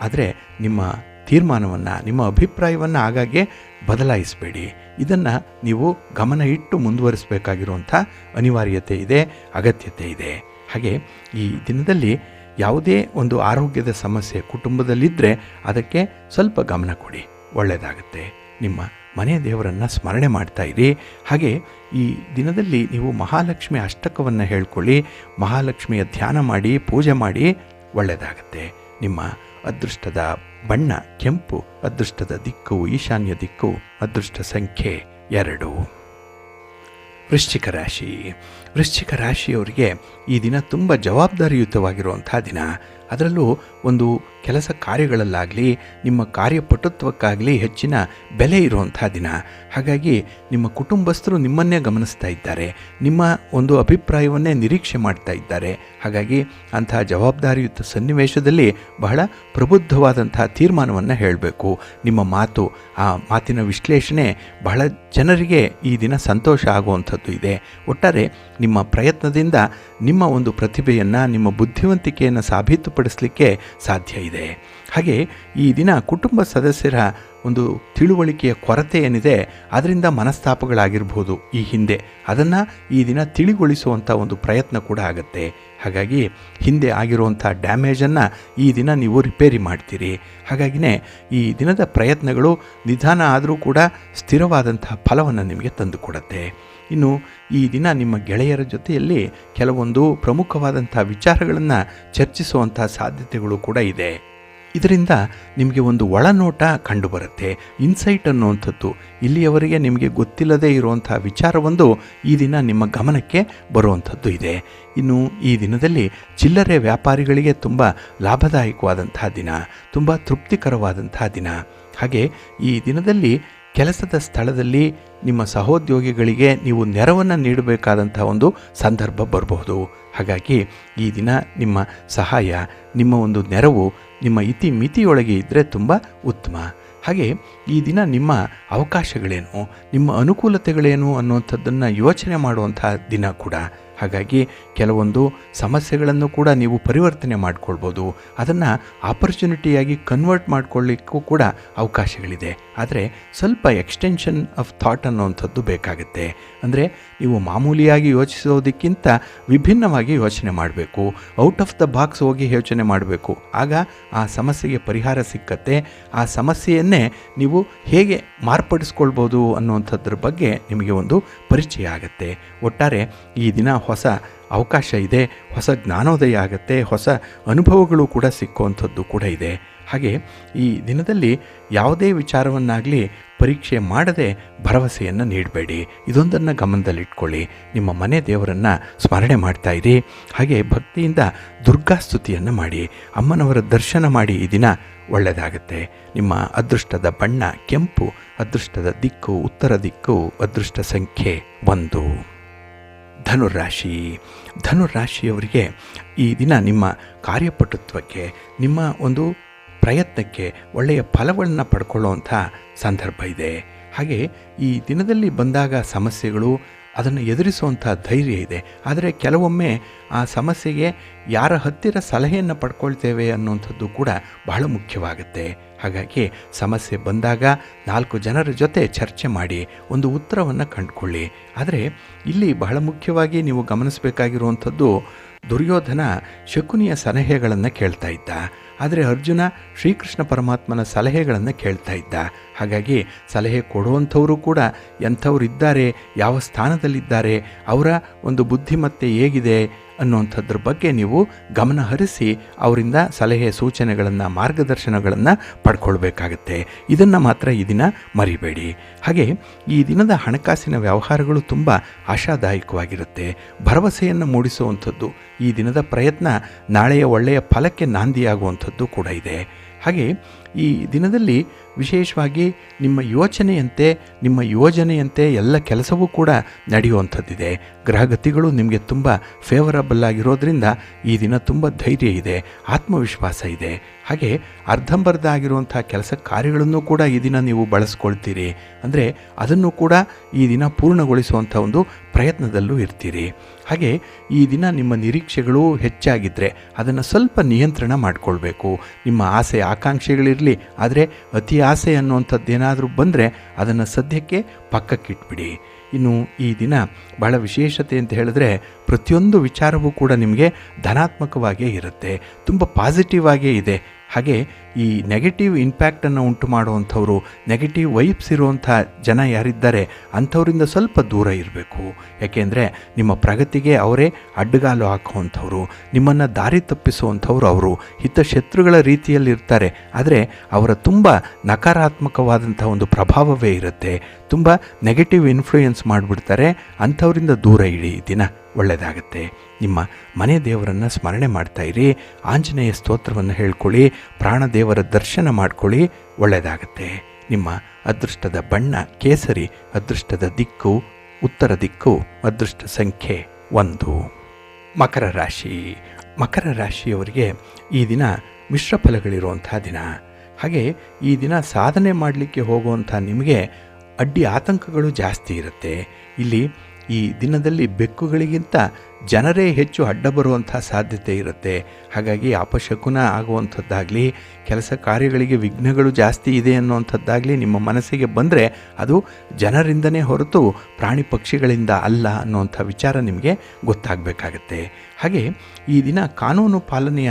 Speaker 1: ಆದರೆ ನಿಮ್ಮ ತೀರ್ಮಾನವನ್ನು, ನಿಮ್ಮ ಅಭಿಪ್ರಾಯವನ್ನು ಆಗಾಗ್ಗೆ ಬದಲಾಯಿಸಬೇಡಿ. ಇದನ್ನು ನೀವು ಗಮನ ಇಟ್ಟು ಮುಂದುವರಿಸಬೇಕಾಗಿರುವಂಥ ಅನಿವಾರ್ಯತೆ ಇದೆ, ಅಗತ್ಯತೆ ಇದೆ. ಹಾಗೆ ಈ ದಿನದಲ್ಲಿ ಯಾವುದೇ ಒಂದು ಆರೋಗ್ಯದ ಸಮಸ್ಯೆ ಕುಟುಂಬದಲ್ಲಿದ್ದರೆ ಅದಕ್ಕೆ ಸ್ವಲ್ಪ ಗಮನ ಕೊಡಿ, ಒಳ್ಳೆಯದಾಗುತ್ತೆ. ನಿಮ್ಮ ಮನೆ ದೇವರನ್ನು ಸ್ಮರಣೆ ಮಾಡ್ತಾ ಇರಿ. ಹಾಗೆ ಈ ದಿನದಲ್ಲಿ ನೀವು ಮಹಾಲಕ್ಷ್ಮಿ ಅಷ್ಟಕವನ್ನು ಹೇಳ್ಕೊಳ್ಳಿ, ಮಹಾಲಕ್ಷ್ಮಿಯ ಧ್ಯಾನ ಮಾಡಿ, ಪೂಜೆ ಮಾಡಿ, ಒಳ್ಳೆಯದಾಗುತ್ತೆ. ನಿಮ್ಮ ಅದೃಷ್ಟದ ಬಣ್ಣ ಕೆಂಪು, ಅದೃಷ್ಟದ ದಿಕ್ಕು ಈಶಾನ್ಯ ದಿಕ್ಕು, ಅದೃಷ್ಟ ಸಂಖ್ಯೆ 2. ವೃಶ್ಚಿಕ ರಾಶಿ. ವೃಶ್ಚಿಕ ರಾಶಿಯವರಿಗೆ ಈ ದಿನ ತುಂಬ ಜವಾಬ್ದಾರಿಯುತವಾಗಿರುವಂಥ ದಿನ. ಅದರಲ್ಲೂ ಒಂದು ಕೆಲಸ ಕಾರ್ಯಗಳಲ್ಲಾಗಲಿ, ನಿಮ್ಮ ಕಾರ್ಯಪಟುತ್ವಕ್ಕಾಗಲಿ ಹೆಚ್ಚಿನ ಬೆಲೆ ಇರುವಂಥ ದಿನ. ಹಾಗಾಗಿ ನಿಮ್ಮ ಕುಟುಂಬಸ್ಥರು ನಿಮ್ಮನ್ನೇ ಗಮನಿಸ್ತಾ ಇದ್ದಾರೆ, ನಿಮ್ಮ ಒಂದು ಅಭಿಪ್ರಾಯವನ್ನೇ ನಿರೀಕ್ಷೆ ಮಾಡ್ತಾ ಇದ್ದಾರೆ. ಹಾಗಾಗಿ ಅಂಥ ಜವಾಬ್ದಾರಿಯುತ ಸನ್ನಿವೇಶದಲ್ಲಿ ಬಹಳ ಪ್ರಬುದ್ಧವಾದಂಥ ತೀರ್ಮಾನವನ್ನು ಹೇಳಬೇಕು. ನಿಮ್ಮ ಮಾತು, ಆ ಮಾತಿನ ವಿಶ್ಲೇಷಣೆ ಬಹಳ ಜನರಿಗೆ ಈ ದಿನ ಸಂತೋಷ ಆಗುವಂಥದ್ದು ಇದೆ. ಒಟ್ಟಾರೆ ನಿಮ್ಮ ಪ್ರಯತ್ನದಿಂದ ನಿಮ್ಮ ಒಂದು ಪ್ರತಿಭೆಯನ್ನು, ನಿಮ್ಮ ಬುದ್ಧಿವಂತಿಕೆಯನ್ನು ಸಾಬೀತುಪಡಿಸಲಿಕ್ಕೆ ಸಾಧ್ಯ ಇದೆ. ಹಾಗೆ ಈ ದಿನ ಕುಟುಂಬ ಸದಸ್ಯರ ಒಂದು ತಿಳುವಳಿಕೆಯ ಕೊರತೆ ಏನಿದೆ ಅದರಿಂದ ಮನಸ್ತಾಪಗಳಾಗಿರ್ಬೋದು ಈ ಹಿಂದೆ, ಅದನ್ನು ಈ ದಿನ ತಿಳಿಗೊಳಿಸುವಂಥ ಒಂದು ಪ್ರಯತ್ನ ಕೂಡ ಆಗುತ್ತೆ. ಹಾಗಾಗಿ ಹಿಂದೆ ಆಗಿರುವಂಥ ಡ್ಯಾಮೇಜನ್ನು ಈ ದಿನ ನೀವು ರಿಪೇರಿ ಮಾಡ್ತೀರಿ. ಹಾಗಾಗಿಯೇ ಈ ದಿನದ ಪ್ರಯತ್ನಗಳು ನಿಧಾನ ಆದರೂ ಕೂಡ ಸ್ಥಿರವಾದಂಥ ಫಲವನ್ನು ನಿಮಗೆ ತಂದುಕೊಡುತ್ತೆ. ಇನ್ನು ಈ ದಿನ ನಿಮ್ಮ ಗೆಳೆಯರ ಜೊತೆಯಲ್ಲಿ ಕೆಲವೊಂದು ಪ್ರಮುಖವಾದಂಥ ವಿಚಾರಗಳನ್ನು ಚರ್ಚಿಸುವಂಥ ಸಾಧ್ಯತೆಗಳು ಕೂಡ ಇದೆ. ಇದರಿಂದ ನಿಮಗೆ ಒಂದು ಒಳನೋಟ ಕಂಡುಬರುತ್ತೆ, ಇನ್ಸೈಟ್ ಅನ್ನುವಂಥದ್ದು. ಇಲ್ಲಿಯವರೆಗೆ ನಿಮಗೆ ಗೊತ್ತಿಲ್ಲದೇ ಇರುವಂಥ ವಿಚಾರವೊಂದು ಈ ದಿನ ನಿಮ್ಮ ಗಮನಕ್ಕೆ ಬರುವಂಥದ್ದು ಇದೆ. ಇನ್ನು ಈ ದಿನದಲ್ಲಿ ಚಿಲ್ಲರೆ ವ್ಯಾಪಾರಿಗಳಿಗೆ ತುಂಬ ಲಾಭದಾಯಕವಾದಂಥ ದಿನ, ತುಂಬ ತೃಪ್ತಿಕರವಾದಂಥ ದಿನ. ಹಾಗೆ ಈ ದಿನದಲ್ಲಿ ಕೆಲಸದ ಸ್ಥಳದಲ್ಲಿ ನಿಮ್ಮ ಸಹೋದ್ಯೋಗಿಗಳಿಗೆ ನೀವು ನೆರವನ್ನು ನೀಡಬೇಕಾದಂಥ ಒಂದು ಸಂದರ್ಭ ಬರಬಹುದು. ಹಾಗಾಗಿ ಈ ದಿನ ನಿಮ್ಮ ಸಹಾಯ, ನಿಮ್ಮ ಒಂದು ನೆರವು ನಿಮ್ಮ ಮಿತಿಯೊಳಗೆ ಇದ್ದರೆ ತುಂಬ ಉತ್ತಮ. ಹಾಗೆ ಈ ದಿನ ನಿಮ್ಮ ಅವಕಾಶಗಳೇನು, ನಿಮ್ಮ ಅನುಕೂಲತೆಗಳೇನು ಅನ್ನುವಂಥದ್ದನ್ನು ಯೋಚನೆ ಮಾಡುವಂಥ ದಿನ ಕೂಡ. ಹಾಗಾಗಿ ಕೆಲವೊಂದು ಸಮಸ್ಯೆಗಳನ್ನು ಕೂಡ ನೀವು ಪರಿವರ್ತನೆ ಮಾಡಿಕೊಳ್ಬೋದು. ಅದನ್ನು ಆಪರ್ಚುನಿಟಿಯಾಗಿ ಕನ್ವರ್ಟ್ ಮಾಡಿಕೊಳ್ಳಿಕ್ಕೂ ಕೂಡ ಅವಕಾಶಗಳಿದೆ. ಆದರೆ ಸ್ವಲ್ಪ ಎಕ್ಸ್ಟೆನ್ಷನ್ ಆಫ್ ಥಾಟ್ ಅನ್ನುವಂಥದ್ದು ಬೇಕಾಗುತ್ತೆ. ಅಂದರೆ ನೀವು ಮಾಮೂಲಿಯಾಗಿ ಯೋಚಿಸೋದಕ್ಕಿಂತ ವಿಭಿನ್ನವಾಗಿ ಯೋಚನೆ ಮಾಡಬೇಕು, ಔಟ್ ಆಫ್ ದ ಬಾಕ್ಸ್ ಹೋಗಿ ಯೋಚನೆ ಮಾಡಬೇಕು. ಆಗ ಆ ಸಮಸ್ಯೆಗೆ ಪರಿಹಾರ ಸಿಕ್ಕತ್ತೆ. ಆ ಸಮಸ್ಯೆಯನ್ನೇ ನೀವು ಹೇಗೆ ಮಾರ್ಪಡಿಸ್ಕೊಳ್ಬೋದು ಅನ್ನುವಂಥದ್ರ ಬಗ್ಗೆ ನಿಮಗೆ ಒಂದು ಪರಿಚಯ ಆಗುತ್ತೆ. ಒಟ್ಟಾರೆ ಈ ದಿನ ಹೊಸ ಅವಕಾಶ ಇದೆ, ಹೊಸ ಜ್ಞಾನೋದಯ ಆಗುತ್ತೆ, ಹೊಸ ಅನುಭವಗಳು ಕೂಡ ಸಿಕ್ಕುವಂಥದ್ದು ಕೂಡ ಇದೆ. ಹಾಗೆ ಈ ದಿನದಲ್ಲಿ ಯಾವುದೇ ವಿಚಾರವನ್ನಾಗಲಿ ಪರೀಕ್ಷೆ ಮಾಡದೆ ಭರವಸೆಯನ್ನು ನೀಡಬೇಡಿ. ಇದೊಂದನ್ನು ಗಮನದಲ್ಲಿಟ್ಕೊಳ್ಳಿ. ನಿಮ್ಮ ಮನೆ ದೇವರನ್ನು ಸ್ಮರಣೆ ಮಾಡ್ತಾ ಇರಿ. ಹಾಗೆ ಭಕ್ತಿಯಿಂದ ದುರ್ಗಾಸ್ತುತಿಯನ್ನು ಮಾಡಿ, ಅಮ್ಮನವರ ದರ್ಶನ ಮಾಡಿ. ಈ ದಿನ ಒಳ್ಳೆಯದಾಗುತ್ತೆ. ನಿಮ್ಮ ಅದೃಷ್ಟದ ಬಣ್ಣ ಕೆಂಪು, ಅದೃಷ್ಟದ ದಿಕ್ಕು ಉತ್ತರ ದಿಕ್ಕು, ಅದೃಷ್ಟ ಸಂಖ್ಯೆ 1. ಧನುರಾಶಿಯವರಿಗೆ ಈ ದಿನ ನಿಮ್ಮ ಕಾರ್ಯಪಟುತ್ವಕ್ಕೆ, ನಿಮ್ಮ ಒಂದು ಪ್ರಯತ್ನಕ್ಕೆ ಒಳ್ಳೆಯ ಫಲಗಳನ್ನು ಪಡ್ಕೊಳ್ಳುವಂಥ ಸಂದರ್ಭ ಇದೆ. ಹಾಗೆ ಈ ದಿನದಲ್ಲಿ ಬಂದಾಗ ಸಮಸ್ಯೆಗಳು, ಅದನ್ನು ಎದುರಿಸುವಂಥ ಧೈರ್ಯ ಇದೆ. ಆದರೆ ಕೆಲವೊಮ್ಮೆ ಆ ಸಮಸ್ಯೆಗೆ ಯಾರ ಹತ್ತಿರ ಸಲಹೆಯನ್ನು ಪಡ್ಕೊಳ್ತೇವೆ ಅನ್ನುವಂಥದ್ದು ಕೂಡ ಬಹಳ ಮುಖ್ಯವಾಗುತ್ತೆ. ಹಾಗಾಗಿ ಸಮಸ್ಯೆ ಬಂದಾಗ 4 ಜನರ ಜೊತೆ ಚರ್ಚೆ ಮಾಡಿ ಒಂದು ಉತ್ತರವನ್ನು ಕಂಡುಕೊಳ್ಳಿ. ಆದರೆ ಇಲ್ಲಿ ಬಹಳ ಮುಖ್ಯವಾಗಿ ನೀವು ಗಮನಿಸಬೇಕಾಗಿರುವಂಥದ್ದು, ದುರ್ಯೋಧನ ಶಕುನಿಯ ಸಲಹೆಗಳನ್ನು ಕೇಳ್ತಾ ಇದ್ದ, ಆದರೆ ಅರ್ಜುನ ಶ್ರೀಕೃಷ್ಣ ಪರಮಾತ್ಮನ ಸಲಹೆಗಳನ್ನು ಕೇಳ್ತಾ ಇದ್ದ. ಹಾಗಾಗಿ ಸಲಹೆ ಕೊಡುವಂಥವರು ಕೂಡ ಎಂಥವ್ರು ಇದ್ದಾರೆ, ಯಾವ ಸ್ಥಾನದಲ್ಲಿದ್ದಾರೆ, ಅವರ ಒಂದು ಬುದ್ಧಿಮತ್ತೆ ಹೇಗಿದೆ ಅನ್ನುವಂಥದ್ರ ಬಗ್ಗೆ ನೀವು ಗಮನ ಹರಿಸಿ ಅವರಿಂದ ಸಲಹೆ ಸೂಚನೆಗಳನ್ನು, ಮಾರ್ಗದರ್ಶನಗಳನ್ನು ಪಡ್ಕೊಳ್ಬೇಕಾಗತ್ತೆ. ಇದನ್ನು ಮಾತ್ರ ಈ ದಿನ ಮರಿಬೇಡಿ. ಹಾಗೆ ಈ ದಿನದ ಹಣಕಾಸಿನ ವ್ಯವಹಾರಗಳು ತುಂಬ ಆಶಾದಾಯಕವಾಗಿರುತ್ತೆ. ಭರವಸೆಯನ್ನು ಮೂಡಿಸುವಂಥದ್ದು ಈ ದಿನದ ಪ್ರಯತ್ನ ನಾಳೆಯ ಒಳ್ಳೆಯ ಫಲಕ್ಕೆ ನಾಂದಿಯಾಗುವಂಥದ್ದು ಕೂಡ ಇದೆ. ಹಾಗೆ ಈ ದಿನದಲ್ಲಿ ವಿಶೇಷವಾಗಿ ನಿಮ್ಮ ಯೋಜನೆಯಂತೆ ಎಲ್ಲ ಕೆಲಸವೂ ಕೂಡ ನಡೆಯುವಂಥದ್ದಿದೆ. ಗ್ರಹಗತಿಗಳು ನಿಮಗೆ ತುಂಬ ಫೇವರಬಲ್ ಆಗಿರೋದ್ರಿಂದ ಈ ದಿನ ತುಂಬ ಧೈರ್ಯ ಇದೆ, ಆತ್ಮವಿಶ್ವಾಸ ಇದೆ. ಹಾಗೆ ಅರ್ಧಂಬರ್ಧ ಆಗಿರುವಂಥ ಕೆಲಸ ಕಾರ್ಯಗಳನ್ನು ಕೂಡ ಈ ದಿನ ನೀವು ಬಳಸ್ಕೊಳ್ತೀರಿ. ಅಂದರೆ ಅದನ್ನು ಕೂಡ ಈ ದಿನ ಪೂರ್ಣಗೊಳಿಸುವಂಥ ಒಂದು ಪ್ರಯತ್ನದಲ್ಲೂ ಇರ್ತೀರಿ. ಹಾಗೆ ಈ ದಿನ ನಿಮ್ಮ ನಿರೀಕ್ಷೆಗಳು ಹೆಚ್ಚಾಗಿದ್ದರೆ ಅದನ್ನು ಸ್ವಲ್ಪ ನಿಯಂತ್ರಣ ಮಾಡಿಕೊಳ್ಬೇಕು. ನಿಮ್ಮ ಆಸೆ ಆಕಾಂಕ್ಷೆಗಳಿರಲಿ, ಆದರೆ ಅತಿ ಆಸೆ ಅನ್ನುವಂಥದ್ದೇನಾದರೂ ಬಂದರೆ ಅದನ್ನು ಸದ್ಯಕ್ಕೆ ಪಕ್ಕಕ್ಕಿಟ್ಬಿಡಿ. ಇನ್ನು ಈ ದಿನ ಭಾಳ ವಿಶೇಷತೆ ಅಂತ ಹೇಳಿದ್ರೆ, ಪ್ರತಿಯೊಂದು ವಿಚಾರವೂ ಕೂಡ ನಿಮಗೆ ಧನಾತ್ಮಕವಾಗೇ ಇರುತ್ತೆ, ತುಂಬ ಪಾಸಿಟಿವ್ ಆಗೇ ಇದೆ. ಹಾಗೆ ಈ ನೆಗೆಟಿವ್ ಇಂಪ್ಯಾಕ್ಟನ್ನು ಉಂಟು ಮಾಡುವಂಥವ್ರು, ನೆಗೆಟಿವ್ ವೈಬ್ಸ್ ಇರುವಂಥ ಜನ ಯಾರಿದ್ದಾರೆ ಅಂಥವರಿಂದ ಸ್ವಲ್ಪ ದೂರ ಇರಬೇಕು. ಯಾಕೆಂದರೆ ನಿಮ್ಮ ಪ್ರಗತಿಗೆ ಅವರೇ ಅಡ್ಡಗಾಲು ಹಾಕುವಂಥವ್ರು, ನಿಮ್ಮನ್ನು ದಾರಿ ತಪ್ಪಿಸುವಂಥವ್ರು ಅವರು ಹಿತಶತ್ರುಗಳ ರೀತಿಯಲ್ಲಿರ್ತಾರೆ. ಆದರೆ ಅವರ ತುಂಬ ನಕಾರಾತ್ಮಕವಾದಂಥ ಒಂದು ಪ್ರಭಾವವೇ ಇರುತ್ತೆ, ತುಂಬ ನೆಗೆಟಿವ್ ಇನ್ಫ್ಲೂಯೆನ್ಸ್ ಮಾಡಿಬಿಡ್ತಾರೆ. ಅಂಥವರಿಂದ ದೂರ ಇಡಿ. ದಿನ ಒಳ್ಳೆಯದಾಗತ್ತೆ. ನಿಮ್ಮ ಮನೆ ದೇವರನ್ನು ಸ್ಮರಣೆ ಮಾಡ್ತಾ ಇರಿ, ಆಂಜನೇಯ ಸ್ತೋತ್ರವನ್ನು ಹೇಳ್ಕೊಳ್ಳಿ, ಪ್ರಾಣದೇವರ ದರ್ಶನ ಮಾಡ್ಕೊಳ್ಳಿ, ಒಳ್ಳೆಯದಾಗತ್ತೆ. ನಿಮ್ಮ ಅದೃಷ್ಟದ ಬಣ್ಣ ಕೇಸರಿ, ಅದೃಷ್ಟದ ದಿಕ್ಕು ಉತ್ತರ ದಿಕ್ಕು, ಅದೃಷ್ಟ ಸಂಖ್ಯೆ 1. ಮಕರ ರಾಶಿಯವರಿಗೆ ಈ ದಿನ ಮಿಶ್ರ ಫಲಗಳಿರುವಂಥ ದಿನ. ಹಾಗೆ ಈ ದಿನ ಸಾಧನೆ ಮಾಡಲಿಕ್ಕೆ ಹೋಗುವಂಥ ನಿಮಗೆ ಅಡ್ಡಿ ಆತಂಕಗಳು ಜಾಸ್ತಿ ಇರುತ್ತೆ. ಇಲ್ಲಿ ಈ ದಿನದಲ್ಲಿ ಬೆಕ್ಕುಗಳಿಗಿಂತ ಜನರೇ ಹೆಚ್ಚು ಅಡ್ಡ ಬರುವಂಥ ಸಾಧ್ಯತೆ ಇರುತ್ತೆ. ಹಾಗಾಗಿ ಅಪಶಕುನ ಆಗುವಂಥದ್ದಾಗಲಿ, ಕೆಲಸ ಕಾರ್ಯಗಳಿಗೆ ವಿಘ್ನಗಳು ಜಾಸ್ತಿ ಇದೆ ಅನ್ನುವಂಥದ್ದಾಗಲಿ ನಿಮ್ಮ ಮನಸ್ಸಿಗೆ ಬಂದರೆ ಅದು ಜನರಿಂದನೇ ಹೊರತು ಪ್ರಾಣಿ ಪಕ್ಷಿಗಳಿಂದ ಅಲ್ಲ ಅನ್ನುವಂಥ ವಿಚಾರ ನಿಮಗೆ ಗೊತ್ತಾಗಬೇಕಾಗತ್ತೆ. ಹಾಗೆ ಈ ದಿನ ಕಾನೂನು ಪಾಲನೆಯ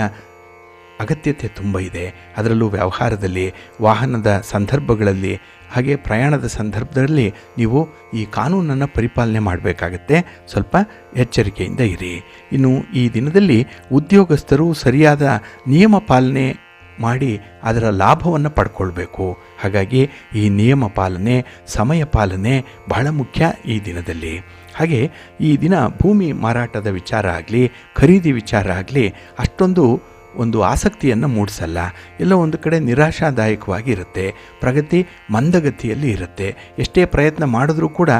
Speaker 1: ಅಗತ್ಯತೆ ತುಂಬ ಇದೆ. ಅದರಲ್ಲೂ ವ್ಯವಹಾರದಲ್ಲಿ, ವಾಹನದ ಸಂದರ್ಭಗಳಲ್ಲಿ, ಹಾಗೆ ಪ್ರಯಾಣದ ಸಂದರ್ಭದಲ್ಲಿ ನೀವು ಈ ಕಾನೂನನ್ನು ಪರಿಪಾಲನೆ ಮಾಡಬೇಕಾಗತ್ತೆ. ಸ್ವಲ್ಪ ಎಚ್ಚರಿಕೆಯಿಂದ ಇರಿ. ಇನ್ನು ಈ ದಿನದಲ್ಲಿ ಉದ್ಯೋಗಸ್ಥರು ಸರಿಯಾದ ನಿಯಮ ಪಾಲನೆ ಮಾಡಿ ಅದರ ಲಾಭವನ್ನು ಪಡ್ಕೊಳ್ಬೇಕು. ಹಾಗಾಗಿ ಈ ನಿಯಮ ಪಾಲನೆ, ಸಮಯ ಪಾಲನೆ ಬಹಳ ಮುಖ್ಯ ಈ ದಿನದಲ್ಲಿ. ಹಾಗೆ ಈ ದಿನ ಭೂಮಿ ಮಾರಾಟದ ವಿಚಾರ ಆಗಲಿ, ಖರೀದಿ ವಿಚಾರ ಆಗಲಿ ಅಷ್ಟೊಂದು ಒಂದು ಆಸಕ್ತಿಯನ್ನು ಮೂಡಿಸಲ್ಲ. ಎಲ್ಲ ಒಂದು ಕಡೆ ನಿರಾಶಾದಾಯಕವಾಗಿ ಇರುತ್ತೆ, ಪ್ರಗತಿ ಮಂದಗತಿಯಲ್ಲಿ ಇರುತ್ತೆ. ಎಷ್ಟೇ ಪ್ರಯತ್ನ ಮಾಡಿದ್ರೂ ಕೂಡ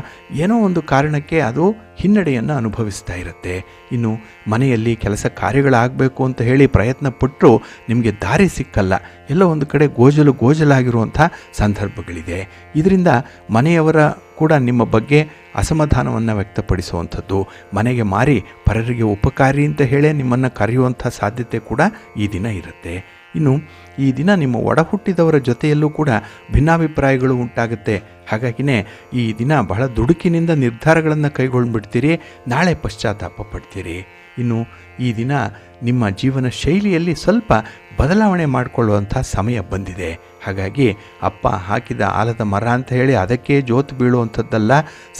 Speaker 1: ಏನೋ ಒಂದು ಕಾರಣಕ್ಕೆ ಅದು ಹಿನ್ನಡೆಯನ್ನು ಅನುಭವಿಸ್ತಾ ಇರುತ್ತೆ. ಇನ್ನು ಮನೆಯಲ್ಲಿ ಕೆಲಸ ಕಾರ್ಯಗಳಾಗಬೇಕು ಅಂತ ಹೇಳಿ ಪ್ರಯತ್ನ ಪಟ್ಟರೂ ನಿಮಗೆ ದಾರಿ ಸಿಕ್ಕಲ್ಲ. ಎಲ್ಲ ಒಂದು ಕಡೆ ಗೋಜಲಾಗಿರುವಂಥ ಸಂದರ್ಭಗಳಿದೆ. ಇದರಿಂದ ಮನೆಯವರ ಕೂಡ ನಿಮ್ಮ ಬಗ್ಗೆ ಅಸಮಾಧಾನವನ್ನು ವ್ಯಕ್ತಪಡಿಸುವಂಥದ್ದು, ಮನೆಗೆ ಮಾರಿ ಪರರಿಗೆ ಉಪಕಾರಿ ಅಂತ ಹೇಳೇ ನಿಮ್ಮನ್ನು ಕರೆಯುವಂಥ ಸಾಧ್ಯತೆ ಕೂಡ ಈ ದಿನ ಇರುತ್ತೆ. ಇನ್ನು ಈ ದಿನ ನಿಮ್ಮ ಒಡ ಹುಟ್ಟಿದವರ ಜೊತೆಯಲ್ಲೂ ಕೂಡ ಭಿನ್ನಾಭಿಪ್ರಾಯಗಳು ಉಂಟಾಗುತ್ತೆ. ಹಾಗಾಗಿನೇ ಈ ದಿನ ಬಹಳ ದುಡುಕಿನಿಂದ ನಿರ್ಧಾರಗಳನ್ನು ಕೈಗೊಂಡ್ಬಿಡ್ತೀರಿ, ನಾಳೆ ಪಶ್ಚಾತ್ತಾಪ ಪಡ್ತೀರಿ. ಇನ್ನು ಈ ದಿನ ನಿಮ್ಮ ಜೀವನ ಶೈಲಿಯಲ್ಲಿ ಸ್ವಲ್ಪ ಬದಲಾವಣೆ ಮಾಡಿಕೊಳ್ಳುವಂಥ ಸಮಯ ಬಂದಿದೆ. ಹಾಗಾಗಿ ಅಪ್ಪ ಹಾಕಿದ ಆಲದ ಮರ ಅಂತ ಹೇಳಿ ಅದಕ್ಕೆ ಜೋತು ಬೀಳುವಂಥದ್ದಲ್ಲ.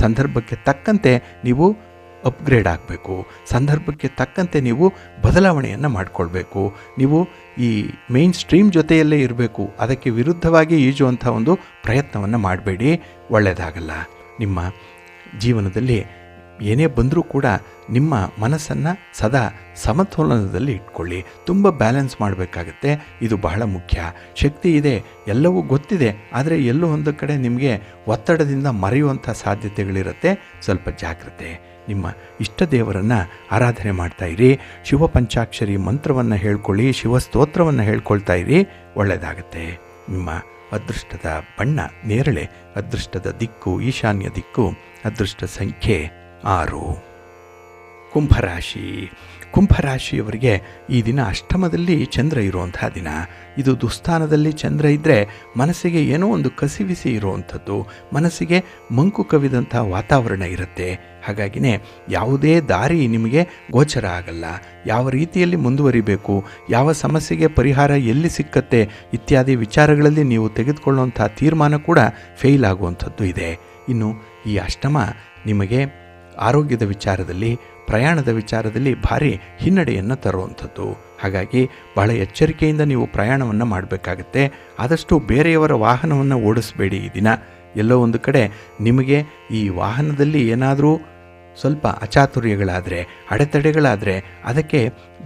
Speaker 1: ಸಂದರ್ಭಕ್ಕೆ ತಕ್ಕಂತೆ ನೀವು ಅಪ್ಗ್ರೇಡ್ ಆಗಬೇಕು, ಸಂದರ್ಭಕ್ಕೆ ತಕ್ಕಂತೆ ನೀವು ಬದಲಾವಣೆಯನ್ನು ಮಾಡಿಕೊಳ್ಬೇಕು. ನೀವು ಈ ಮೇನ್ ಸ್ಟ್ರೀಮ್ ಜೊತೆಯಲ್ಲೇ ಇರಬೇಕು, ಅದಕ್ಕೆ ವಿರುದ್ಧವಾಗಿ ಈಜುವಂಥ ಒಂದು ಪ್ರಯತ್ನವನ್ನು ಮಾಡಬೇಡಿ, ಒಳ್ಳೆಯದಾಗಲ್ಲ. ನಿಮ್ಮ ಜೀವನದಲ್ಲಿ ಏನೇ ಬಂದರೂ ಕೂಡ ನಿಮ್ಮ ಮನಸ್ಸನ್ನು ಸದಾ ಸಮತೋಲನದಲ್ಲಿ ಇಟ್ಕೊಳ್ಳಿ, ತುಂಬ ಬ್ಯಾಲೆನ್ಸ್ ಮಾಡಬೇಕಾಗತ್ತೆ. ಇದು ಬಹಳ ಮುಖ್ಯ. ಶಕ್ತಿ ಇದೆ, ಎಲ್ಲವೂ ಗೊತ್ತಿದೆ, ಆದರೆ ಎಲ್ಲೋ ಒಂದು ಕಡೆ ನಿಮಗೆ ಒತ್ತಡದಿಂದ ಮರೆಯುವಂಥ ಸಾಧ್ಯತೆಗಳಿರುತ್ತೆ. ಸ್ವಲ್ಪ ಜಾಗ್ರತೆ. ನಿಮ್ಮ ಇಷ್ಟ ದೇವರನ್ನು ಆರಾಧನೆ ಮಾಡ್ತಾಯಿರಿ, ಶಿವ ಪಂಚಾಕ್ಷರಿ ಮಂತ್ರವನ್ನು ಹೇಳ್ಕೊಳ್ಳಿ, ಶಿವಸ್ತೋತ್ರವನ್ನು ಹೇಳ್ಕೊಳ್ತಾ ಇರಿ, ಒಳ್ಳೆಯದಾಗತ್ತೆ. ನಿಮ್ಮ ಅದೃಷ್ಟದ ಬಣ್ಣ ನೇರಳೆ, ಅದೃಷ್ಟದ ದಿಕ್ಕು ಈಶಾನ್ಯ ದಿಕ್ಕು, ಅದೃಷ್ಟ ಸಂಖ್ಯೆ 6. ಕುಂಭರಾಶಿ. ಕುಂಭರಾಶಿಯವರಿಗೆ ಈ ದಿನ ಅಷ್ಟಮದಲ್ಲಿ ಚಂದ್ರ ಇರುವಂಥ ದಿನ. ಇದು ದುಸ್ಥಾನದಲ್ಲಿ ಚಂದ್ರ ಇದ್ದರೆ ಮನಸ್ಸಿಗೆ ಏನೋ ಒಂದು ಕಸಿವಿಸಿ ಇರುವಂಥದ್ದು, ಮನಸ್ಸಿಗೆ ಮಂಕು ಕವಿದಂಥ ವಾತಾವರಣ ಇರುತ್ತೆ. ಹಾಗಾಗಿನೇ ಯಾವುದೇ ದಾರಿ ನಿಮಗೆ ಗೋಚರ ಆಗಲ್ಲ. ಯಾವ ರೀತಿಯಲ್ಲಿ ಮುಂದುವರಿಬೇಕು, ಯಾವ ಸಮಸ್ಯೆಗೆ ಪರಿಹಾರ ಎಲ್ಲಿ ಸಿಕ್ಕತ್ತೆ ಇತ್ಯಾದಿ ವಿಚಾರಗಳಲ್ಲಿ ನೀವು ತೆಗೆದುಕೊಳ್ಳುವಂಥ ತೀರ್ಮಾನ ಕೂಡ ಫೇಲ್ ಆಗುವಂಥದ್ದು ಇದೆ. ಇನ್ನು ಈ ಅಷ್ಟಮ ನಿಮಗೆ ಆರೋಗ್ಯದ ವಿಚಾರದಲ್ಲಿ, ಪ್ರಯಾಣದ ವಿಚಾರದಲ್ಲಿ ಭಾರಿ ಹಿನ್ನಡೆಯನ್ನು ತರುವಂಥದ್ದು. ಹಾಗಾಗಿ ಬಹಳ ಎಚ್ಚರಿಕೆಯಿಂದ ನೀವು ಪ್ರಯಾಣವನ್ನು ಮಾಡಬೇಕಾಗತ್ತೆ. ಆದಷ್ಟು ಬೇರೆಯವರ ವಾಹನವನ್ನು ಓಡಿಸಬೇಡಿ ಈ ದಿನ. ಎಲ್ಲೋ ಒಂದು ಕಡೆ ನಿಮಗೆ ಈ ವಾಹನದಲ್ಲಿ ಏನಾದರೂ ಸ್ವಲ್ಪ ಅಚಾತುರ್ಯಗಳಾದರೆ, ಅಡೆತಡೆಗಳಾದರೆ ಅದಕ್ಕೆ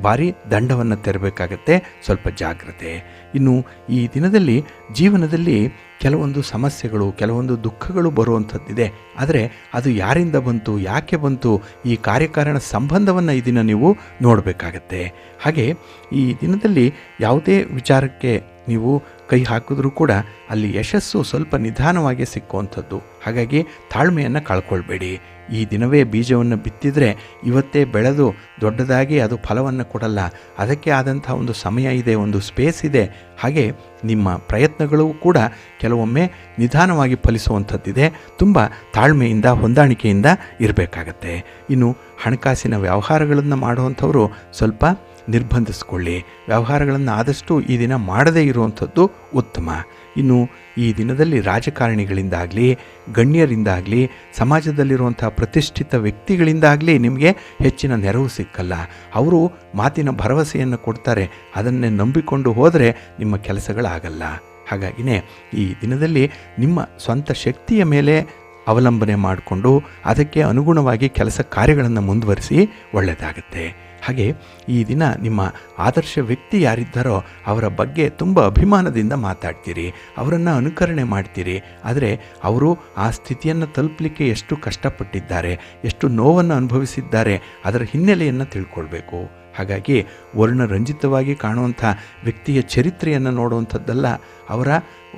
Speaker 1: ಭಾರಿ ದಂಡವನ್ನು ತೆರಬೇಕಾಗತ್ತೆ. ಸ್ವಲ್ಪ ಜಾಗ್ರತೆ. ಇನ್ನು ಈ ದಿನದಲ್ಲಿ ಜೀವನದಲ್ಲಿ ಕೆಲವೊಂದು ಸಮಸ್ಯೆಗಳು, ಕೆಲವೊಂದು ದುಃಖಗಳು ಬರುವಂಥದ್ದಿದೆ. ಆದರೆ ಅದು ಯಾರಿಂದ ಬಂತು, ಯಾಕೆ ಬಂತು, ಈ ಕಾರ್ಯಕಾರಣ ಸಂಬಂಧವನ್ನು ಈ ದಿನ ನೀವು ನೋಡಬೇಕಾಗತ್ತೆ. ಹಾಗೆ ಈ ದಿನದಲ್ಲಿ ಯಾವುದೇ ವಿಚಾರಕ್ಕೆ ನೀವು ಕೈ ಹಾಕಿದ್ರೂ ಕೂಡ ಅಲ್ಲಿ ಯಶಸ್ಸು ಸ್ವಲ್ಪ ನಿಧಾನವಾಗಿ ಸಿಕ್ಕುವಂಥದ್ದು. ಹಾಗಾಗಿ ತಾಳ್ಮೆಯನ್ನು ಕಳ್ಕೊಳ್ಬೇಡಿ. ಈ ದಿನವೇ ಬೀಜವನ್ನು ಬಿತ್ತಿದರೆ ಇವತ್ತೇ ಬೆಳೆದು ದೊಡ್ಡದಾಗಿ ಅದು ಫಲವನ್ನು ಕೊಡಲ್ಲ. ಅದಕ್ಕೆ ಆದಂಥ ಒಂದು ಸಮಯ ಇದೆ, ಒಂದು ಸ್ಪೇಸ್ ಇದೆ. ಹಾಗೆ ನಿಮ್ಮ ಪ್ರಯತ್ನಗಳು ಕೂಡ ಕೆಲವೊಮ್ಮೆ ನಿಧಾನವಾಗಿ ಫಲಿಸುವಂಥದ್ದಿದೆ. ತುಂಬ ತಾಳ್ಮೆಯಿಂದ, ಹೊಂದಾಣಿಕೆಯಿಂದ ಇರಬೇಕಾಗತ್ತೆ. ಇನ್ನು ಹಣಕಾಸಿನ ವ್ಯವಹಾರಗಳನ್ನು ಮಾಡುವಂಥವರು ಸ್ವಲ್ಪ ನಿರ್ಬಂಧಿಸ್ಕೊಳ್ಳಿ. ವ್ಯವಹಾರಗಳನ್ನು ಆದಷ್ಟು ಈ ದಿನ ಮಾಡದೇ ಇರುವಂಥದ್ದು ಉತ್ತಮ. ಇನ್ನು ಈ ದಿನದಲ್ಲಿ ರಾಜಕಾರಣಿಗಳಿಂದಾಗಲಿ, ಗಣ್ಯರಿಂದಾಗಲಿ, ಸಮಾಜದಲ್ಲಿರುವಂಥ ಪ್ರತಿಷ್ಠಿತ ವ್ಯಕ್ತಿಗಳಿಂದಾಗಲಿ ನಿಮಗೆ ಹೆಚ್ಚಿನ ನೆರವು ಸಿಕ್ಕಲ್ಲ. ಅವರು ಮಾತಿನ ಭರವಸೆಯನ್ನು ಕೊಡ್ತಾರೆ, ಅದನ್ನೇ ನಂಬಿಕೊಂಡು ಹೋದರೆ ನಿಮ್ಮ ಕೆಲಸಗಳಾಗಲ್ಲ. ಹಾಗಾಗಿನೇ ಈ ದಿನದಲ್ಲಿ ನಿಮ್ಮ ಸ್ವಂತ ಶಕ್ತಿಯ ಮೇಲೆ ಅವಲಂಬನೆ ಮಾಡಿಕೊಂಡು ಅದಕ್ಕೆ ಅನುಗುಣವಾಗಿ ಕೆಲಸ ಕಾರ್ಯಗಳನ್ನು ಮುಂದುವರಿಸಿ, ಒಳ್ಳೆಯದಾಗುತ್ತೆ. ಹಾಗೆ ಈ ದಿನ ನಿಮ್ಮ ಆದರ್ಶ ವ್ಯಕ್ತಿ ಯಾರಿದ್ದಾರೋ ಅವರ ಬಗ್ಗೆ ತುಂಬ ಅಭಿಮಾನದಿಂದ ಮಾತಾಡ್ತೀರಿ, ಅವರನ್ನು ಅನುಕರಣೆ ಮಾಡ್ತೀರಿ. ಆದರೆ ಅವರು ಆ ಸ್ಥಿತಿಯನ್ನು ತಲುಪಲಿಕ್ಕೆ ಎಷ್ಟು ಕಷ್ಟಪಟ್ಟಿದ್ದಾರೆ, ಎಷ್ಟು ನೋವನ್ನು ಅನುಭವಿಸಿದ್ದಾರೆ, ಅದರ ಹಿನ್ನೆಲೆಯನ್ನು ತಿಳ್ಕೊಳ್ಬೇಕು. ಹಾಗಾಗಿ ವರ್ಣರಂಜಿತವಾಗಿ ಕಾಣುವಂಥ ವ್ಯಕ್ತಿಯ ಚರಿತ್ರೆಯನ್ನು ನೋಡುವಂಥದ್ದಲ್ಲ, ಅವರ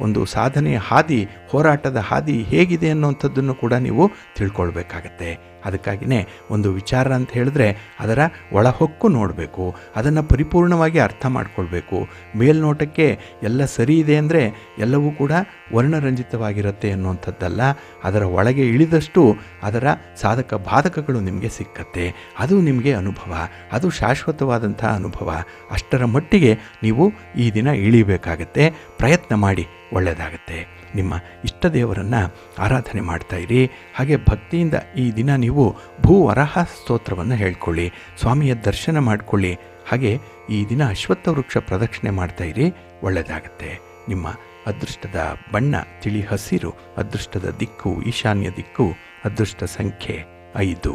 Speaker 1: ಒಂದು ಸಾಧನೆಯ ಹಾದಿ, ಹೋರಾಟದ ಹಾದಿ ಹೇಗಿದೆ ಅನ್ನುವಂಥದ್ದನ್ನು ಕೂಡ ನೀವು ತಿಳ್ಕೊಳ್ಬೇಕಾಗತ್ತೆ. ಅದಕ್ಕಾಗಿಯೇ ಒಂದು ವಿಚಾರ ಅಂತ ಹೇಳಿದ್ರೆ ಅದರ ಒಳಹೊಕ್ಕು ನೋಡಬೇಕು, ಅದನ್ನು ಪರಿಪೂರ್ಣವಾಗಿ ಅರ್ಥ ಮಾಡ್ಕೊಳ್ಬೇಕು. ಮೇಲ್ನೋಟಕ್ಕೆ ಎಲ್ಲ ಸರಿ ಇದೆ ಅಂದರೆ ಎಲ್ಲವೂ ಕೂಡ ವರ್ಣರಂಜಿತವಾಗಿರುತ್ತೆ ಅನ್ನುವಂಥದ್ದಲ್ಲ. ಅದರ ಒಳಗೆ ಇಳಿದಷ್ಟು ಅದರ ಸಾಧಕ ಬಾಧಕಗಳು ನಿಮಗೆ ಸಿಕ್ಕತ್ತೆ. ಅದು ನಿಮಗೆ ಅನುಭವ, ಅದು ಶಾಶ್ವತವಾದಂಥ ಅನುಭವ. ಅಷ್ಟರ ಮಟ್ಟಿಗೆ ನೀವು ಈ ದಿನ ಇಳಿಬೇಕಾಗತ್ತೆ. ಪ್ರಯತ್ನ ಮಾಡಿ, ಒಳ್ಳೆಯದಾಗತ್ತೆ. ನಿಮ್ಮ ಇಷ್ಟ ದೇವರನ್ನು ಆರಾಧನೆ ಮಾಡ್ತಾಯಿರಿ. ಹಾಗೆ ಭಕ್ತಿಯಿಂದ ಈ ದಿನ ನೀವು ಭೂವರಹ ಸ್ತೋತ್ರವನ್ನು ಹೇಳ್ಕೊಳ್ಳಿ, ಸ್ವಾಮಿಯ ದರ್ಶನ ಮಾಡಿಕೊಳ್ಳಿ. ಹಾಗೆ ಈ ದಿನ ಅಶ್ವತ್ಥ ವೃಕ್ಷ ಪ್ರದಕ್ಷಿಣೆ ಮಾಡ್ತಾಯಿರಿ, ಒಳ್ಳೆಯದಾಗತ್ತೆ. ನಿಮ್ಮ ಅದೃಷ್ಟದ ಬಣ್ಣ ತಿಳಿ ಹಸಿರು, ಅದೃಷ್ಟದ ದಿಕ್ಕು ಈಶಾನ್ಯ ದಿಕ್ಕು, ಅದೃಷ್ಟ ಸಂಖ್ಯೆ 5.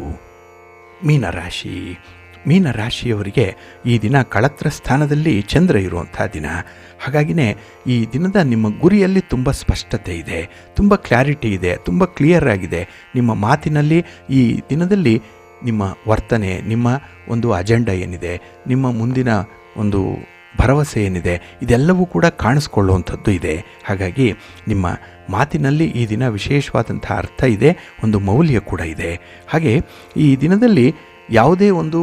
Speaker 1: ಮೀನರಾಶಿ. ಮೀನರಾಶಿಯವರಿಗೆ ಈ ದಿನ ಕಳತ್ರ ಸ್ಥಾನದಲ್ಲಿ ಚಂದ್ರ ಇರುವಂಥ ದಿನ. ಹಾಗಾಗಿನೇ ಈ ದಿನದ ನಿಮ್ಮ ಗುರಿಯಲ್ಲಿ ತುಂಬ ಸ್ಪಷ್ಟತೆ ಇದೆ, ತುಂಬ ಕ್ಲಾರಿಟಿ ಇದೆ, ತುಂಬ ಕ್ಲಿಯರ್ ಆಗಿದೆ. ನಿಮ್ಮ ಮಾತಿನಲ್ಲಿ ಈ ದಿನದಲ್ಲಿ ನಿಮ್ಮ ವರ್ತನೆ, ನಿಮ್ಮ ಒಂದು ಅಜೆಂಡಾ ಏನಿದೆ, ನಿಮ್ಮ ಮುಂದಿನ ಒಂದು ಭರವಸೆ ಏನಿದೆ, ಇದೆಲ್ಲವೂ ಕೂಡ ಕಾಣಿಸ್ಕೊಳ್ಳುವಂಥದ್ದು ಇದೆ. ಹಾಗಾಗಿ ನಿಮ್ಮ ಮಾತಿನಲ್ಲಿ ಈ ದಿನ ವಿಶೇಷವಾದಂಥ ಅರ್ಥ ಇದೆ, ಒಂದು ಮೌಲ್ಯ ಕೂಡ ಇದೆ. ಹಾಗೆ ಈ ದಿನದಲ್ಲಿ ಯಾವುದೇ ಒಂದು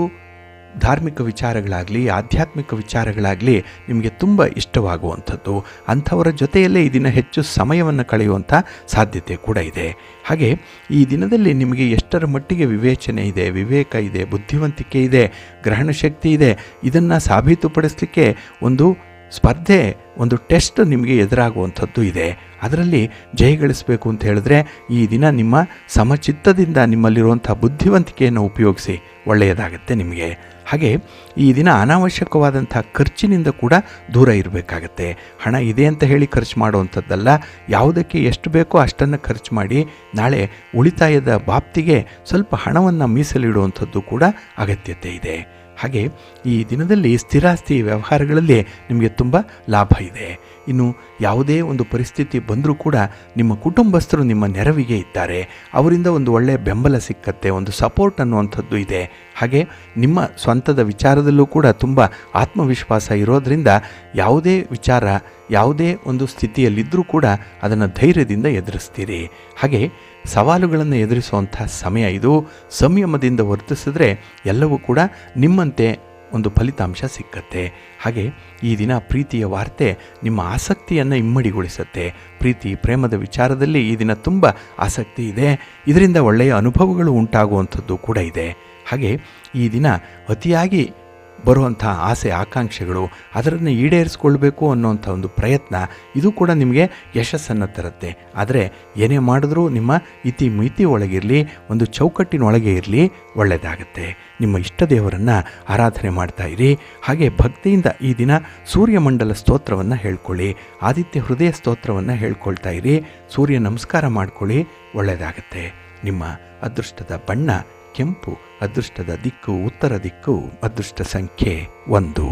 Speaker 1: ಧಾರ್ಮಿಕ ವಿಚಾರಗಳಾಗಲಿ, ಆಧ್ಯಾತ್ಮಿಕ ವಿಚಾರಗಳಾಗಲಿ ನಿಮಗೆ ತುಂಬ ಇಷ್ಟವಾಗುವಂಥದ್ದು. ಅಂಥವರ ಜೊತೆಯಲ್ಲೇ ಈ ದಿನ ಹೆಚ್ಚು ಸಮಯವನ್ನು ಕಳೆಯುವಂಥ ಸಾಧ್ಯತೆ ಕೂಡ ಇದೆ. ಹಾಗೆ ಈ ದಿನದಲ್ಲಿ ನಿಮಗೆ ಎಷ್ಟರ ಮಟ್ಟಿಗೆ ವಿವೇಚನೆ ಇದೆ, ವಿವೇಕ ಇದೆ, ಬುದ್ಧಿವಂತಿಕೆ ಇದೆ, ಗ್ರಹಣ ಶಕ್ತಿ ಇದೆ, ಇದನ್ನು ಸಾಬೀತುಪಡಿಸಲಿಕ್ಕೆ ಒಂದು ಸ್ಪರ್ಧೆ, ಒಂದು ಟೆಸ್ಟ್ ನಿಮಗೆ ಎದುರಾಗುವಂಥದ್ದು ಇದೆ. ಅದರಲ್ಲಿ ಜಯಗಳಿಸಬೇಕು ಅಂತ ಹೇಳಿದ್ರೆ ಈ ದಿನ ನಿಮ್ಮ ಸಮಚಿತ್ತದಿಂದ ನಿಮ್ಮಲ್ಲಿರುವಂಥ ಬುದ್ಧಿವಂತಿಕೆಯನ್ನು ಉಪಯೋಗಿಸಿ, ಒಳ್ಳೆಯದಾಗುತ್ತೆ ನಿಮಗೆ. ಹಾಗೆ ಈ ದಿನ ಅನಾವಶ್ಯಕವಾದಂಥ ಖರ್ಚಿನಿಂದ ಕೂಡ ದೂರ ಇರಬೇಕಾಗತ್ತೆ. ಹಣ ಇದೆ ಅಂತ ಹೇಳಿ ಖರ್ಚು ಮಾಡುವಂಥದ್ದಲ್ಲ, ಯಾವುದಕ್ಕೆ ಎಷ್ಟು ಬೇಕೋ ಅಷ್ಟನ್ನು ಖರ್ಚು ಮಾಡಿ ನಾಳೆ ಉಳಿತಾಯದ ಬಾಪ್ತಿಗೆ ಸ್ವಲ್ಪ ಹಣವನ್ನು ಮೀಸಲಿಡುವಂಥದ್ದು ಕೂಡ ಅಗತ್ಯತೆ ಇದೆ. ಹಾಗೆ ಈ ದಿನದಲ್ಲಿ ಸ್ಥಿರಾಸ್ತಿ ವ್ಯವಹಾರಗಳಲ್ಲಿ ನಿಮಗೆ ತುಂಬ ಲಾಭ ಇದೆ. ಇನ್ನು ಯಾವುದೇ ಒಂದು ಪರಿಸ್ಥಿತಿ ಬಂದರೂ ಕೂಡ ನಿಮ್ಮ ಕುಟುಂಬಸ್ಥರು ನಿಮ್ಮ ನೆರವಿಗೆ ಇದ್ದಾರೆ, ಅವರಿಂದ ಒಂದು ಒಳ್ಳೆಯ ಬೆಂಬಲ ಸಿಕ್ಕತ್ತೆ, ಒಂದು ಸಪೋರ್ಟ್ ಅನ್ನುವಂಥದ್ದು ಇದೆ. ಹಾಗೆ ನಿಮ್ಮ ಸ್ವಂತದ ವಿಚಾರದಲ್ಲೂ ಕೂಡ ತುಂಬ ಆತ್ಮವಿಶ್ವಾಸ ಇರೋದರಿಂದ ಯಾವುದೇ ವಿಚಾರ, ಯಾವುದೇ ಒಂದು ಸ್ಥಿತಿಯಲ್ಲಿದ್ದರೂ ಕೂಡ ಅದನ್ನು ಧೈರ್ಯದಿಂದ ಎದುರಿಸ್ತೀರಿ. ಹಾಗೆ ಸವಾಲುಗಳನ್ನು ಎದುರಿಸುವಂಥ ಸಮಯ ಇದು. ಸಂಯಮದಿಂದ ವರ್ತಿಸಿದ್ರೆ ಎಲ್ಲವೂ ಕೂಡ ನಿಮ್ಮಂತೆ ಒಂದು ಫಲಿತಾಂಶ ಸಿಕ್ಕತ್ತೆ. ಹಾಗೆ ಈ ದಿನ ಪ್ರೀತಿಯ ವಾರ್ತೆ ನಿಮ್ಮ ಆಸಕ್ತಿಯನ್ನು ಇಮ್ಮಡಿಗೊಳಿಸುತ್ತೆ. ಪ್ರೀತಿ ಪ್ರೇಮದ ವಿಚಾರದಲ್ಲಿ ಈ ದಿನ ತುಂಬ ಆಸಕ್ತಿ ಇದೆ, ಇದರಿಂದ ಒಳ್ಳೆಯ ಅನುಭವಗಳು ಉಂಟಾಗುವಂಥದ್ದು ಕೂಡ ಇದೆ. ಹಾಗೆ ಈ ದಿನ ಅತಿಯಾಗಿ ಬರುವಂಥ ಆಸೆ ಆಕಾಂಕ್ಷೆಗಳು, ಅದನ್ನು ಈಡೇರಿಸ್ಕೊಳ್ಬೇಕು ಅನ್ನೋಂಥ ಒಂದು ಪ್ರಯತ್ನ, ಇದು ಕೂಡ ನಿಮಗೆ ಯಶಸ್ಸನ್ನು ತರುತ್ತೆ. ಆದರೆ ಏನೇ ಮಾಡಿದ್ರೂ ನಿಮ್ಮ ಇತಿ ಮಿತಿ ಒಳಗಿರಲಿ, ಒಂದು ಚೌಕಟ್ಟಿನೊಳಗೆ ಇರಲಿ, ಒಳ್ಳೆಯದಾಗತ್ತೆ. ನಿಮ್ಮ ಇಷ್ಟ ದೇವರನ್ನು ಆರಾಧನೆ ಮಾಡ್ತಾ ಇರಿ. ಹಾಗೆ ಭಕ್ತಿಯಿಂದ ಈ ದಿನ ಸೂರ್ಯಮಂಡಲ ಸ್ತೋತ್ರವನ್ನು ಹೇಳ್ಕೊಳ್ಳಿ, ಆದಿತ್ಯ ಹೃದಯ ಸ್ತೋತ್ರವನ್ನು ಹೇಳ್ಕೊಳ್ತಾ ಇರಿ, ಸೂರ್ಯ ನಮಸ್ಕಾರ ಮಾಡ್ಕೊಳ್ಳಿ, ಒಳ್ಳೆಯದಾಗತ್ತೆ. ನಿಮ್ಮ ಅದೃಷ್ಟದ ಬಣ್ಣ ಕೆಂಪು, ಅದೃಷ್ಟದ ದಿಕ್ಕು ಉತ್ತರ ದಿಕ್ಕು, ಅದೃಷ್ಟ ಸಂಖ್ಯೆ 1.